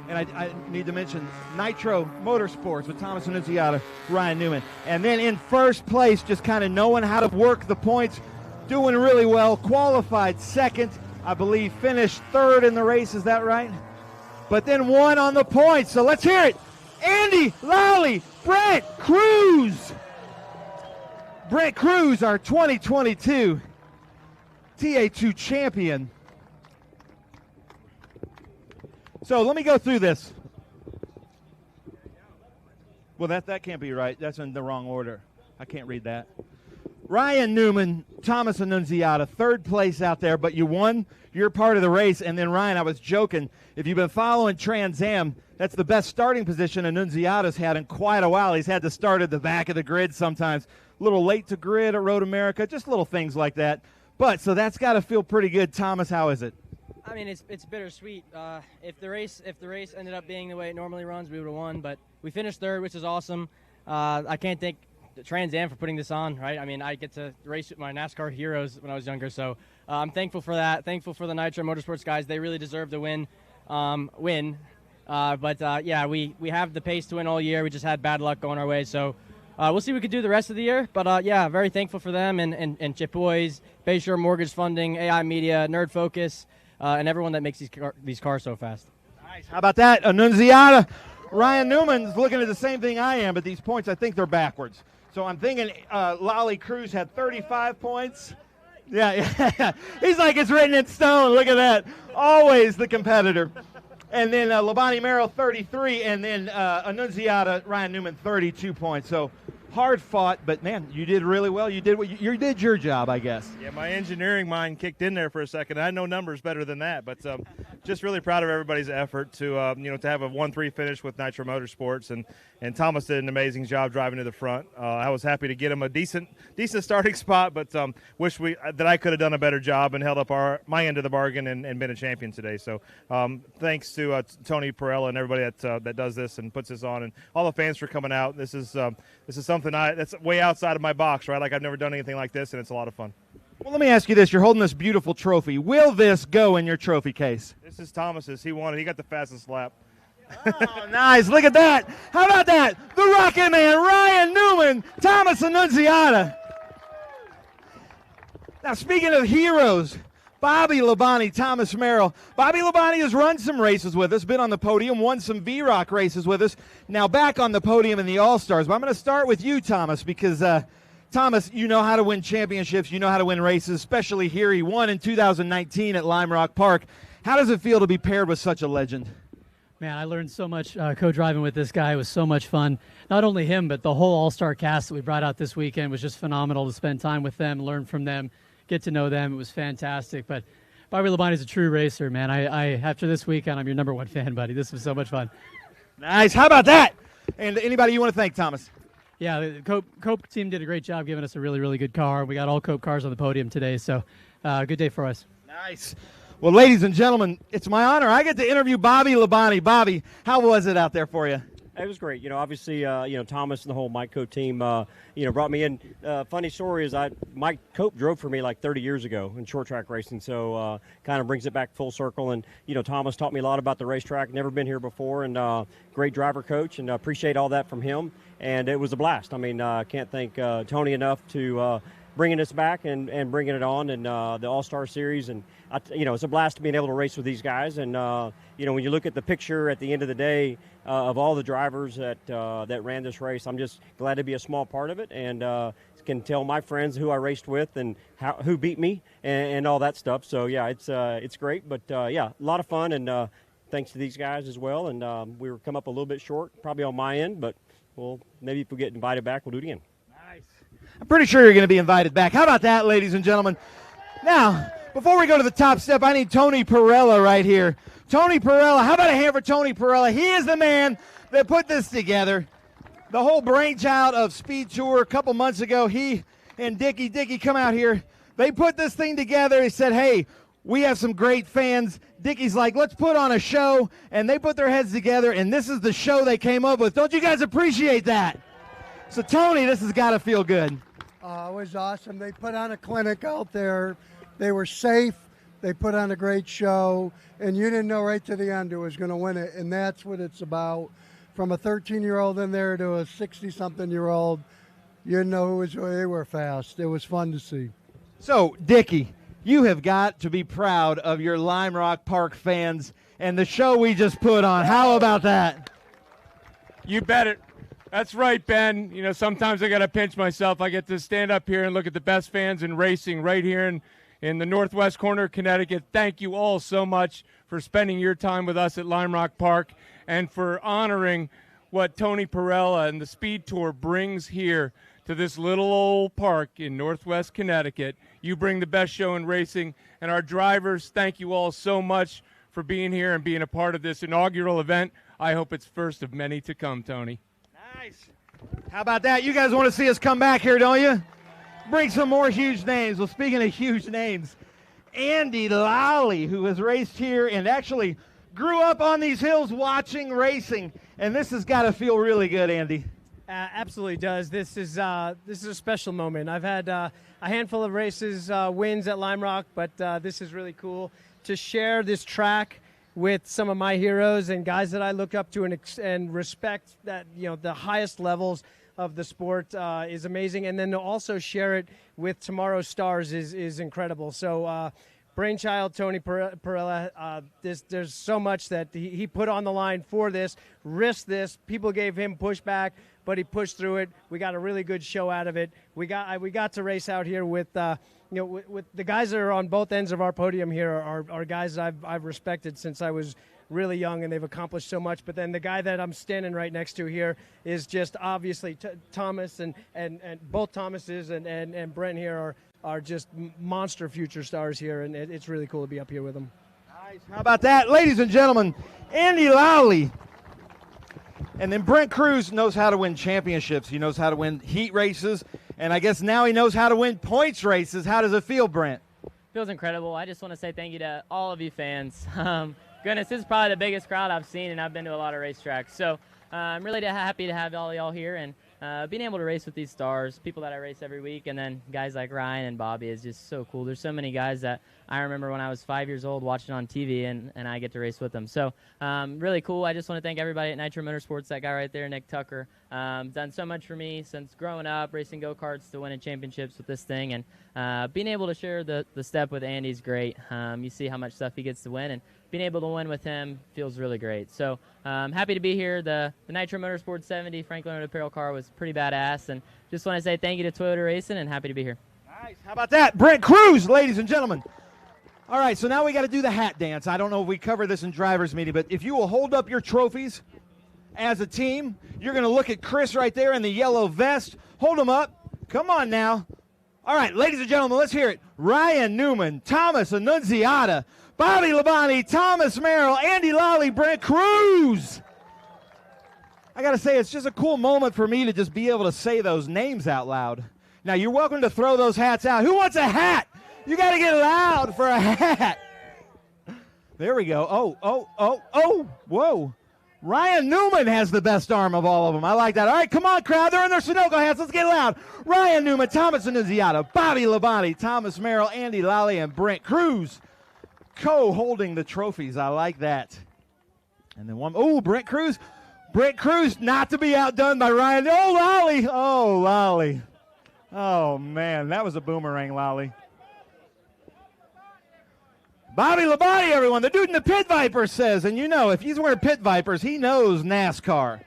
And I need to mention Nitro Motorsports with Thomas Annunziata, Ryan Newman. And then in first place, just kind of knowing how to work the points, doing really well. Qualified second, I believe, finished third in the race. Is that right? But then won on the points. So let's hear it. Andy Lally, Brent Cruz. Brent Cruz, our 2022 TA2 champion. So let me go through this. Well, that can't be right. That's in the wrong order. I can't read that. Ryan Newman, Thomas Annunziata, third place out there, but you won your part of the race. And then, Ryan, I was joking. If you've been following Trans Am, that's the best starting position Annunziata's had in quite a while. He's had to start at the back of the grid sometimes. A little late to grid at Road America, just little things like that. But, so that's got to feel pretty good. Thomas, how is it? I mean, it's bittersweet. If the race ended up being the way it normally runs, we would have won. But we finished third, which is awesome. I can't thank Trans Am for putting this on, right? I mean, I get to race with my NASCAR heroes when I was younger, so I'm thankful for that. Thankful for the Nitro Motorsports guys. They really deserve to win. Yeah, we have the pace to win all year. We just had bad luck going our way, so we'll see what we could do the rest of the year. But yeah, very thankful for them and Chip Boys, Bayshore Mortgage Funding, AI Media, Nerd Focus, and everyone that makes these cars so fast. Nice. How about that? Annunziata. Ryan Newman's looking at the same thing I am, but these points, I think they're backwards. So I'm thinking Lally Cruz had 35 points. Yeah. He's like, it's written in stone. Look at that. Always the competitor. And then Labonte Merrill, 33. And then Annunziata, Ryan Newman, 32 points. So hard fought, but, man, you did really well. You did you did your job, I guess. Yeah, my engineering mind kicked in there for a second. I know numbers better than that, but just really proud of everybody's effort to to have a 1-3 finish with Nitro Motorsports, and Thomas did an amazing job driving to the front. I was happy to get him a decent starting spot, but wish that I could have done a better job and held up my end of the bargain and been a champion today. So thanks to Tony Pirelli and everybody that does this and puts this on, and all the fans for coming out. This is something that's way outside of my box, right? Like, I've never done anything like this, and it's a lot of fun. Well, let me ask you this. You're holding this beautiful trophy. Will this go in your trophy case? This is Thomas's. He won it. He got the fastest lap. Oh, nice. Look at that. How about that? The Rocket Man, Ryan Newman, Thomas Annunziata. Now, speaking of heroes, Bobby Labonte, Thomas Merrill. Bobby Labonte has run some races with us, been on the podium, won some VROC races with us. Now back on the podium in the All-Stars. But I'm going to start with you, Thomas, because, Thomas, you know how to win championships. You know how to win races, especially here. He won in 2019 at Lime Rock Park. How does it feel to be paired with such a legend? Man, I learned so much co-driving with this guy. It was so much fun. Not only him, but the whole All-Star cast that we brought out this weekend was just phenomenal to spend time with them, learn from them, get to know them. It was fantastic. But Bobby Labonte is a true racer, man. I after this weekend, I'm your number one fan, buddy. This was so much fun. Nice. How about that? And anybody you want to thank, Thomas? Yeah, the Cope team did a great job giving us a really, really good car. We got all Cope cars on the podium today, so good day for us. Nice. Well, ladies and gentlemen, it's my honor. I get to interview Bobby Labonte. Bobby, how was it out there for you? It was great. Obviously, Thomas and the whole Mike Cope team, brought me in. Funny story is Mike Cope drove for me like 30 years ago in short track racing, so kind of brings it back full circle. And, Thomas taught me a lot about the racetrack. Never been here before, and great driver coach, and appreciate all that from him. And it was a blast. I mean, I can't thank Tony enough to bringing us back and bringing it on, and the All-Star Series. And, it's a blast being able to race with these guys. And, when you look at the picture at the end of the day of all the drivers that ran this race, I'm just glad to be a small part of it, and can tell my friends who I raced with and who beat me and all that stuff. So, yeah, it's great. But, yeah, a lot of fun, and thanks to these guys as well. And we were come up a little bit short, probably on my end, but maybe if we get invited back, we'll do it again. Nice. I'm pretty sure you're going to be invited back. How about that, ladies and gentlemen? Now, before we go to the top step, I need Tony Pirelli right here. Tony Pirelli, how about a hand for Tony Pirelli? He is the man that put this together. The whole brainchild of SpeedTour a couple months ago, he and Dickie come out here. They put this thing together. He said, hey, we have some great fans. Dickie's like, let's put on a show, and they put their heads together, and this is the show they came up with. Don't you guys appreciate that? So, Tony, this has got to feel good. It was awesome. They put on a clinic out there. They were safe. They put on a great show, and you didn't know right to the end who was going to win it, and that's what it's about. From a 13-year-old in there to a 60-something-year-old, you didn't know they were fast. It was fun to see. So, Dickie, you have got to be proud of your Lime Rock Park fans and the show we just put on. How about that? You bet it. That's right, Ben. You know, sometimes I got to pinch myself. I get to stand up here and look at the best fans in racing right here in the northwest corner of Connecticut. Thank you all so much for spending your time with us at Lime Rock Park and for honoring what Tony Pirelli and the Speed Tour brings here to this little old park in northwest Connecticut. You bring the best show in racing, and our drivers, thank you all so much for being here and being a part of this inaugural event. I hope it's first of many to come, Tony. Nice. How about that? You guys want to see us come back here, don't you? Bring some more huge names. Well, speaking of huge names, Andy Lally, who has raced here and actually grew up on these hills watching racing, and this has got to feel really good, Andy. Absolutely does. This is a special moment. I've had a handful of races, wins at Lime Rock, but this is really cool to share this track with some of my heroes and guys that I look up to and respect. That, you know, the highest levels of the sport is amazing, and then to also share it with tomorrow's stars is incredible. So brainchild Tony Pirelli, there's so much that he put on the line for this, risked this. People gave him pushback, but he pushed through it. We got a really good show out of it. We got to race out here with with the guys that are on both ends of our podium here are guys that I've respected since I was really young, and they've accomplished so much. But then the guy that I'm standing right next to here is just obviously Thomas, and both Thomases and Brent here are just monster future stars here, and it's really cool to be up here with them. Nice. How about that? Ladies and gentlemen, Andy Lally. And then Brent Cruz knows how to win championships. He knows how to win heat races, and I guess now he knows how to win points races. How does it feel, Brent? Feels incredible. I just want to say thank you to all of you fans. Goodness, this is probably the biggest crowd I've seen, and I've been to a lot of racetracks. So I'm really happy to have all y'all here, and being able to race with these stars, people that I race every week, and then guys like Ryan and Bobby is just so cool. There's so many guys that I remember when I was 5 years old watching on TV, and I get to race with them. So really cool. I just want to thank everybody at Nitro Motorsports, that guy right there, Nick Tucker. Done so much for me since growing up, racing go-karts to winning championships with this thing, and being able to share the step with Andy's great. You see how much stuff he gets to win, and being able to win with him feels really great. So happy to be here. The Nitro Motorsports 70 Franklin Road Apparel car was pretty badass, and just want to say thank you to Toyota Racing, and happy to be here. Nice. How about that? Brent Cruz, ladies and gentlemen. All right, so now we got to do the hat dance. I don't know if we cover this in driver's meeting, but if you will hold up your trophies as a team, you're going to look at Chris right there in the yellow vest. Hold them up. Come on now. All right, ladies and gentlemen, let's hear it. Ryan Newman, Thomas Annunziata, Bobby Labonte, Thomas Merrill, Andy Lally, Brent Cruz. I got to say, it's just a cool moment for me to just be able to say those names out loud. Now, you're welcome to throw those hats out. Who wants a hat? You got to get loud for a hat. There we go. Oh, whoa. Ryan Newman has the best arm of all of them. I like that. All right, come on, crowd. They're in their Sunoco hats. Let's get loud. Ryan Newman, Thomas Annunziata, Bobby Labonte, Thomas Merrill, Andy Lally, and Brent Cruz co-holding the trophies. I like that. And then Brent Cruz. Brent Cruz not to be outdone by Ryan. Oh, Lally. Oh, man, that was a boomerang, Lally. Bobby Labonte, everyone, the dude in the Pit Vipers says, and you know, if he's wearing Pit Vipers, he knows NASCAR.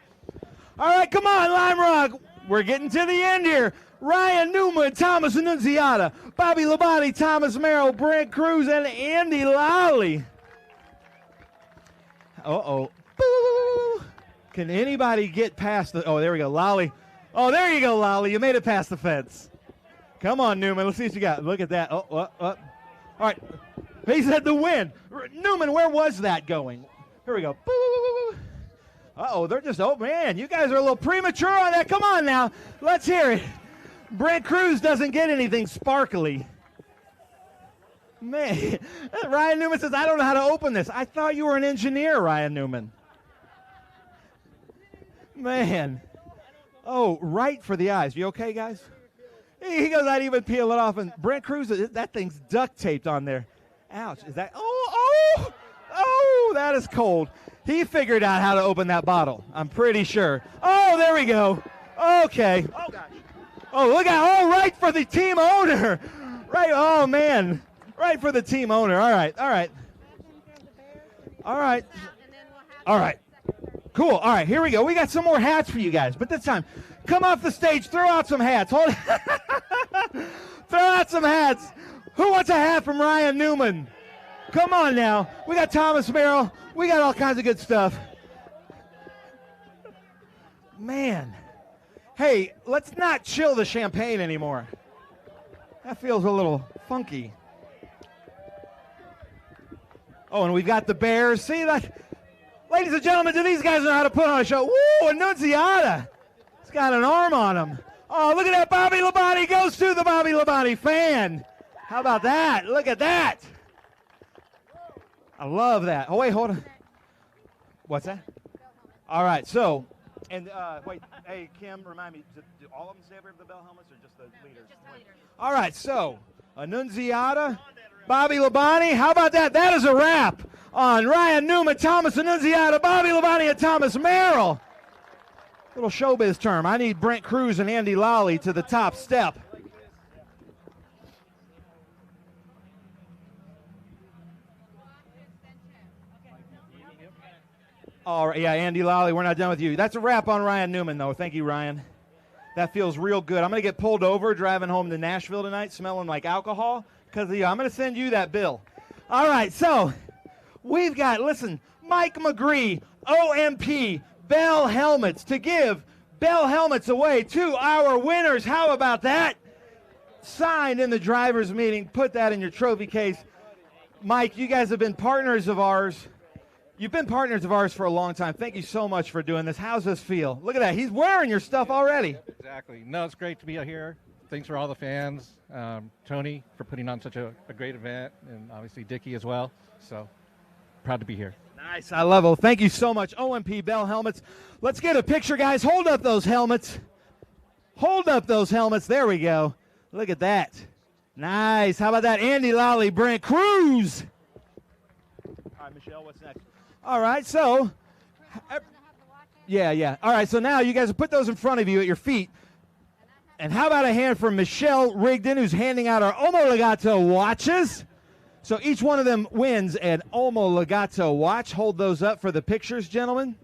All right, come on, Lime Rock. We're getting to the end here. Ryan Newman, Thomas Annunziata, Bobby Labonte, Thomas Merrill, Brent Cruz, and Andy Lally. Uh-oh. Boo. Can anybody get past the... Oh, there we go, Lally. Oh, there you go, Lally. You made it past the fence. Come on, Newman. Let's see what you got. Look at that. All right. He said the win. Newman, where was that going? Here we go. Uh-oh, they're just... Oh, man, you guys are a little premature on that. Come on now. Let's hear it. Brent Cruz doesn't get anything sparkly. Man, Ryan Newman says, I don't know how to open this. I thought you were an engineer, Ryan Newman. Man. Oh, right for the eyes. You okay, guys? He goes, I'd even peel it off. And Brent Cruz, that thing's duct taped on there. Ouch. Is that... Oh, that is cold. He figured out how to open that bottle, I'm pretty sure. Oh, there we go. Okay. Oh, gosh. Oh, look out. All right for the team owner. Right, oh, man. Right for the team owner. All right, all right. All right. All right. Cool. All right, here we go. We got some more hats for you guys, but this time, come off the stage, throw out some hats. Hold throw out some hats. Who wants a hat from Ryan Newman? Come on now. We got Thomas Merrill. We got all kinds of good stuff. Man. Hey, let's not chill the champagne anymore. That feels a little funky. Oh, and we've got the Bears. See that? Ladies and gentlemen, do these guys know how to put on a show? Woo, Annunziata. He's got an arm on him. Oh, look at that. Bobby Labonte goes to the Bobby Labonte fan. How about that? Look at that. I love that. Oh, wait, hold on. What's that? All right, so, and wait, hey, Kim, remind me, do all of them say ever the bell helmets or just the leaders? Just the leaders. All right, so, Annunziata, Bobby Labonte, how about that? That is a wrap on Ryan Newman, Thomas Annunziata, Bobby Labonte, and Thomas Merrill. Little showbiz term. I need Brent Cruz and Andy Lally to the top step. All right, yeah, Andy Lally, we're not done with you. That's a wrap on Ryan Newman, though. Thank you, Ryan. That feels real good. I'm going to get pulled over driving home to Nashville tonight smelling like alcohol because I'm going to send you that bill. All right, so we've got, listen, Mike McGree, OMP, Bell Helmets, to give Bell Helmets away to our winners. How about that? Signed in the driver's meeting. Put that in your trophy case. Mike, you guys have been partners of ours. You've been partners of ours for a long time. Thank you so much for doing this. How's this feel? Look at that. He's wearing your stuff already. Exactly. No, it's great to be here. Thanks for all the fans. Tony for putting on such a great event, and obviously Dickie as well. So proud to be here. Nice. I love it. Thank you so much, OMP Bell Helmets. Let's get a picture, guys. Hold up those helmets. Hold up those helmets. There we go. Look at that. Nice. How about that? Andy Lally, Brent Cruz. All right, Michelle, what's next? All right, so, yeah. All right, so now you guys will put those in front of you at your feet. And how about a hand for Michelle Rigdon, who's handing out our Omo Legato watches. So each one of them wins an Omo Legato watch. Hold those up for the pictures, gentlemen.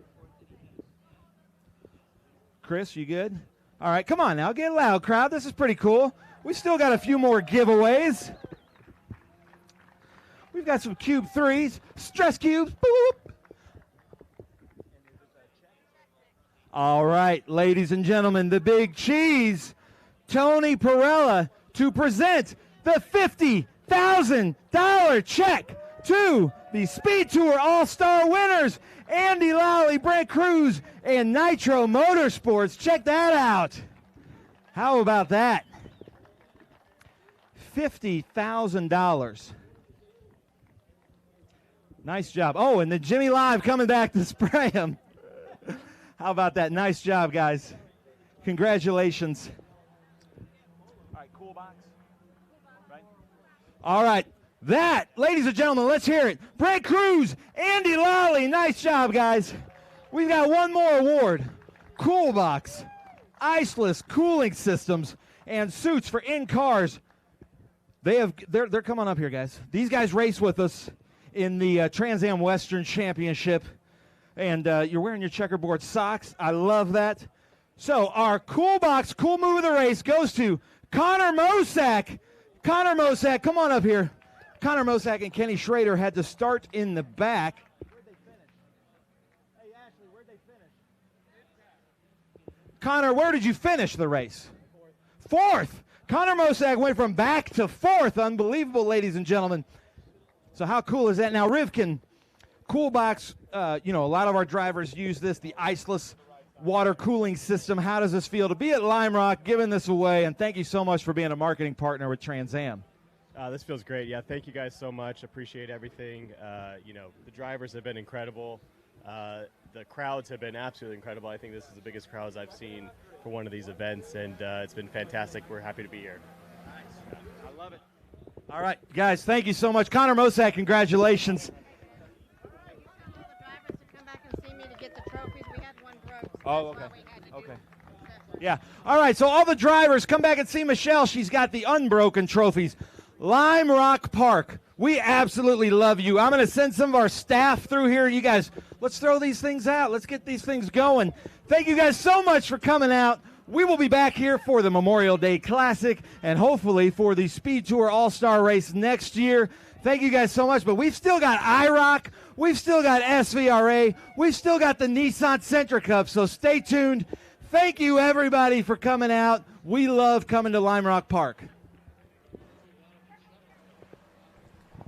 Chris, you good? All right, come on now. Get loud, crowd. This is pretty cool. We still got a few more giveaways. We've got some Cube 3s, stress cubes. Boop. All right, ladies and gentlemen, the big cheese, Tony Pirelli, to present the $50,000 check to the SpeedTour All-Star winners, Andy Lally, Brent Cruz, and Nitro Motorsports. Check that out. How about that? $50,000. Nice job. Oh, and the Jimmy Live coming back to spray him. How about that? Nice job, guys. Congratulations. All right, cool box. Right. All right. That, ladies and gentlemen, let's hear it. Brent Cruz, Andy Lally. Nice job, guys. We've got one more award. Cool box, iceless cooling systems, and suits for in-cars. They're coming up here, guys. These guys race with us in the Trans Am Western Championship. And you're wearing your checkerboard socks. I love that. So our cool box, cool move of the race goes to Connor Mosak. Connor Mosak, come on up here. Connor Mosak and Kenny Schrader had to start in the back. Where'd they finish? Hey, Ashley, where'd they finish? Connor, where did you finish the race? Fourth. Connor Mosak went from back to fourth. Unbelievable, ladies and gentlemen. So how cool is that? Now, Rivkin, cool box, a lot of our drivers use this, the iceless water cooling system. How does this feel to be at Lime Rock, giving this away? And thank you so much for being a marketing partner with Trans Am. This feels great. Yeah, thank you guys so much. Appreciate everything. The drivers have been incredible. The crowds have been absolutely incredible. I think this is the biggest crowds I've seen for one of these events, and it's been fantastic. We're happy to be here. Nice. I love it. All right, guys, thank you so much. Connor Mosak, congratulations. Oh, okay. Okay. Yeah. All right, so all the drivers come back and see Michelle. She's got the unbroken trophies. Lime Rock Park, we absolutely love you. I'm going to send some of our staff through here. You guys, let's throw these things out. Let's get these things going. Thank you guys so much for coming out. We will be back here for the Memorial Day Classic and hopefully for the SpeedTour All-Star Race next year. Thank you guys so much. But we've still got IROC. We've still got SVRA. We've still got the Nissan Sentra Cup. So stay tuned. Thank you, everybody, for coming out. We love coming to Lime Rock Park.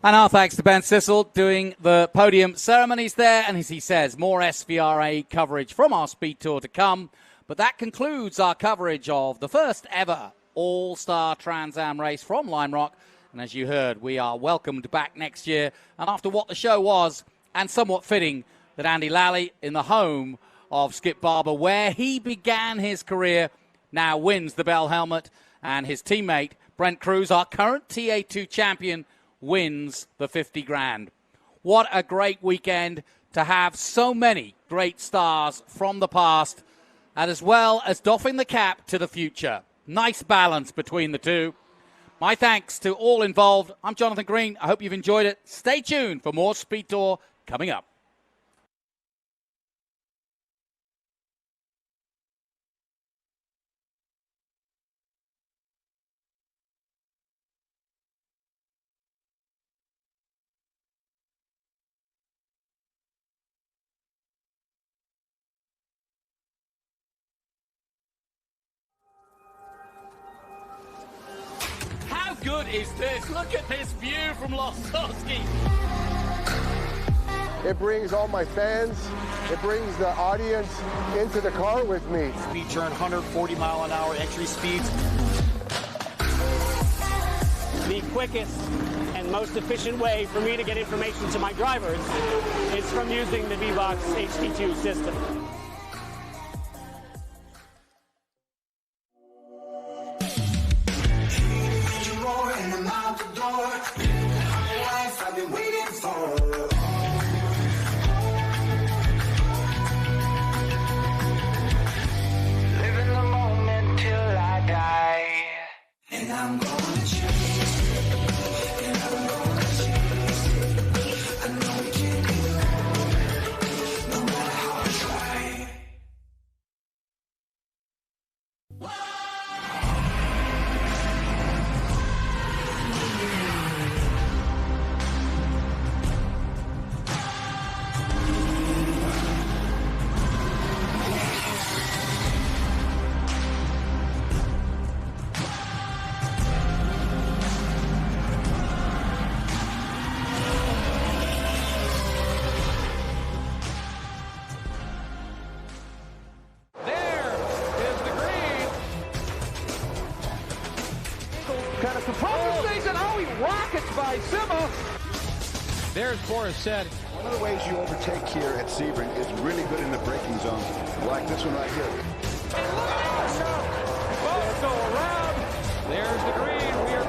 And our thanks to Ben Sissel doing the podium ceremonies there. And as he says, more SVRA coverage from our Speed Tour to come. But that concludes our coverage of the first ever All-Star Trans Am race from Lime Rock. And as you heard, we are welcomed back next year. And after what the show was, and somewhat fitting that Andy Lally, in the home of Skip Barber, where he began his career, now wins the Bell helmet. And his teammate, Brent Cruz, our current TA2 champion, wins the 50 grand. What a great weekend to have so many great stars from the past, and as well as doffing the cap to the future. Nice balance between the two. My thanks to all involved. I'm Jonathan Green. I hope you've enjoyed it. Stay tuned for more Speed Tour coming up. How good is this? Look at this view from Wlostowski. It brings all my fans, it brings the audience into the car with me. Speed turn 140-mile-an-hour entry speeds. The quickest and most efficient way for me to get information to my drivers is from using the V-Box HD2 system. I've been waiting for. Living the moment till I die. And I'm gonna change. And I'm gonna change. I know we can't be wrong, no matter how I try. Kind of surprising things and how he rockets by Sima. There's Boris said. One of the ways you overtake here at Sebring is really good in the braking zone, like this one right here. Both go around. There's the green. We are